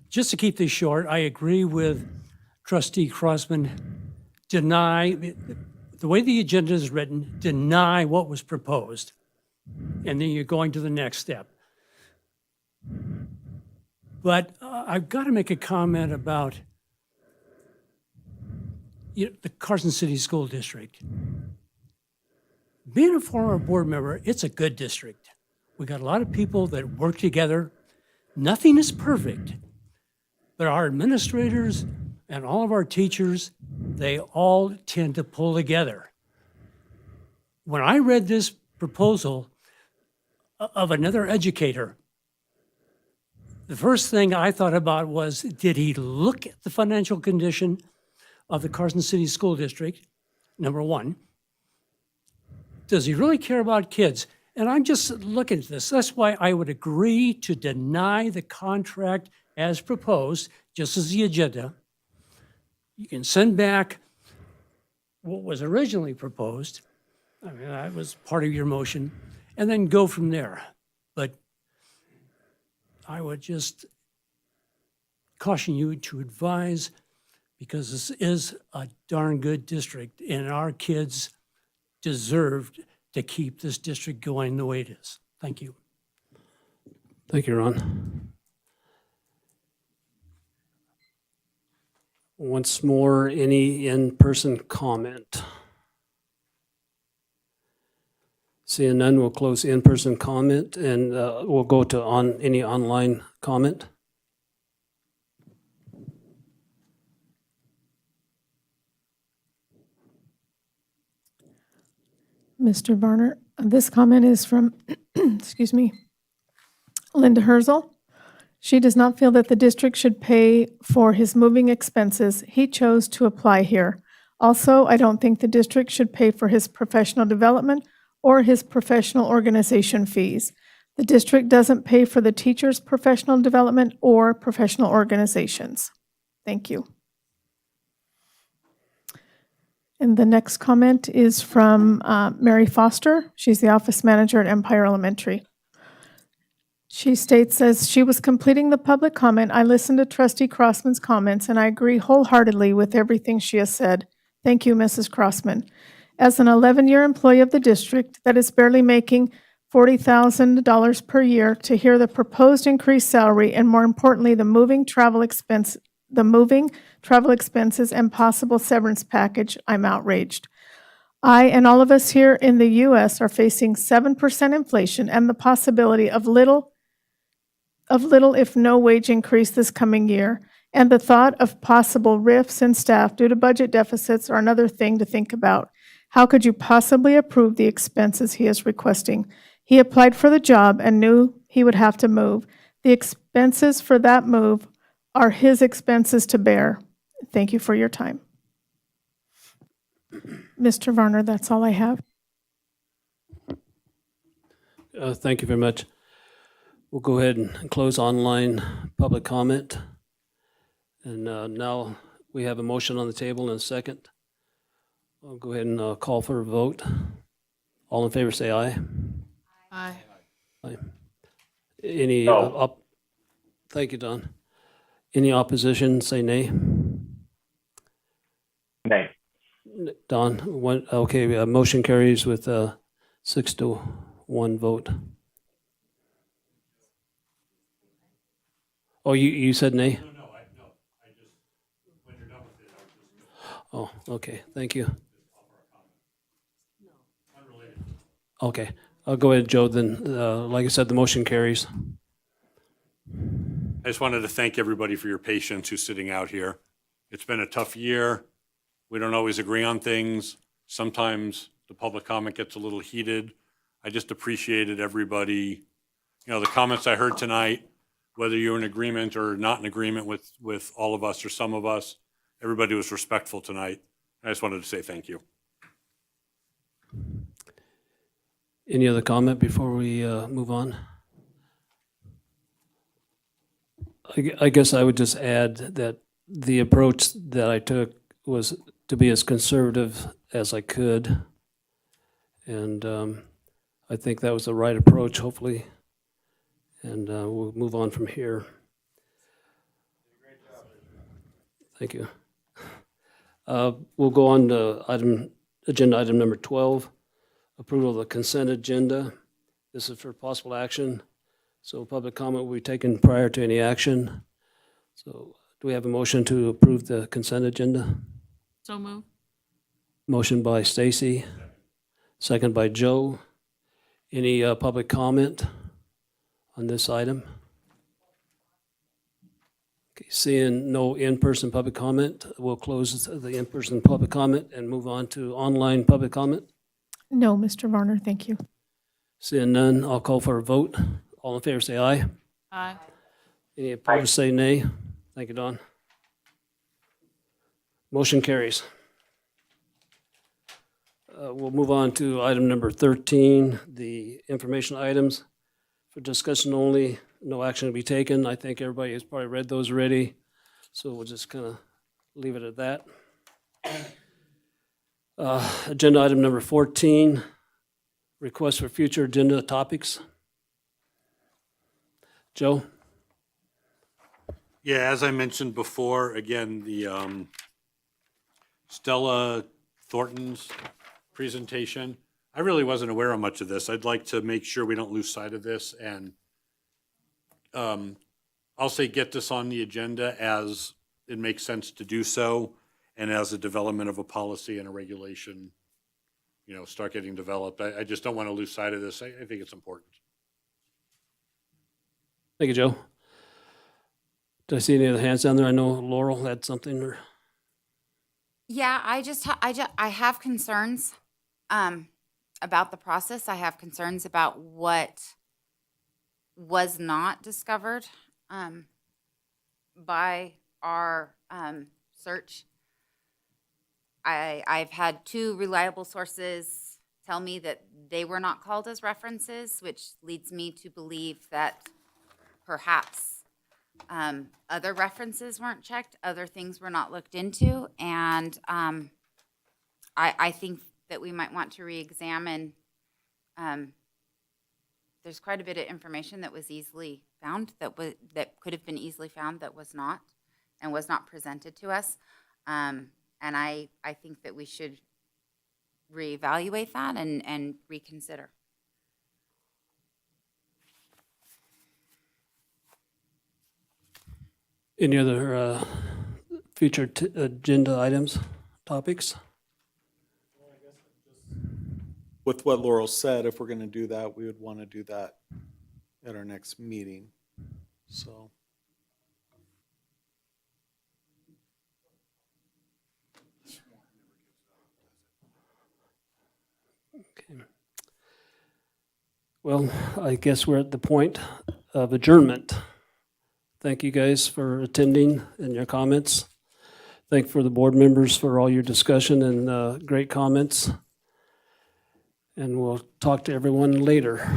Just to keep this short, I agree with Trustee Crossman. Deny, the way the agenda is written, deny what was proposed. And then you're going to the next step. But I've got to make a comment about the Carson City School District. Being a former board member, it's a good district. We got a lot of people that work together. Nothing is perfect, but our administrators and all of our teachers, they all tend to pull together. When I read this proposal of another educator, the first thing I thought about was, did he look at the financial condition of the Carson City School District? Number one. Does he really care about kids? And I'm just looking at this. That's why I would agree to deny the contract as proposed, just as the agenda. You can send back what was originally proposed. I mean, that was part of your motion, and then go from there. But I would just caution you to advise, because this is a darn good district, and our kids deserved to keep this district going the way it is. Thank you. Thank you, Ron. Once more, any in-person comment? Seeing none, we'll close in-person comment, and we'll go to any online comment. Mr. Varner, this comment is from, excuse me, Linda Herzl. She does not feel that the district should pay for his moving expenses. He chose to apply here. Also, I don't think the district should pay for his professional development or his professional organization fees. The district doesn't pay for the teacher's professional development or professional organizations. Thank you. And the next comment is from Mary Foster. She's the office manager at Empire Elementary. She states, as she was completing the public comment, I listened to Trustee Crossman's comments, and I agree wholeheartedly with everything she has said. Thank you, Mrs. Crossman. As an 11-year employee of the district that is barely making $40,000 per year, to hear the proposed increased salary and, more importantly, the moving travel expenses and possible severance package, I'm outraged. I and all of us here in the U.S. are facing 7% inflation and the possibility of little if no wage increase this coming year, and the thought of possible rifts in staff due to budget deficits are another thing to think about. How could you possibly approve the expenses he is requesting? He applied for the job and knew he would have to move. The expenses for that move are his expenses to bear. Thank you for your time. Mr. Varner, that's all I have. Thank you very much. We'll go ahead and close online public comment. And now we have a motion on the table and a second. I'll go ahead and call for a vote. All in favor say aye. Aye. Aye. Any, No. Thank you, Don. Any opposition, say nay. Nay. Don, one, okay, motion carries with a 6-1 vote. Oh, you said nay? No, I just, when you're done with it, Oh, okay, thank you. unrelated. Okay, I'll go ahead, Joe, then, like I said, the motion carries. I just wanted to thank everybody for your patience who's sitting out here. It's been a tough year. We don't always agree on things. Sometimes the public comment gets a little heated. I just appreciated everybody, the comments I heard tonight, whether you're in agreement or not in agreement with all of us or some of us, everybody was respectful tonight. I just wanted to say thank you. Any other comment before we move on? I guess I would just add that the approach that I took was to be as conservative as I could. And I think that was the right approach, hopefully. And we'll move on from here. Thank you. We'll go on to agenda item number 12, approval of the consent agenda. This is for possible action. So public comment will be taken prior to any action. So do we have a motion to approve the consent agenda? So move. Motion by Stacy, second by Joe. Any public comment on this item? Okay, seeing no in-person public comment, we'll close the in-person public comment and move on to online public comment. No, Mr. Varner, thank you. Seeing none, I'll call for a vote. All in favor say aye. Aye. Any opposed say nay. Thank you, Don. Motion carries. We'll move on to item number 13, the information items. For discussion only, no action to be taken. I think everybody has probably read those already, so we'll just kind of leave it at that. Agenda item number 14, request for future agenda topics. Joe? Yeah, as I mentioned before, again, the Stella Thornton's presentation, I really wasn't aware of much of this. I'd like to make sure we don't lose sight of this and I'll say get this on the agenda as it makes sense to do so and as a development of a policy and a regulation, start getting developed. I just don't want to lose sight of this. I think it's important. Thank you, Joe. Did I see any other hands down there? I know Laurel had something. Or Yeah, I have concerns about the process. I have concerns about what was not discovered by our search. I've had two reliable sources tell me that they were not called as references, which leads me to believe that perhaps other references weren't checked, other things were not looked into, and I think that we might want to re-examine. There's quite a bit of information that was easily found, that could have been easily found, that was not, and was not presented to us. And I think that we should reevaluate that and reconsider. Any other future agenda items, topics? With what Laurel said, if we're going to do that, we would want to do that at our next meeting. So. Okay. Well, I guess we're at the point of adjournment. Thank you guys for attending and your comments. Thank for the board members for all your discussion and great comments. And we'll talk to everyone later.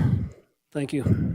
Thank you.